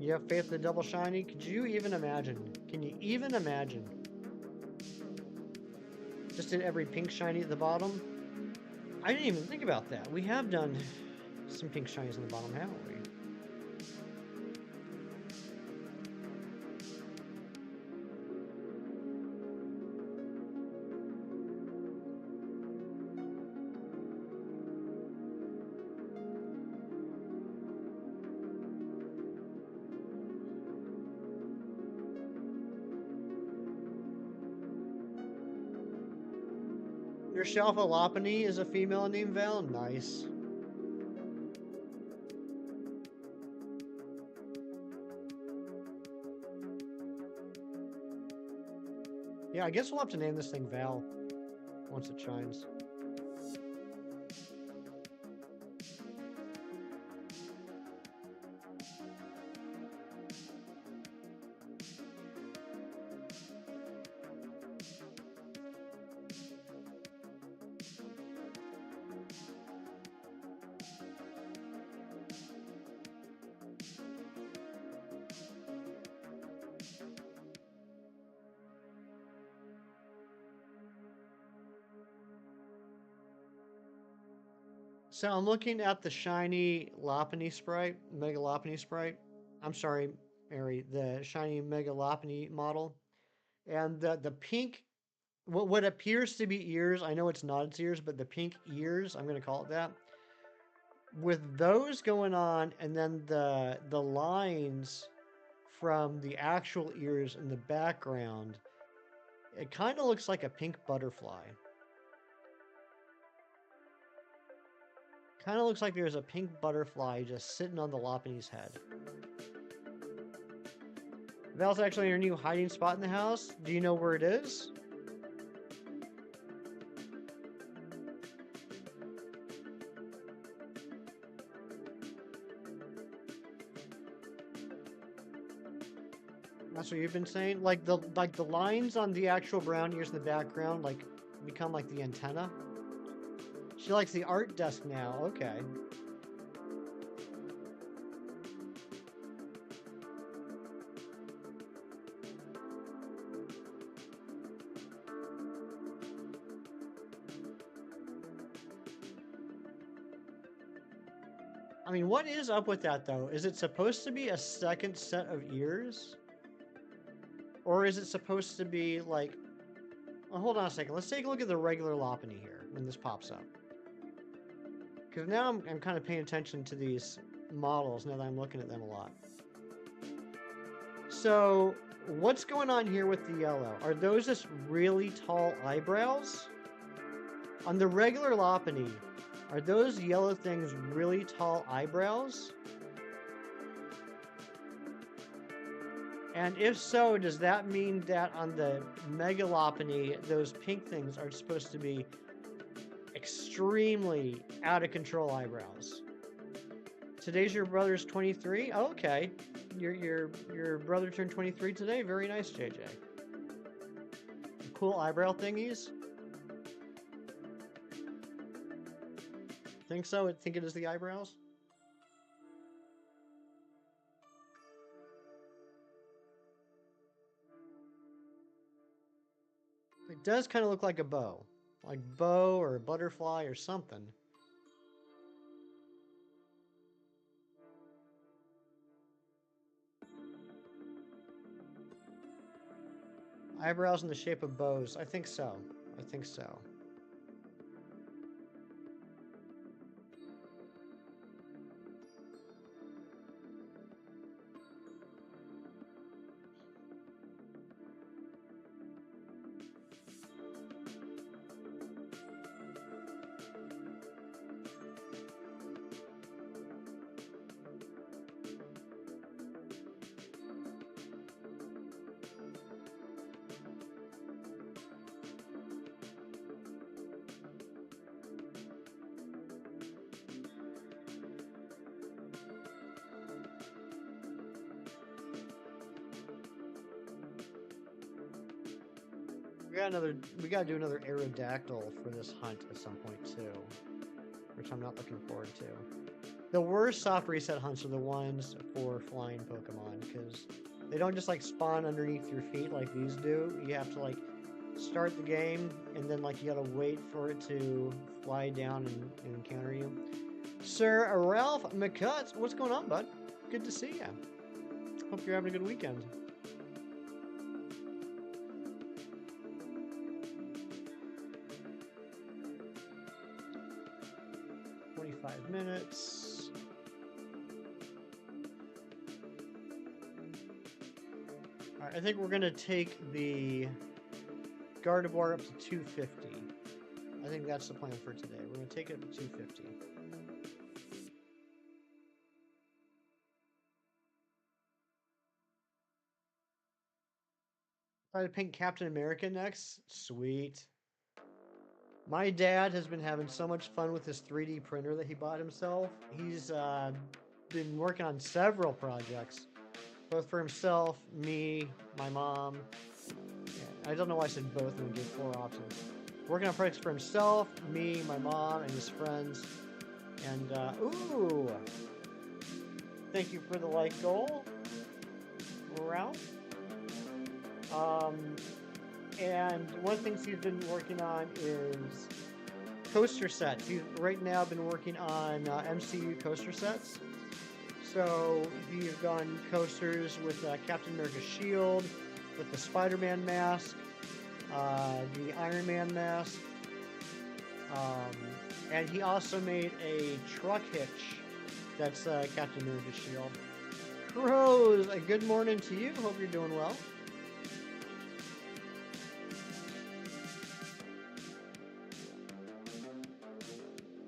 You have faith in the double shiny? Could you even imagine? Can you even imagine? Just did every pink shiny at the bottom? I didn't even think about that. We have done some pink shinies on the bottom, haven't we? yourself a Lopunny is a female named Val? Nice. Yeah, I guess we'll have to name this thing Val once it shines. So I'm looking at the shiny Lopunny sprite, Mega Lopunny sprite. I'm sorry, Mary, the shiny Mega Lopunny model. And the pink, what appears to be ears, I know it's not its ears, but the pink ears, I'm going to call it that. With those going on, and then the lines from the actual ears in the background, it kind of looks like a pink butterfly. Kind of looks like there's a pink butterfly just sitting on the Lopunny's head. Val's actually in her new hiding spot in the house. Do you know where it is? That's what you've been saying? Like the lines on the actual brown ears in the background like become like the antenna. She likes the art desk now. Okay. I mean, what is up with that though? Is it supposed to be a second set of ears? Or is it supposed to be like... Well, hold on a second. Let's take a look at the regular Lopunny here when this pops up. Because now I'm kind of paying attention to these models now that I'm looking at them a lot. So, what's going on here with the yellow? Are those just really tall eyebrows? On the regular Lopunny, are those yellow things really tall eyebrows? And if so, does that mean that on the Mega Lopunny, those pink things are supposed to be extremely out of control eyebrows? Today's your brother's 23? Oh, okay. Your brother turned 23 today? Very nice, JJ. Cool eyebrow thingies? Think so? I think it is the eyebrows? It does kind of look like a bow. Like bow or a butterfly or something. Eyebrows in the shape of bows. I think so. I think so. We gotta do another Aerodactyl for this hunt at some point too, which I'm not looking forward to. The worst soft reset hunts are the ones for flying Pokemon, because they don't just like spawn underneath your feet like these do. You have to like start the game and then like you gotta wait for it to fly down and encounter you. Sir Ralph McCutts, what's going on, bud? Good to see ya. Hope you're having a good weekend. Minutes. All right, I think we're gonna take the Gardevoir up to 250. I think that's the plan for today. We're going to take it to 250. Try to paint Captain America next. Sweet. My dad has been having so much fun with his 3D printer that he bought himself. He's been working on several projects, both for himself, me, my mom. Yeah, I don't know why I said both and gave 4 options. Working on projects for himself, me, my mom, and his friends. And, ooh! Thank you for the like goal, Ralph. And one of the things he's been working on is coaster sets. He's right now been working on MCU coaster sets. So he's done coasters with Captain America's shield, with the Spider-Man mask, the Iron Man mask, and he also made a truck hitch that's Captain America's shield. Crows, a good morning to you. Hope you're doing well.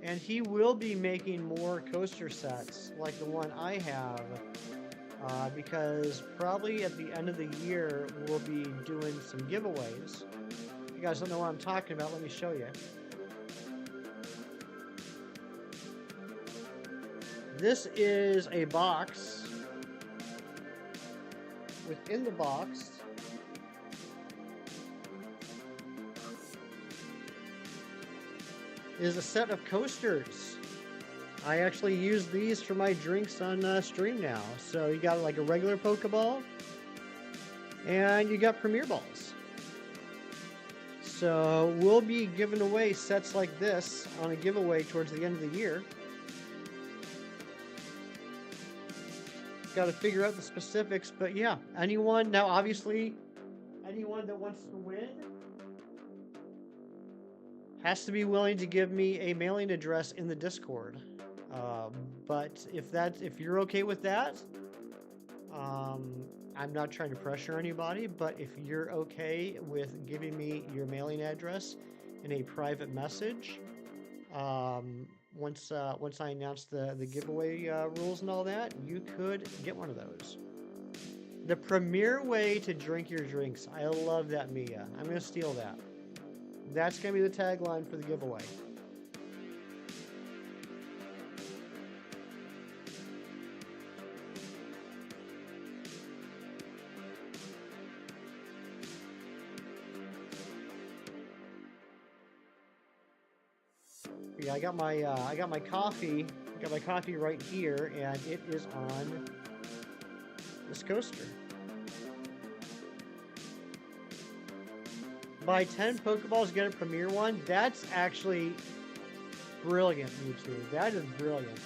And he will be making more coaster sets like the one I have, because probably at the end of the year we'll be doing some giveaways. If you guys don't know what I'm talking about, let me show you. This is a box. Within the box is a set of coasters. I actually use these for my drinks on stream now. So you got like a regular Pokeball, and you got Premier Balls. So we'll be giving away sets like this on a giveaway towards the end of the year. Got to figure out the specifics, but yeah, anyone, now obviously, anyone that wants to win has to be willing to give me a mailing address in the Discord. But if you're okay with that, I'm not trying to pressure anybody, but if you're okay with giving me your mailing address in a private message, once I announce the giveaway rules and all that, you could get one of those. The premier way to drink your drinks. I love that, Mia. I'm going to steal that. That's going to be the tagline for the giveaway. Yeah, I got my coffee. I got my coffee right here, and it is on this coaster. Buy 10 Pokeballs, get a Premier one. That's actually brilliant, Mewtwo. That is brilliant.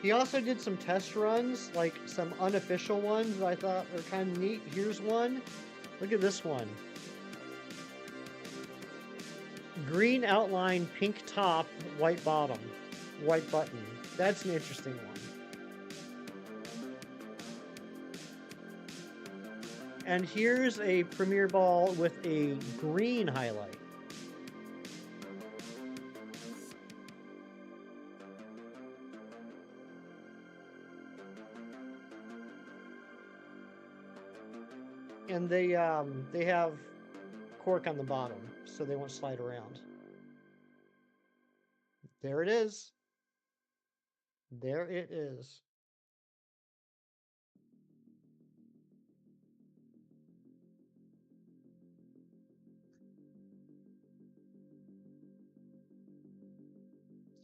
He also did some test runs, like some unofficial ones that I thought were kind of neat. Here's one. Look at this one. Green outline, pink top, white bottom, white button. That's an interesting one. And here's a Premier Ball with a green highlight. And they have cork on the bottom, so they won't slide around. There it is. There it is.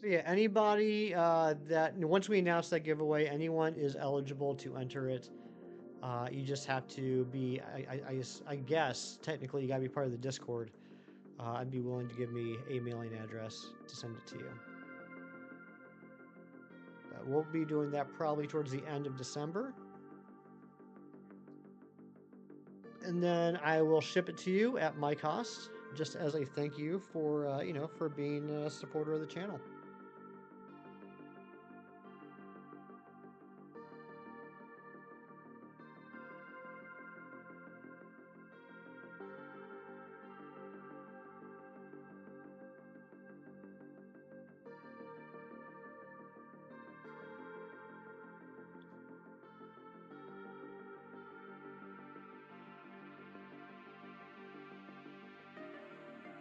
So yeah, anybody that once we announce that giveaway, anyone is eligible to enter it. You just have to be, I guess, technically you gotta be part of the Discord. I'd be willing to give me a mailing address to send it to you. We'll be doing that probably towards the end of December. And then I will ship it to you at my cost, just as a thank you for, for being a supporter of the channel.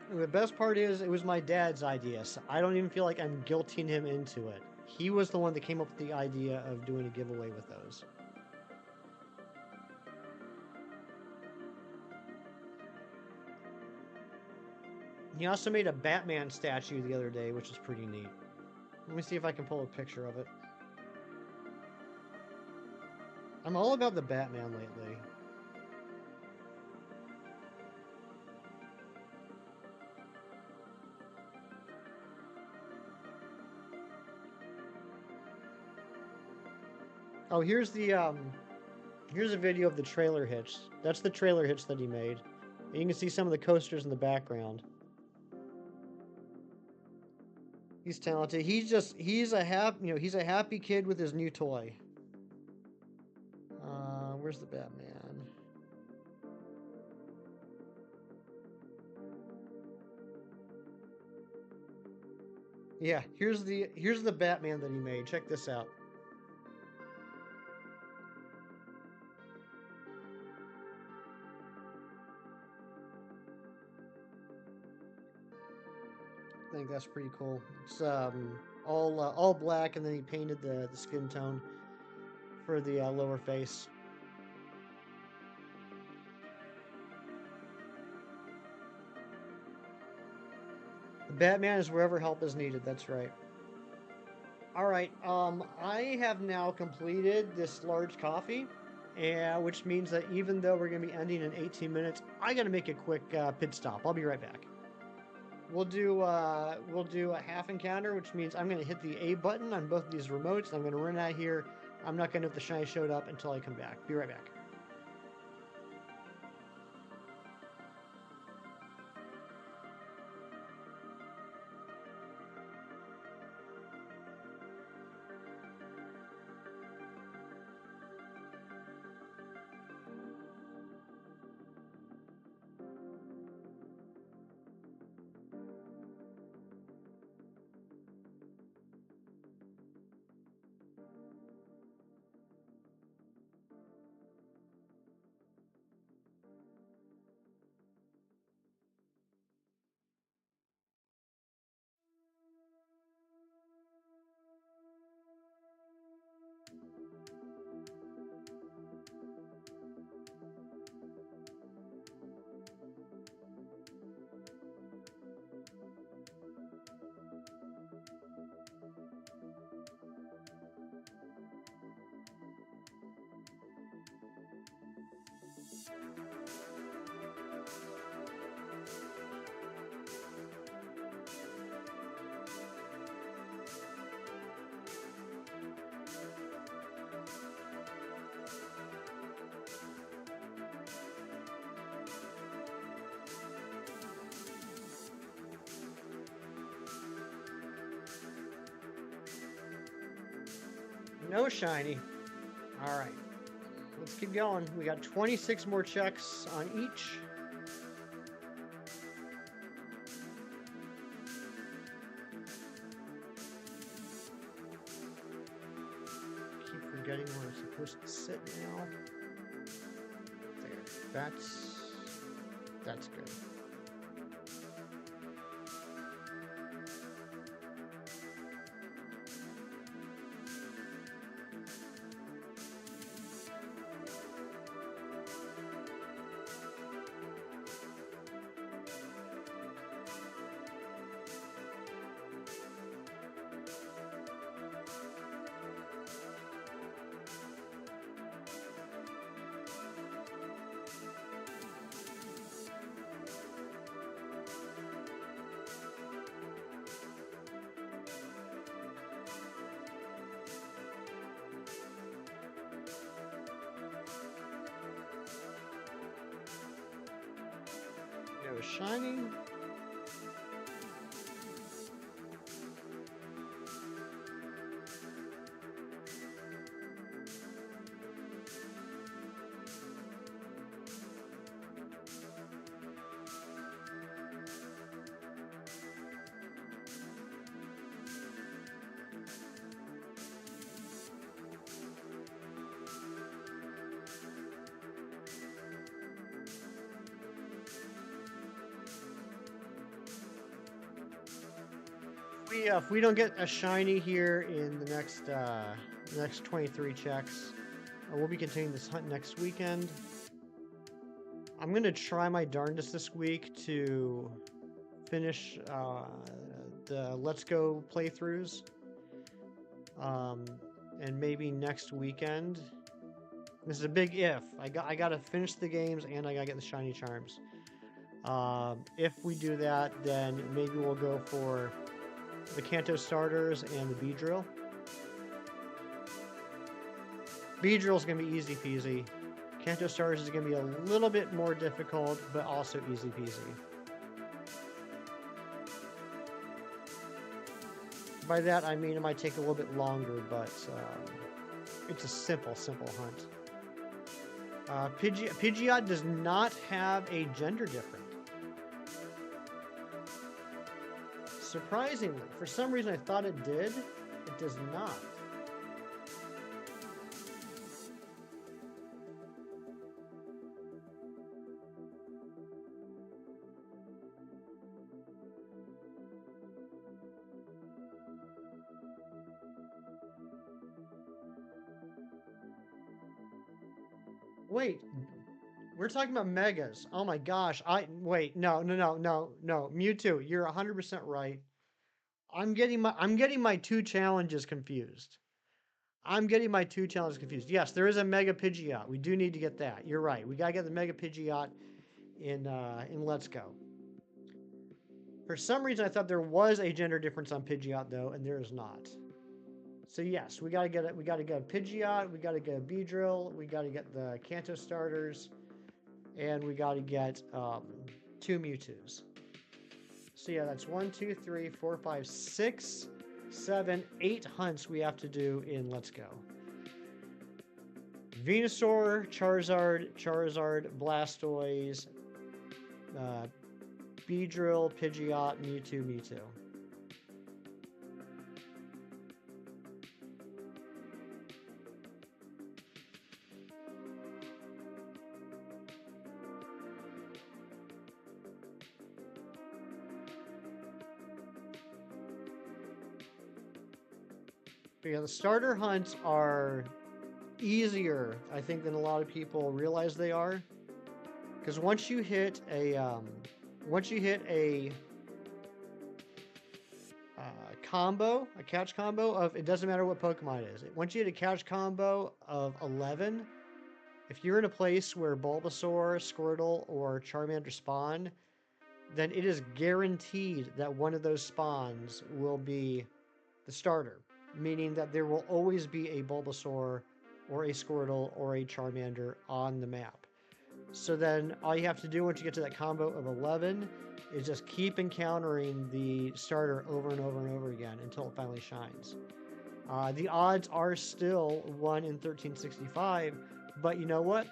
The best part is it was my dad's idea, so I don't even feel like I'm guilting him into it. He was the one that came up with the idea of doing a giveaway with those. He also made a Batman statue the other day, which is pretty neat. Let me see if I can pull a picture of it. I'm all about the Batman lately. Oh, here's a video of the trailer hitch. That's the trailer hitch that he made. And you can see some of the coasters in the background. He's talented. He's a happy kid with his new toy. Where's the Batman? Yeah, here's the Batman that he made. Check this out. I think that's pretty cool. It's all black, and then he painted the skin tone for the lower face. The Batman is wherever help is needed. That's right. All right. I have now completed this large coffee, which means that even though we're gonna be ending in 18 minutes, I gotta make a quick pit stop. I'll be right back. We'll do a half encounter, which means I'm gonna hit the A button on both of these remotes. I'm gonna run out of here. I'm not gonna know if the shiny showed up until I come back. Be right back. No shiny. All right. Let's keep going. We got 26 more checks on each. Keep forgetting where I'm supposed to sit now. There. That's good. No shiny. If we don't get a shiny here in the next 23 checks, we'll be continuing this hunt next weekend. I'm gonna try my darndest this week to finish the Let's Go playthroughs, and maybe next weekend. This is a big if. I gotta finish the games and I gotta get the shiny charms. If we do that, then maybe we'll go for the Kanto starters and the Beedrill. Beedrill is gonna be easy peasy. Kanto starters is gonna be a little bit more difficult, but also easy peasy. By that I mean it might take a little bit longer, but it's a simple hunt. Pidgeot does not have a gender difference. Surprisingly, for some reason I thought it did. It does not. Wait, we're talking about megas. Oh my gosh. Wait, no. Mewtwo, you're 100% right. I'm getting my two challenges confused. Yes, there is a Mega Pidgeot. We do need to get that. You're right. We gotta get the Mega Pidgeot in Let's Go. For some reason, I thought there was a gender difference on Pidgeot though, and there is not. So yes, we gotta get it. We gotta get a Pidgeot. We gotta get a Beedrill. We gotta get the Kanto starters, and we gotta get 2 Mewtwo's. So yeah, that's 1, 2, 3, 4, 5, 6, 7, 8 hunts we have to do in Let's Go. Venusaur, Charizard, Blastoise, Beedrill, Pidgeot, Mewtwo. Yeah, the starter hunts are easier, I think, than a lot of people realize they are. Because once you hit a combo, a catch combo of, it doesn't matter what Pokemon it is. Once you hit a catch combo of 11, if you're in a place where Bulbasaur, Squirtle, or Charmander spawn, then it is guaranteed that one of those spawns will be the starter. Meaning that there will always be a Bulbasaur or a Squirtle or a Charmander on the map. So then all you have to do once you get to that combo of 11 is just keep encountering the starter over and over and over again until it finally shines. The odds are still 1 in 1365, but you know what?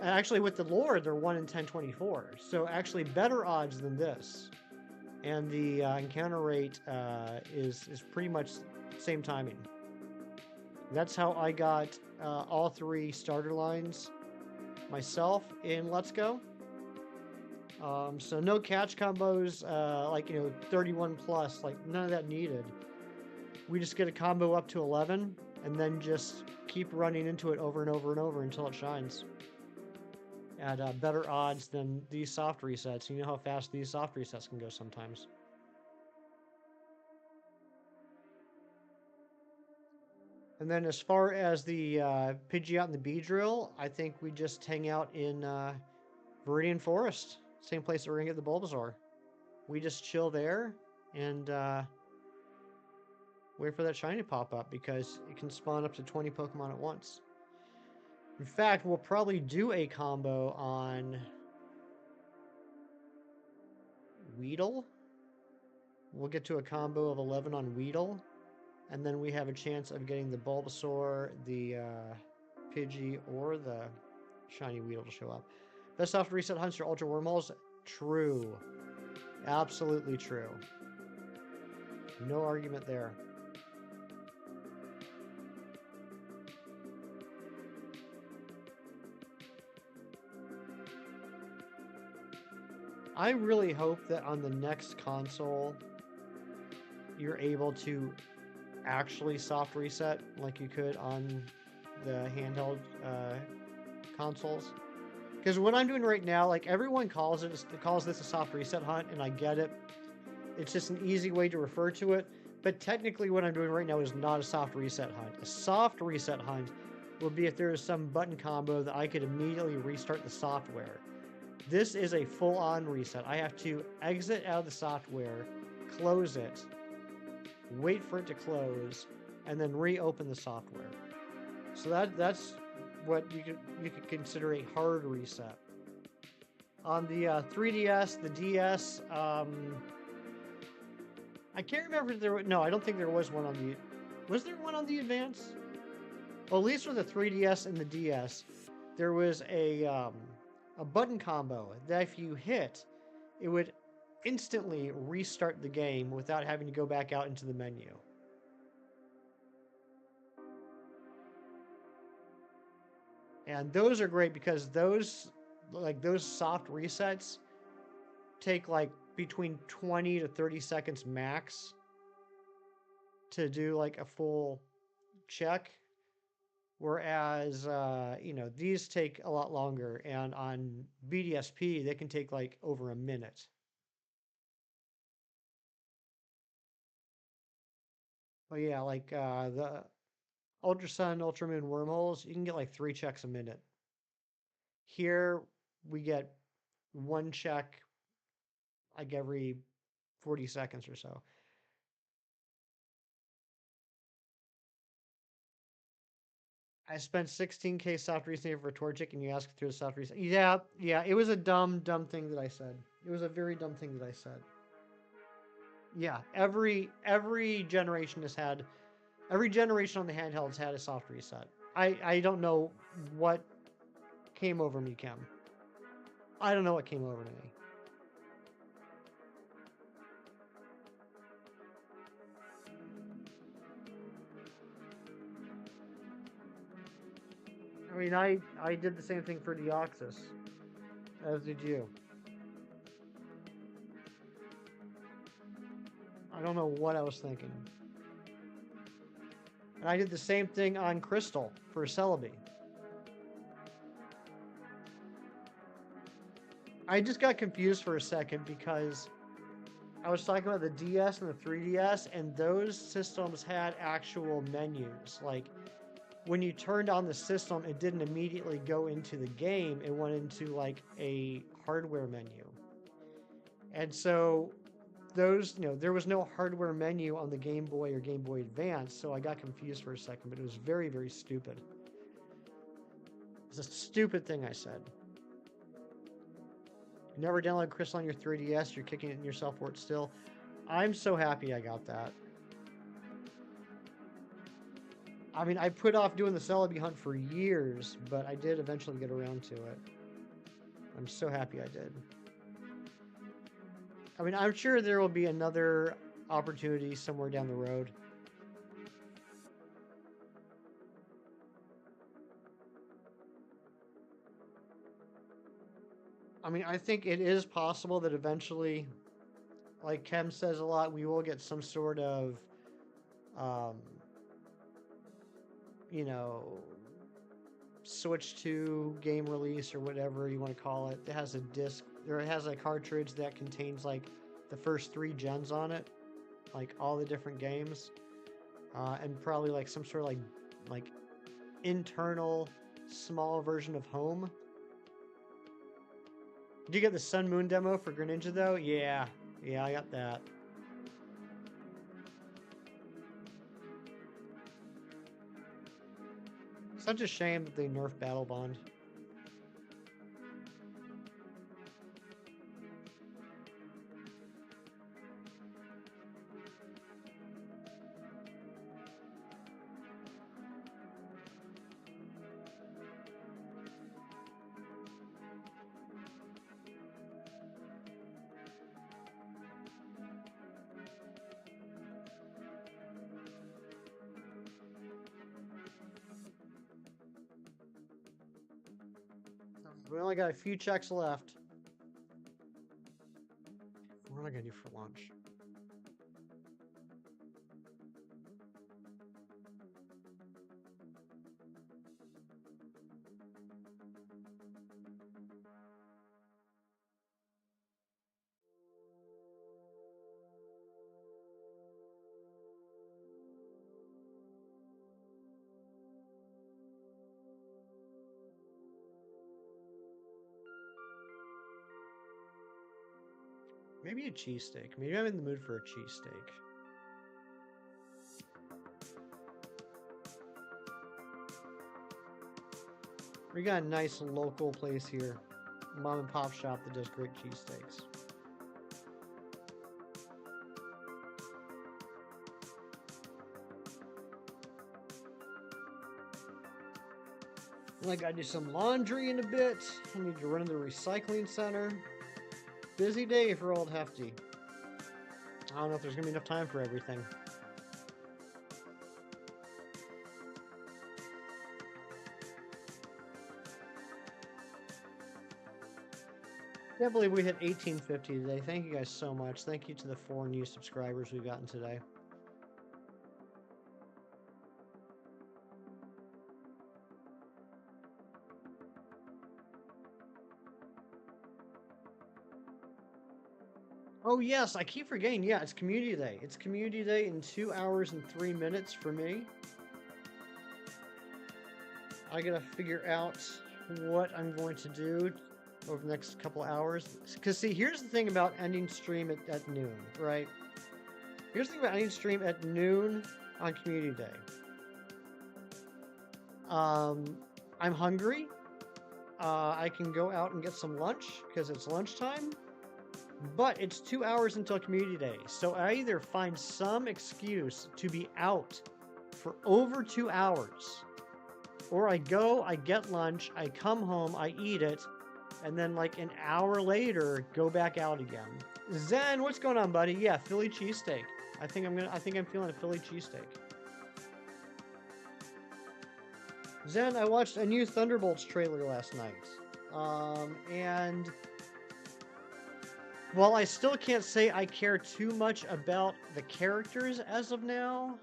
Actually, with the lore, they're 1 in 1024. So actually better odds than this. And the encounter rate is pretty much same timing. That's how I got all 3 starter lines myself in Let's Go. So no catch combos, 31 plus, like none of that needed. We just get a combo up to 11 and then just keep running into it over and over and over until it shines. At better odds than these soft resets. You know how fast these soft resets can go sometimes. And then as far as the Pidgeot and the Beedrill, I think we just hang out in Viridian Forest. Same place that we're going to get the Bulbasaur. We just chill there and wait for that shiny to pop up because it can spawn up to 20 Pokemon at once. In fact, we'll probably do a combo on Weedle. We'll get to a combo of 11 on Weedle. And then we have a chance of getting the Bulbasaur, the Pidgey, or the shiny Weedle to show up. Best off reset hunts or Ultra Wormholes? True. Absolutely true. No argument there. I really hope that on the next console you're able to actually soft reset like you could on the handheld consoles. Because what I'm doing right now, like everyone calls this a soft reset hunt, and I get it. It's just an easy way to refer to it. But technically, what I'm doing right now is not a soft reset hunt. A soft reset hunt would be if there is some button combo that I could immediately restart the software. This is a full-on reset. I have to exit out of the software, close it, wait for it to close, and then reopen the software. So that's what you could consider a hard reset. On the 3DS, the DS, I can't remember if there was... No, I don't think there was one on the... Was there one on the Advance? Well, at least for the 3DS and the DS, there was a button combo that if you hit, it would instantly restart the game without having to go back out into the menu. And those are great because those soft resets take like between 20 to 30 seconds max to do like a full check. Whereas, these take a lot longer, and on BDSP, they can take like over a minute. But yeah, like the Ultra Sun, Ultra Moon wormholes, you can get like 3 checks a minute. Here, we get 1 check like every 40 seconds or so. I spent 16K soft reset for a Torchic, and you asked through the soft reset. Yeah, it was a dumb thing that I said. It was a very dumb thing that I said. Yeah, every generation has had... Every generation on the handhelds had a soft reset. I don't know what came over me, Kim. I don't know what came over to me. I mean, I did the same thing for Deoxys, as did you. I don't know what I was thinking. And I did the same thing on Crystal for Celebi. I just got confused for a second because I was talking about the DS and the 3DS, and those systems had actual menus. Like, when you turned on the system, it didn't immediately go into the game. It went into like a hardware menu. And so those, there was no hardware menu on the Game Boy or Game Boy Advance, so I got confused for a second, but it was very, very stupid. It's a stupid thing I said. You never download Crystal on your 3DS, you're kicking it in yourself for it still. I'm so happy I got that. I mean, I put off doing the Celebi hunt for years, but I did eventually get around to it. I'm so happy I did. I mean, I'm sure there will be another opportunity somewhere down the road. I mean, I think it is possible that eventually, like Kem says a lot, we will get some sort of, Switch 2 game release or whatever you want to call it. It has a disc, or it has a cartridge that contains like the first 3 gens on it, like all the different games, and probably like some sort of like internal small version of Home. Did you get the Sun Moon demo for Greninja though? Yeah, I got that. Such a shame that they nerfed Battle Bond. We only got a few checks left. What am I gonna do for lunch? Maybe a cheesesteak. Maybe I'm in the mood for a cheesesteak. We got a nice local place here. Mom and pop shop that does great cheesesteaks. I gotta do some laundry in a bit. I need to run to the recycling center. Busy day for old Hefty. I don't know if there's gonna be enough time for everything. Can't believe we hit 1850 today. Thank you guys so much. Thank you to the 4 new subscribers we've gotten today. Oh yes, I keep forgetting. Yeah, it's Community Day. It's Community Day in 2 hours and 3 minutes for me. I gotta figure out what I'm going to do over the next couple hours. Because see, here's the thing about ending stream at noon, right? Here's the thing about ending stream at noon on Community Day. I'm hungry. I can go out and get some lunch because it's lunchtime. But it's 2 hours until Community Day. So I either find some excuse to be out for over 2 hours, or I go, I get lunch, I come home, I eat it, and then like an hour later, go back out again. Zen, what's going on, buddy? Yeah, Philly cheesesteak. I think I'm feeling a Philly cheesesteak. Zen, I watched a new Thunderbolts trailer last night. And while I still can't say I care too much about the characters as of now,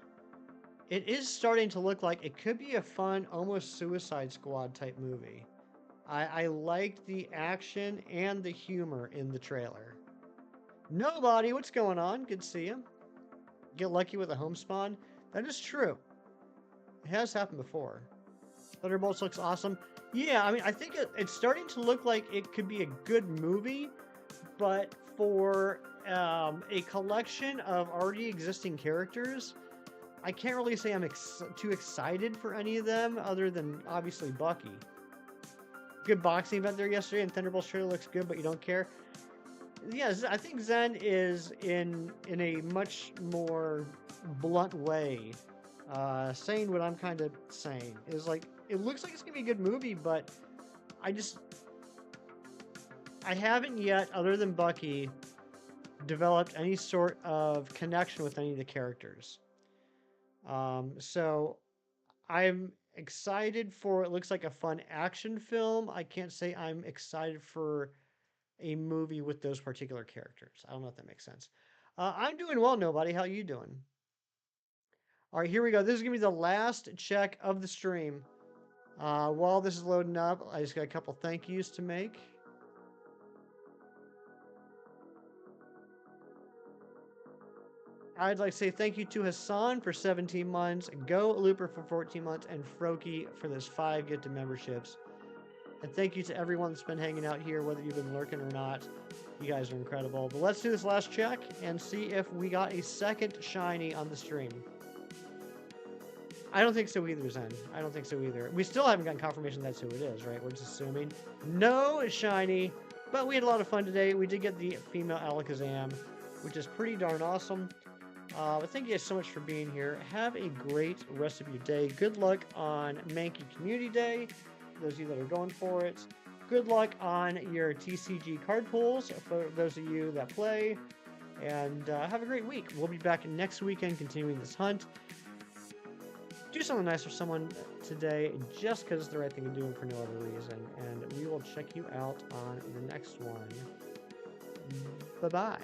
it is starting to look like it could be a fun, almost Suicide Squad type movie. I liked the action and the humor in the trailer. Nobody, what's going on? Good to see you. Get lucky with a home spawn. That is true. It has happened before. Thunderbolts looks awesome. Yeah, I mean, I think it's starting to look like it could be a good movie, but for a collection of already existing characters, I can't really say I'm too excited for any of them, other than obviously Bucky. Good boxing event there yesterday, and Thunderbolts trailer looks good, but you don't care. Yeah, I think Zen is in a much more blunt way, saying what I'm kind of saying. Is like, it looks like it's gonna be a good movie, but I haven't yet, other than Bucky, developed any sort of connection with any of the characters. So I'm excited for, it looks like a fun action film. I can't say I'm excited for a movie with those particular characters. I don't know if that makes sense. I'm doing well, nobody. How you doing? All right, here we go. This is going to be the last check of the stream. While this is loading up, I just got a couple thank yous to make. I'd like to say thank you to Hassan for 17 months, Go Looper for 14 months, and Froki for those 5 gifted memberships. And thank you to everyone that's been hanging out here, whether you've been lurking or not. You guys are incredible. But let's do this last check and see if we got a second shiny on the stream. I don't think so either, Zen. I don't think so either. We still haven't gotten confirmation that's who it is, right? We're just assuming. No shiny, but we had a lot of fun today. We did get the female Alakazam, which is pretty darn awesome. But thank you guys so much for being here. Have a great rest of your day. Good luck on Mankey Community Day, those of you that are going for it. Good luck on your TCG card pulls for those of you that play. And have a great week. We'll be back next weekend continuing this hunt. Do something nice for someone today just because it's the right thing to do and for no other reason. And we will check you out on the next one. Bye-bye.